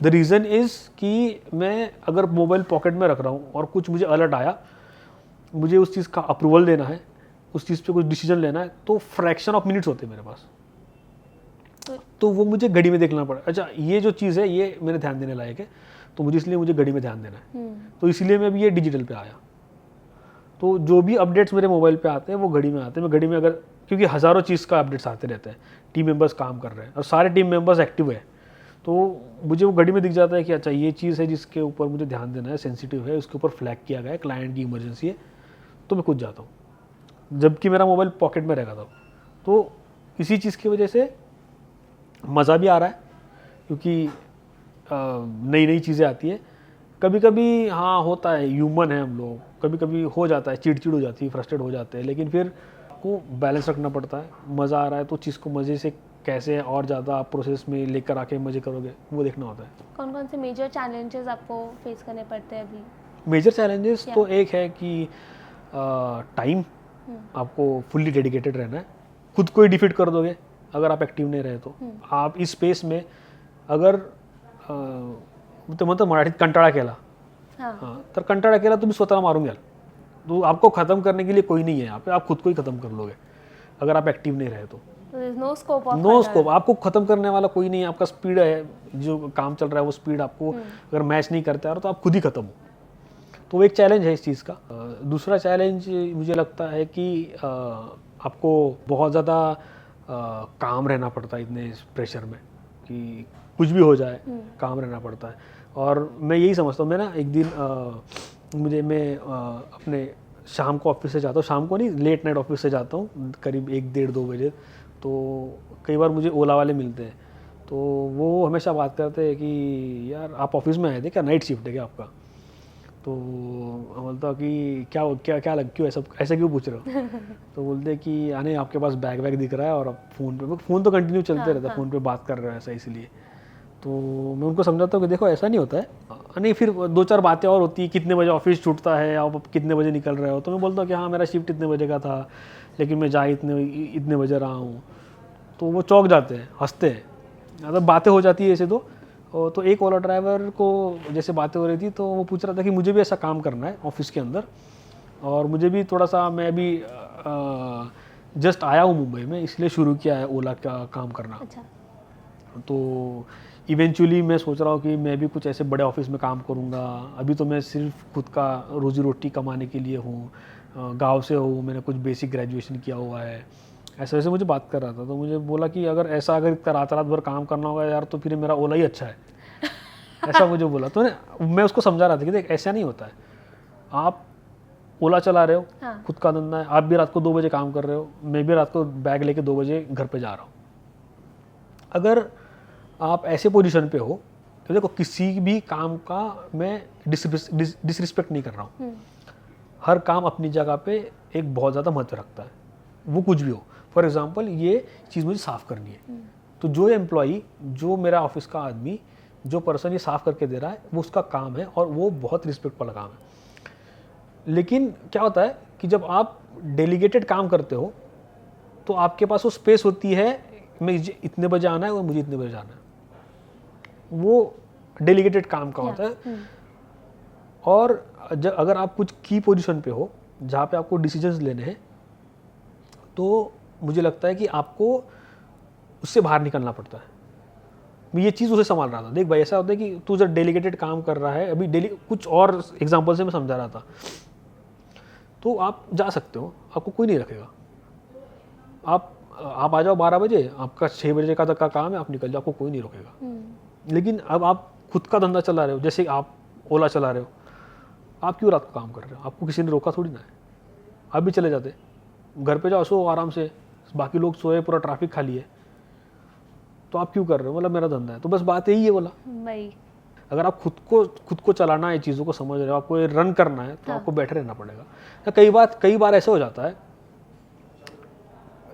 द रीज़न इज़ कि मैं अगर मोबाइल पॉकेट में रख रहा हूँ और कुछ मुझे अलर्ट आया, मुझे उस चीज़ का अप्रूवल देना है, उस चीज़ पे कुछ डिसीजन लेना है, तो फ्रैक्शन ऑफ मिनट्स होते हैं मेरे पास, तो वो मुझे घड़ी में देखना पड़ा। अच्छा ये जो चीज़ है ये मेरे ध्यान देने लायक है, तो मुझे घड़ी में ध्यान देना है, तो इसलिए मैं भी ये डिजिटल पे आया। तो जो भी अपडेट्स मेरे मोबाइल पे आते हैं वो घड़ी में आते हैं। मैं घड़ी में अगर क्योंकि हज़ारों चीज़ का अपडेट्स आते रहते हैं, टीम मेंबर्स काम कर रहे हैं और सारे टीम मेंबर्स एक्टिव है, तो मुझे वो घड़ी में दिख जाता है कि अच्छा ये चीज़ है जिसके ऊपर मुझे ध्यान देना है, सेंसिटिव है, उसके ऊपर फ्लैग किया गया है, क्लाइंट की इमरजेंसी है, तो मैं कूद जाता हूँ, जबकि मेरा मोबाइल पॉकेट में रहेगा था। तो इसी चीज़ की वजह से मज़ा भी आ रहा है, क्योंकि नई नई चीज़ें आती है। कभी कभी हाँ होता है, ह्यूमन है हम लोग, कभी कभी हो जाता है, चिड़चिड़ हो जाती है, फ्रस्ट्रेट हो जाते हैं, लेकिन फिर आपको बैलेंस रखना पड़ता है। मज़ा आ रहा है तो चीज़ को मज़े से कैसे और ज़्यादा आप प्रोसेस में लेकर आके मज़े करोगे, वो देखना होता है। कौन कौन से मेजर चैलेंजेस आपको फेस करने पड़ते हैं अभी? मेजर चैलेंजेस तो एक है कि टाइम, आपको फुल्ली डेडिकेटेड रहना है, खुद को ही डिफीट कर दोगे अगर आप एक्टिव नहीं रहे तो। आप इस स्पेस में अगर तो मतलब मराठीत कंटाळा केला, हाँ, तर कंटाळा केला तुम्ही स्वतःला मारून घ्याल, तो आपको ख़त्म करने के लिए कोई नहीं है यहाँ पे, आप खुद को ही ख़त्म कर लोगे अगर आप एक्टिव नहीं रहे तो। No scope of no scope, आपको ख़त्म करने वाला कोई नहीं है। आपका स्पीड है, जो काम चल रहा है वो स्पीड आपको अगर मैच नहीं करता है तो आप खुद ही ख़त्म हो। तो वो एक चैलेंज है इस चीज़ का। दूसरा चैलेंज मुझे लगता है कि आपको बहुत ज़्यादा काम रहना पड़ता है इतने प्रेशर में कि कुछ भी हो जाए, काम रहना पड़ता है। और मैं यही समझता हूँ, मैं ना एक दिन मैं अपने शाम को ऑफिस से जाता हूँ, शाम को नहीं, लेट नाइट ऑफिस से जाता हूँ करीब 1-1:30-2 बजे। तो कई बार मुझे ओला वाले मिलते हैं, तो वो हमेशा बात करते हैं कि यार आप ऑफिस में आए थे क्या, नाइट शिफ्ट है क्या आपका? तो बोलता हूँ कि क्या क्या क्या लग क्यों ऐसा क्यों पूछ रहे हो? तो बोलते हैं कि आने आपके पास बैग दिख रहा है और आप फ़ोन तो कंटिन्यू चलते रहता है, फ़ोन पे बात कर रहे हो ऐसा इसलिए। तो मैं उनको समझाता हूँ कि देखो ऐसा नहीं होता है, नहीं फिर 2-4 बातें और होती है, कितने बजे ऑफिस छूटता है, आप कितने बजे निकल रहे हो? तो मैं बोलता हूँ कि हाँ मेरा शिफ्ट इतने बजे का था, लेकिन मैं जा इतने बजे रहा हूँ। तो वो चौंक जाते हैं, हंसते हैं, मतलब बातें हो जाती है ऐसे। तो एक ओला ड्राइवर को जैसे बातें हो रही थी तो वो पूछ रहा था कि मुझे भी ऐसा काम करना है ऑफिस के अंदर, और मुझे भी थोड़ा सा, मैं भी जस्ट आया हूँ मुंबई में, इसलिए शुरू किया है ओला का काम करना। अच्छा। तो इवेंचुअली मैं सोच रहा हूँ कि मैं भी कुछ ऐसे बड़े ऑफिस में काम करूँगा। अभी तो मैं सिर्फ खुद का रोजी रोटी कमाने के लिए हूँ, गांव से हूँ, मैंने कुछ बेसिक ग्रेजुएशन किया हुआ है, ऐसे वैसे मुझे बात कर रहा था। तो मुझे बोला कि अगर इतना रात भर काम करना होगा यार, तो फिर मेरा ओला ही अच्छा है, ऐसा मुझे बोला। तो मैं उसको समझा रहा था कि देख ऐसा नहीं होता है, आप ओला चला रहे हो, हाँ। खुद का धंधा है, आप भी रात को 2 बजे काम कर रहे हो, मैं भी रात को बैग लेके 2 बजे घर पे जा रहा हूँ। अगर आप ऐसे पोजीशन पे हो तो देखो, किसी भी काम का मैं डिसरिस्पेक्ट नहीं कर रहा हूँ, हर काम अपनी जगह पे एक बहुत ज़्यादा महत्व रखता है, वो कुछ भी हो। फॉर एग्जांपल ये चीज़ मुझे साफ़ करनी है, तो जो एम्प्लॉई, जो मेरा ऑफिस का आदमी, जो पर्सन ये साफ़ करके दे रहा है, वो उसका काम है और वो बहुत रिस्पेक्ट वाला काम है। लेकिन क्या होता है कि जब आप डेलीगेटेड काम करते हो तो आपके पास वो स्पेस होती है, मैं इतने बजे आना है और मुझे इतने बजे जाना है, वो डेलीगेटेड काम का होता है। और अगर आप कुछ की पोजीशन पे हो जहाँ पे आपको डिसीजंस लेने हैं, तो मुझे लगता है कि आपको उससे बाहर निकलना पड़ता है। मैं ये चीज़ उसे संभाल रहा था, देख भाई ऐसा होता है कि तू जब डेलीगेटेड काम कर रहा है, अभी कुछ और एग्जांपल से मैं समझा रहा था, तो आप जा सकते हो, आपको कोई नहीं रखेगा, आप आ जाओ 12 बजे, आपका 6 बजे का तक का काम है, आप निकल जाओ, आपको कोई नहीं रोकेगा। लेकिन अब आप खुद का धंधा चला रहे हो, जैसे आप ओला चला रहे हो, आप क्यों रात को काम कर रहे हो? आपको किसी ने रोका थोड़ी ना है, आप भी चले जाते, घर पे जाओ, सो आराम से, बाकी लोग सोए, पूरा ट्रैफिक खाली है, तो आप क्यों कर रहे हो? मतलब मेरा धंधा है। तो बस बात यही है बोला, अगर आप खुद को चलाना है, चीज़ों को समझ रहे हो, आपको रन करना है, तो आपको बैठे रहना पड़ेगा। कई बार ऐसा हो जाता है,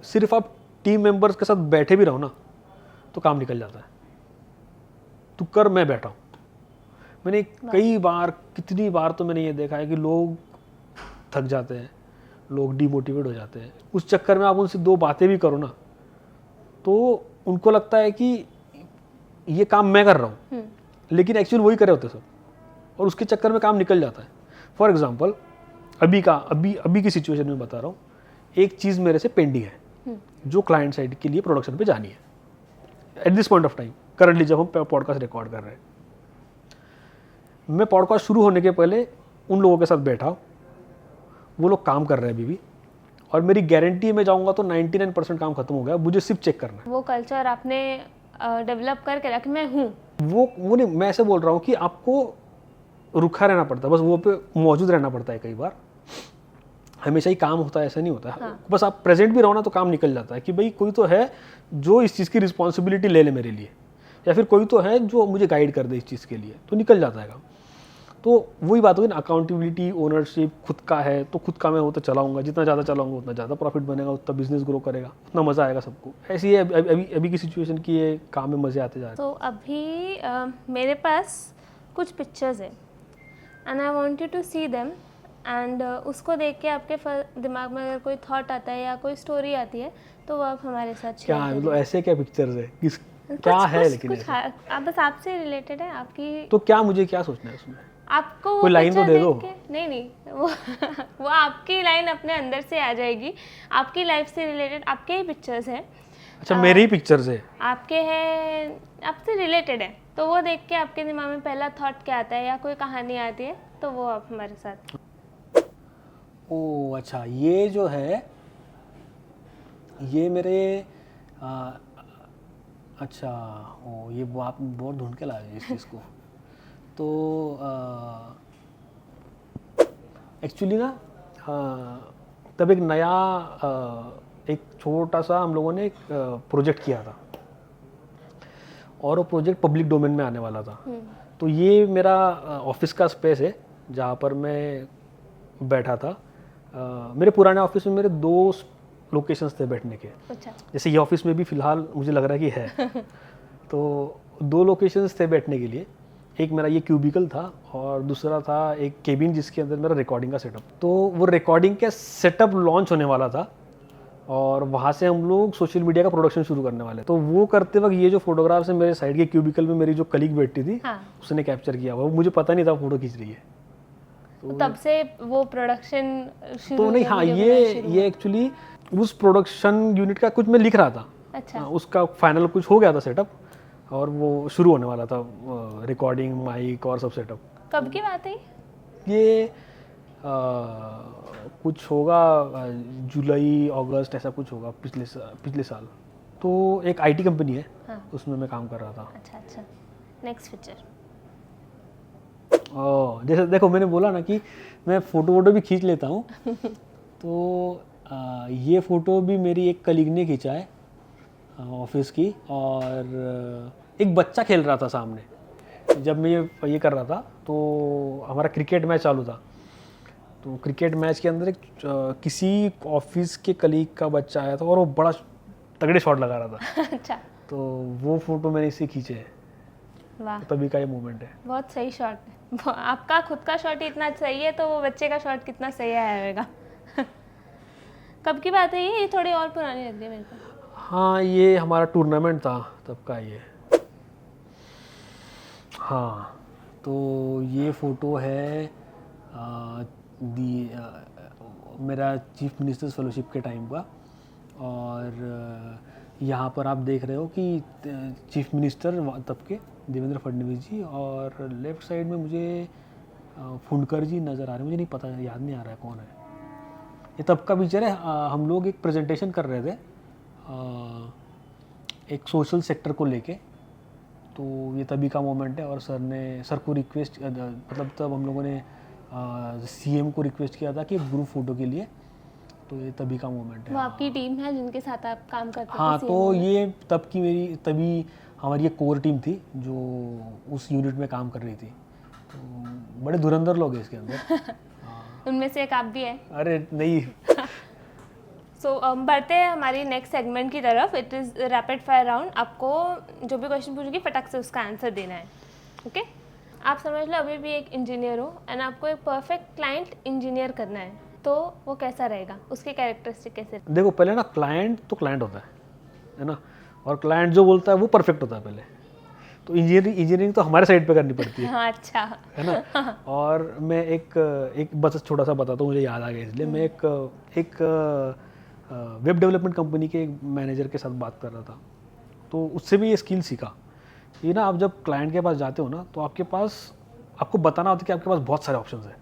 सिर्फ आप टीम मेंबर्स के साथ बैठे भी रहो ना तो काम निकल जाता है, तू कर, मैं बैठा हूँ। मैंने कितनी बार तो मैंने ये देखा है कि लोग थक जाते हैं, लोग डिमोटिवेट हो जाते हैं, उस चक्कर में आप उनसे 2 बातें भी करो ना तो उनको लगता है कि ये काम मैं कर रहा हूँ, लेकिन एक्चुअली वही करे होते सब, और उसके चक्कर में काम निकल जाता है। फॉर एग्जाम्पल अभी की सिचुएशन में बता रहा हूँ, एक चीज़ मेरे से पेंडिंग है जो क्लाइंट साइड के लिए प्रोडक्शन पे जानी है at this point of time, currently जब हम पॉडकास्ट रिकॉर्ड कर रहे हैं। मैं पॉडकास्ट शुरू होने के पहले उन लोगों के साथ बैठा, वो लोग काम कर रहे हैं अभी भी, और मेरी गारंटी मैं जाऊँगा तो 99% काम खत्म हो गया, मुझे सिर्फ चेक करना है। वो कल्चर आपने डेवलप करके रख, मैं हूँ। वो नहीं, मैं ऐसे बोल रहा हूँ कि आपको रुखा रहना पड़ता है, बस वो पे मौजूद रहना पड़ता है। कई बार हमेशा ही काम होता है ऐसा नहीं होता है, बस आप प्रेजेंट भी रहो ना तो काम निकल जाता है कि भाई कोई तो है जो इस चीज़ की रिस्पॉन्सिबिलिटी ले ले मेरे लिए, या फिर कोई तो है जो मुझे गाइड कर दे इस चीज़ के लिए, तो निकल जाता है काम। तो वही बात होगी ना, अकाउंटेबिलिटी, ओनरशिप, खुद का है तो खुद का मैं वो तो चलाऊंगा, जितना ज़्यादा चलाऊंगा उतना ज़्यादा प्रॉफिट बनेगा, उतना बिजनेस ग्रो करेगा, उतना मज़ा आएगा सबको। ऐसी है अभी की सिचुएशन की, ये काम में मज़े आते जा रहे हैं। तो अभी मेरे पास कुछ पिक्चर्स है and I want you to see them, and उसको देख के आपके दिमाग में अगर कोई थॉट आता है या कोई स्टोरी आती है तो वो आप हमारे साथ क्या शेयर मतलब ऐसे क्या पिक्चर्स है, किस करिए। क्या कुछ- है कुछ- लेकिन कुछ ऐसे? आप बस आपसे रिलेटेड है, आपकी तो क्या मुझे क्या सोचना है उसमें? आपको वो कोई लाइन तो picture दे दो। देख के- नहीं वो वो आपकी लाइन अपने अंदर से आ जाएगी, आपकी लाइफ से रिलेटेड आपके ही पिक्चर्स हैं, अच्छा मेरे ही पिक्चर्स है? आपके हैं, आपसे रिलेटेड है, तो वो देख के आपके दिमाग में पहला थॉट क्या आता है या कोई कहानी आती है तो वो आप हमारे साथ। ओ अच्छा, ये जो है ये मेरे अच्छा, ओ ये आप बहुत ढूंढ के लाए इस चीज़ को। तो एक्चुअली ना तब एक नया एक छोटा सा हम लोगों ने एक प्रोजेक्ट किया था, और वो प्रोजेक्ट पब्लिक डोमेन में आने वाला था। तो ये मेरा ऑफिस का स्पेस है जहाँ पर मैं बैठा था। मेरे पुराने ऑफिस में मेरे 2 लोकेशंस थे बैठने के, अच्छा, जैसे ये ऑफिस में भी फिलहाल मुझे लग रहा है कि है। तो 2 लोकेशंस थे बैठने के लिए, एक मेरा ये क्यूबिकल था और दूसरा था एक केबिन जिसके अंदर मेरा रिकॉर्डिंग का सेटअप। तो वो रिकॉर्डिंग का सेटअप लॉन्च होने वाला था और वहाँ से हम लोग सोशल मीडिया का प्रोडक्शन शुरू करने वाले। तो वो करते वक्त ये जो फोटोग्राफ्स है मेरे साइड के क्यूबिकल में मेरी जो कलीग बैठती थी, हाँ। उसने कैप्चर किया हुआ, मुझे पता नहीं था फोटो खींच रही है। तो तब से वो प्रोडक्शन शुरू तो नहीं, हुआ, हाँ वीडियो बनाना शुरू ये एक्चुअली उस प्रोडक्शन यूनिट का कुछ मैं लिख रहा था। हुआ। अच्छा, उसका फाइनल कुछ हो गया था सेटअप और वो शुरू होने वाला था, रिकॉर्डिंग, माइक और सब सेटअप। कब की बात है? ये कुछ होगा जुलाई अगस्त ऐसा कुछ होगा, पिछले साल। तो एक आईटी कंपनी है, हाँ। उसमें मैं काम कर रहा था। अच्छा, नेक्स्ट पिक्चर। जैसे देखो मैंने बोला ना कि मैं फ़ोटो भी खींच लेता हूँ। तो ये फ़ोटो भी मेरी एक कलीग ने खींचा है ऑफिस की, और एक बच्चा खेल रहा था सामने जब मैं ये कर रहा था। तो हमारा क्रिकेट मैच चालू था, तो क्रिकेट मैच के अंदर एक किसी ऑफिस के कलीग का बच्चा आया था और वो बड़ा तगड़े शॉट लगा रहा था। अच्छा, तो वो फ़ोटो मैंने इससे खींचे है, वाह, तभी का ये मोमेंट है। बहुत सही शॉट है। आपका खुद का शॉट इतना सही है तो वो बच्चे का शॉट कितना सही आएगा। कब की बात है ये थोड़ी और पुरानी लग रही है मेरे को। हाँ, ये हमारा टूर्नामेंट था तब का ये। हाँ, तो ये फ़ोटो है मेरा चीफ मिनिस्टर्स फेलोशिप के टाइम का, और यहाँ पर आप देख रहे हो कि चीफ मिनिस्टर तब के देवेंद्र फडणवीस जी, और लेफ्ट साइड में मुझे फुंडकर जी नज़र आ रहे हैं, मुझे नहीं पता, याद नहीं आ रहा है कौन है। ये तब का पिक्चर है। हम लोग एक प्रेजेंटेशन कर रहे थे एक सोशल सेक्टर को लेके, तो ये तभी का मोमेंट है। और सर को रिक्वेस्ट, मतलब तब हम लोगों ने सीएम को रिक्वेस्ट किया था कि ग्रुप फ़ोटो के लिए, तो ये तभी का मोमेंट है। वो आपकी टीम है जिनके साथ आप काम करते थे? हाँ, तो ये तभी हमारी ये कोर टीम थी जो उस यूनिट में काम कर रही थी। तो बड़े धुरंधर लोग हैं इसके अंदर। उनमें से एक आप भी है। अरे नहीं। बढ़ते हैं हमारी नेक्स्ट सेगमेंट की तरफ। It is rapid fire round. आपको जो भी क्वेश्चन पूछूंगी फटक से उसका आंसर देना है, ओके? आप समझ लो अभी भी एक इंजीनियर हो एंड आपको एक परफेक्ट क्लाइंट इंजीनियर करना है, तो वो कैसा रहेगा, उसके कैरेक्टरिस्टिक कैसे? देखो पहले ना, क्लाइंट तो क्लाइंट होता है ना, और क्लाइंट जो बोलता है वो परफेक्ट होता है पहले। तो इंजीनियरिंग तो हमारे साइड पे करनी पड़ती है। हाँ, अच्छा, है ना। और मैं एक बस छोटा सा बताता हूँ, मुझे याद आ गया इसलिए। मैं एक वेब डेवलपमेंट कंपनी के मैनेजर के साथ बात कर रहा था, तो उससे भी ये स्किल सीखा। ये ना, आप जब क्लाइंट के पास जाते हो ना, तो आपको बताना होता है कि आपके पास बहुत सारे ऑप्शंस हैं,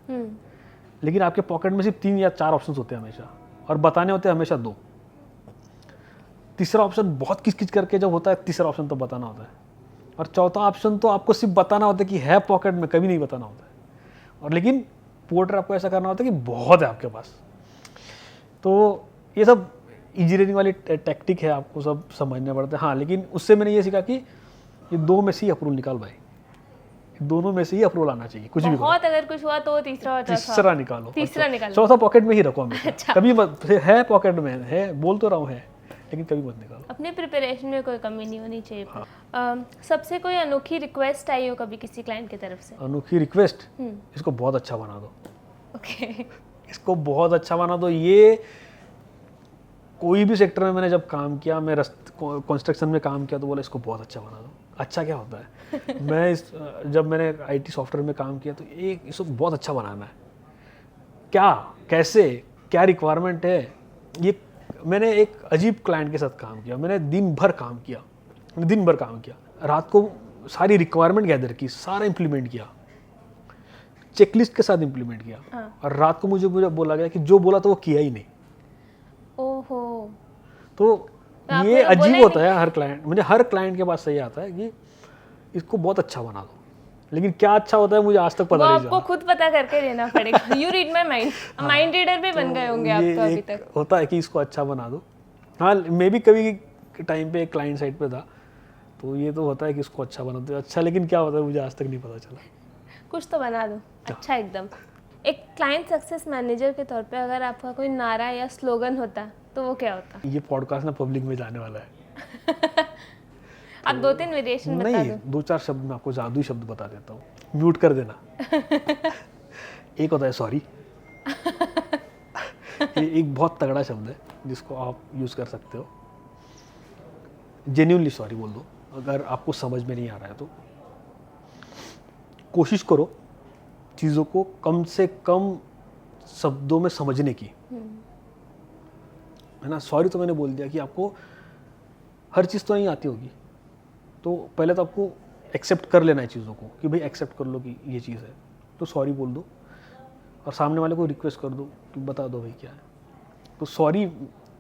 लेकिन आपके पॉकेट में सिर्फ 3 या 4 ऑप्शंस होते हैं हमेशा। और बताने होते हैं हमेशा 2। तीसरा ऑप्शन बहुत किच-किच करके जब होता है, तीसरा ऑप्शन तो बताना होता है, और चौथा ऑप्शन तो आपको सिर्फ बताना होता है कि है पॉकेट में, कभी नहीं बताना होता है। और लेकिन पोर्ट्रेट आपको ऐसा करना होता है कि बहुत है आपके पास। तो ये सब इंजीनियरिंग वाली टैक्टिक है, आपको सब समझना पड़ता है। हाँ, लेकिन उससे मैंने ये सीखा कि ये 2 में से ही अप्रूवल निकाल भाई, दोनों में से ही अप्रूवल आना चाहिए, कुछ भी करो। बहुत अगर कुछ हुआ तो तीसरा और चौथा तीसरा निकालो, तीसरा निकालो। चौथा पॉकेट में ही रखो हमेशा। कभी मत, है पॉकेट में है, बोल तो रहा हूँ है, लेकिन कभी मत निकालो। अपने प्रिपरेशन में कोई कमी नहीं होनी चाहिए। सबसे कोई अनोखी रिक्वेस्ट आई हो कभी किसी क्लाइंट की तरफ से? अनोखी रिक्वेस्ट, इसको बहुत अच्छा बना दो। ओके। इसको बहुत अच्छा बना दो। ये कोई भी सेक्टर में मैंने जब काम किया, मैं कंस्ट्रक्शन में काम किया, तो बोला इसको बहुत अच्छा बना दो। अच्छा क्या होता है? जब मैंने IT सॉफ्टवेयर में काम किया, तो इसको बहुत अच्छा बनाना है। क्या, कैसे, क्या रिक्वायरमेंट है? ये मैंने एक अजीब क्लाइंट के साथ काम किया। मैंने दिन भर काम किया, रात को सारी रिक्वायरमेंट गैदर की, सारा इंप्लीमेंट किया, चेकलिस्ट के साथ इंप्लीमेंट किया, और रात को मुझे बोला गया कि जो बोला तो वो किया ही नहीं। ओहो। तो ये आपने अजीब होता है। हर क्लाइंट, मुझे हर क्लाइंट के पास सही आता है कि इसको बहुत अच्छा बना दो, लेकिन क्या अच्छा होता है मुझे आज तक पता नहीं आपको खुद पता करके देना पड़ेगा। You read my mind. Mind reader भी बन गए होंगे आप तो अभी तक। होता है कि इसको अच्छा बना दो। हाँ, मैं भी कभी टाइम पे क्लाइंट साइड पे था, तो ये तो होता है कि इसको अच्छा बना दो। अच्छा, लेकिन क्या होता है मुझे आज तक नहीं पता चला। कुछ तो बना दो अच्छा एकदम। एक क्लाइंट सक्सेस मैनेजर के तौर पे अगर आपका कोई नारा या स्लोगन होता तो वो क्या होता? ये पॉडकास्ट ना पब्लिक में जाने वाला है। आप 2-3 वेरिएशन बता नहीं, दो। 2-4 शब्द मैं आपको जादुई शब्द बता देता हूँ, म्यूट कर देना। एक होता है सॉरी। ये एक बहुत तगड़ा शब्द है जिसको आप यूज़ कर सकते हो। जेन्युइनली सॉरी बोल दो अगर आपको समझ में नहीं आ रहा है तो। कोशिश करो चीज़ों को कम से कम शब्दों में समझने की, है ना। सॉरी तो मैंने बोल दिया कि आपको हर चीज़ तो नहीं आती होगी, तो पहले तो आपको एक्सेप्ट कर लेना है चीज़ों को कि भाई एक्सेप्ट कर लो कि ये चीज़ है, तो सॉरी बोल दो और सामने वाले को रिक्वेस्ट कर दो कि बता दो भाई क्या है। तो सॉरी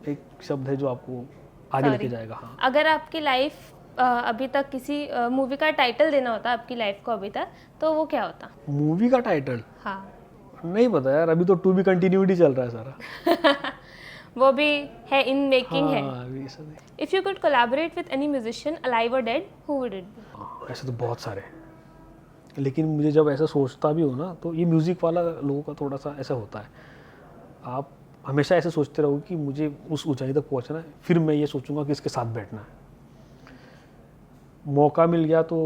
एक शब्द है जो आपको आगे लेके जाएगा। हाँ, अगर आपकी लाइफ अभी तक किसी मूवी का टाइटल देना होता आपकी लाइफ को अभी तक, तो वो क्या होता? मूवी का टाइटल हाँ। नहीं पता यार, अभी तो टू बी कंटिन्यूड ही चल रहा है सारा। वो भी है, इन मेकिंग है। हाँ, अभी सब है। If you could collaborate with any musician alive or dead, who would it be? हाँ, ऐसे तो बहुत सारे, लेकिन मुझे जब ऐसा सोचता भी हो ना, तो ये म्यूज़िक वाला लोगों का थोड़ा सा ऐसा होता है। आप हमेशा ऐसे सोचते रहो कि मुझे उस ऊंचाई तक पहुंचना है, फिर मैं ये सोचूंगा कि इसके साथ बैठना है। मौका मिल गया तो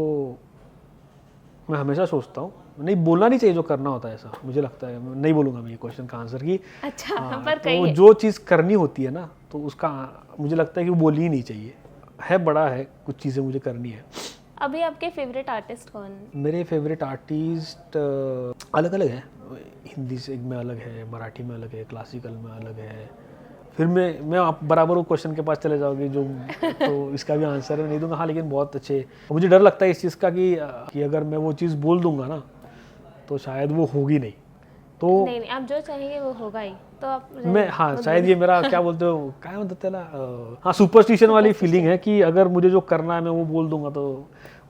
मैं हमेशा सोचता हूँ, नहीं बोलना नहीं चाहिए जो करना होता है, ऐसा मुझे लगता है। मैं नहीं बोलूँगा मैं ये क्वेश्चन का आंसर कि अच्छा, हाँ, पर तो कहिए। जो चीज़ करनी होती है ना, तो उसका मुझे लगता है कि वो बोलनी ही नहीं चाहिए। है बड़ा है, कुछ चीज़ें मुझे करनी है। अभी आपके फेवरेट आर्टिस्ट कौन है? मेरे फेवरेट आर्टिस्ट अलग अलग हैं। हिंदी से में अलग है, मराठी में अलग है, क्लासिकल में अलग है। फिर मैं आप बराबर वो क्वेश्चन के पास चले जाओगे जो तो इसका भी आंसर नहीं दूंगा। हाँ, लेकिन बहुत अच्छे। मुझे डर लगता है इस चीज़ का कि अगर मैं वो चीज़ बोल दूंगा ना, तो शायद वो होगी नहीं। तो नहीं, आप जो चाहेंगे वो होगा ही। तो आप मैं, हाँ, शायद ये मेरा क्या बोलते हो, क्या बोलते त्याला, हाँ, सुपरस्टिशन वाली फीलिंग है कि अगर मुझे जो करना है मैं वो बोल दूंगा तो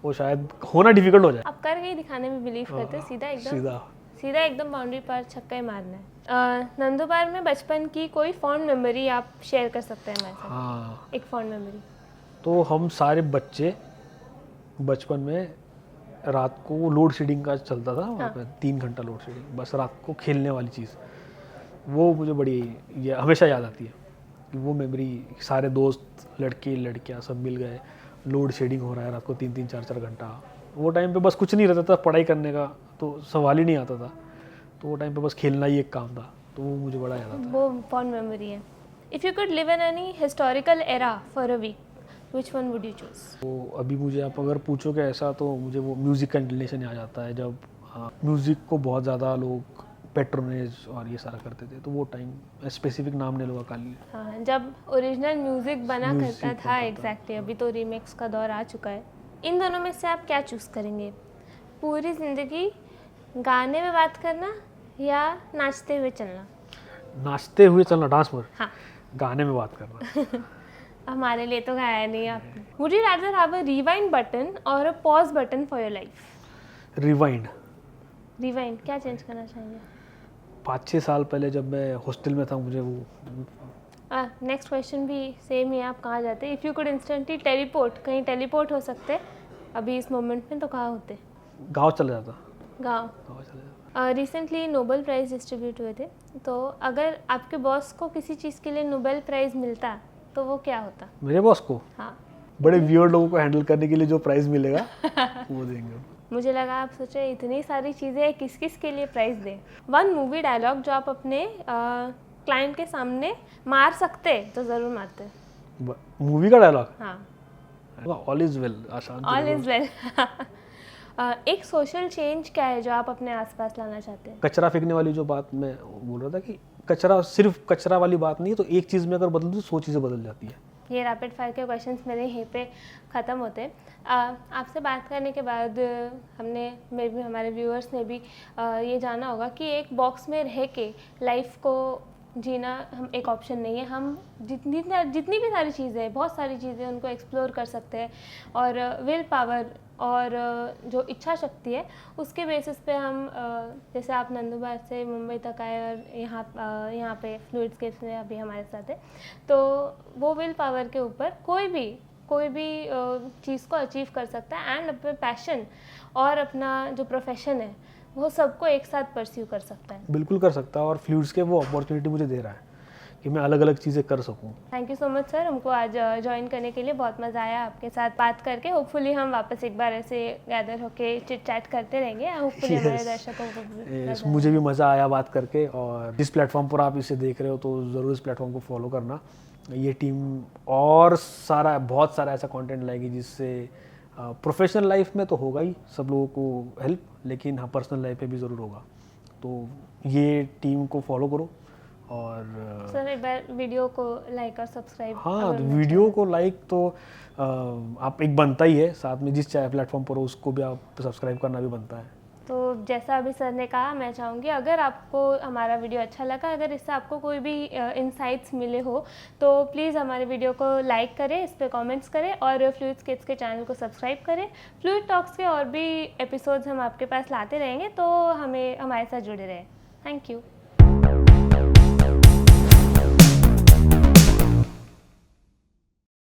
वो शायद होना डिफिकल्ट हो जाए। आप करके ही दिखाने में बिलीव करते हैं, सीधा सीधा एकदम बाउंड्री पर छक्का ही मारना है। नंदुबार में बचपन की कोई फॉन्ड मेमोरी आप शेयर कर सकते हैं हमारे साथ? हाँ, एक फॉन्ड मेमोरी। तो हम सारे बच्चे बचपन में रात को लोड शेडिंग का चलता था वहाँ पे, 3 घंटा लोड शेडिंग, बस रात को खेलने वाली चीज़, वो मुझे बड़ी ये हमेशा याद आती है कि वो मेमोरी। सारे दोस्त, लड़के लड़कियाँ सब मिल गए, लोड शेडिंग हो रहा है रात को 3-3 4-4 घंटा। वो टाइम पे बस कुछ नहीं रहता था, पढ़ाई करने का तो सवाल ही नहीं आता था, तो वो टाइम पे बस खेलना ही एक काम था, तो वो मुझे बड़ा याद आता है। वो फॉन्ड मेमोरी है। If you could live in any historical era for a week, which one would you choose? तो अभी मुझे आप अगर पूछोगे ऐसा, तो मुझे वो म्यूज़िक का इंक्लिनेशन आ जाता है, जब म्यूज़िक को बहुत ज़्यादा लोग पेट्रोनेज और ये सारा करते थे, तो वो टाइम स्पेसिफिक नाम नहीं लूँगा खाली। हाँ, जब ओरिजिनल म्यूजिक बना Music करता था। होता था। एग्जैक्टली, अभी तो रीमेक्स का दौर आ चुका है। इन दोनों में से आप क्या चूज़ करेंगे? पूरी ज़िंदगी गाने में बात करना या नाचते हुए चलना? नाचते हुए चलना, डांस पर, हाँ गाने में बात करना। हमारे लिए तो गाया नहीं आपने। Would you rather have a rewind button or a pause button for your life? Rewind. Rewind क्या चेंज करना चाहेंगे? 5-6 साल पहले जब मैं हॉस्टल में था, मुझे वो नेक्स्ट क्वेश्चन भी सेम ही है, आप कहाँ जाते? If you could instantly teleport, कहीं टेलीपोर्ट हो सकते अभी इस मोमेंट में, तो कहाँ होते? गाँव चला जाता। गाँव। गाँव चला जाता। रिसेंटली नोबेल प्राइज़ डिस्ट्रीब्यूट हुए थे, तो अगर आपके बॉस को किसी चीज़ के लिए नोबेल प्राइज़ मिलता तो वो क्या होता? मेरे बॉस को हाँ बड़े वियर्ड लोगों को हैंडल करने के लिए जो प्राइज़ मिलेगा वो देंगे। मुझे लगा आप सोचे इतनी सारी चीज़ें किस किस के लिए प्राइज़ दें। वन मूवी डायलॉग जो आप अपने क्लाइंट के सामने मार सकते तो ज़रूर मारते। मूवी का डायलॉग, हाँ ऑल इज वेल, आसान। All is well. एक सोशल चेंज क्या है जो आप अपने आसपास लाना चाहते हैं? कचरा फेंकने वाली जो बात मैं बोल रहा था कि कचरा सिर्फ कचरा वाली बात नहीं है, तो एक चीज़ में अगर बदल तो 100 चीज़ें बदल जाती है। ये रैपिड फायर के क्वेश्चंस मेरे यहीं पे ख़त्म होते हैं। आपसे बात करने के बाद हमने, मे भी हमारे व्यूअर्स ने भी ये जाना होगा कि एक बॉक्स में रह के लाइफ को जीना हम एक ऑप्शन नहीं है। हम जितनी भी सारी चीज़ें हैं, बहुत सारी चीज़ें, उनको एक्सप्लोर कर सकते हैं और विल पावर और जो इच्छा शक्ति है उसके बेसिस पे हम, जैसे आप नंदुरबार से मुंबई तक आए और यहाँ पे फ्लूइडस्केप्स में अभी हमारे साथ है, तो वो विल पावर के ऊपर कोई भी चीज़ को अचीव कर सकता है एंड अपने पैशन और अपना जो प्रोफेशन है वो सबको एक साथ परस्यू कर सकता है। बिल्कुल कर सकता है, और फ्लूइड्स के वो अपॉर्चुनिटी मुझे दे रहा है कि मैं अलग अलग चीज़ें कर सकूं। Thank you so much sir, हमको आज ज्वाइन करने के लिए बहुत मज़ा आया आपके साथ बात करके। होपफुली हम वापस एक बार ऐसे गैदर होके चिट चैट करते रहेंगे। होपफुली हमारे दर्शकों को भी मुझे भी मज़ा आया बात करके, और जिस प्लेटफॉर्म पर आप इसे देख रहे हो तो ज़रूर इस प्लेटफॉर्म को फॉलो करना। ये टीम और बहुत सारा ऐसा कंटेंट लाएगी जिससे प्रोफेशनल लाइफ में तो होगा ही सब लोगों को हेल्प, लेकिन हाँ पर्सनल लाइफ में भी ज़रूर होगा। तो ये टीम को फॉलो करो और सर एक बार वीडियो को लाइक और सब्सक्राइब। हाँ, वीडियो को लाइक तो आप एक बनता ही है, साथ में जिस चाहे प्लेटफॉर्म पर हो उसको भी आप सब्सक्राइब करना भी बनता है। तो जैसा अभी सर ने कहा, मैं चाहूँगी अगर आपको हमारा वीडियो अच्छा लगा, अगर इससे आपको कोई भी इंसाइट्स मिले हो तो प्लीज़ हमारे वीडियो को लाइक करें, इस पर कमेंट्स करें और फ्लूइड्स्केप्स के चैनल को सब्सक्राइब करें। फ्लूइड टॉक्स के और भी एपिसोड्स हम आपके पास लाते रहेंगे, तो हमारे साथ जुड़े रहें। Thank you.